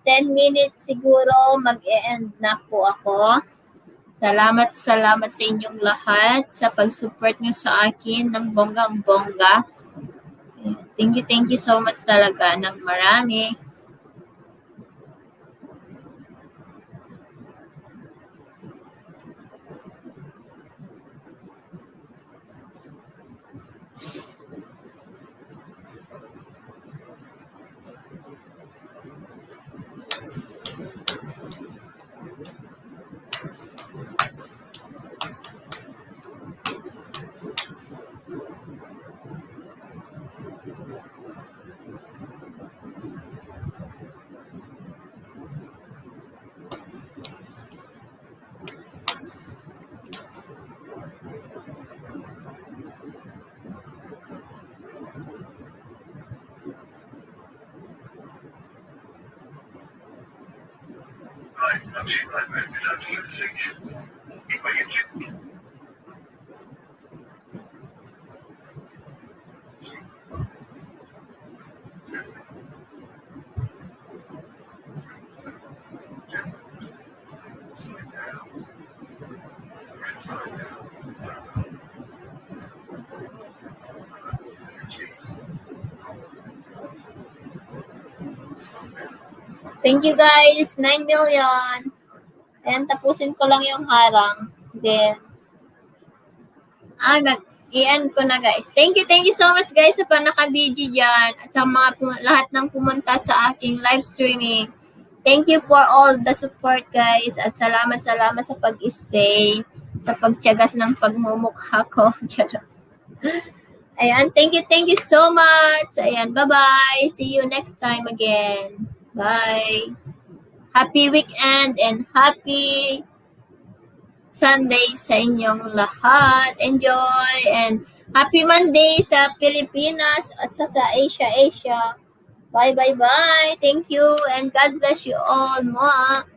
10 minutes siguro mag-e-end na po ako. Salamat sa inyong lahat sa pag-support nyo sa akin ng bonggang-bongga. Thank you so much talaga ng marami. Thank you guys, 9 million. Ayan, tapusin ko lang yung harang. Then, i-end ko na guys. Thank you so much guys sa panaka-BG dyan at sa mga lahat ng pumunta sa aking live streaming. Thank you for all the support guys at salamat sa pag-stay, sa pagtiyagas ng pagmumukha ko. Ayan, thank you so much. Ayan, bye-bye. See you next time again. Bye. Happy weekend and happy Sunday sa inyong lahat. Enjoy and happy Monday sa Pilipinas at sa Asia. Bye. Thank you and God bless you all. Mwah.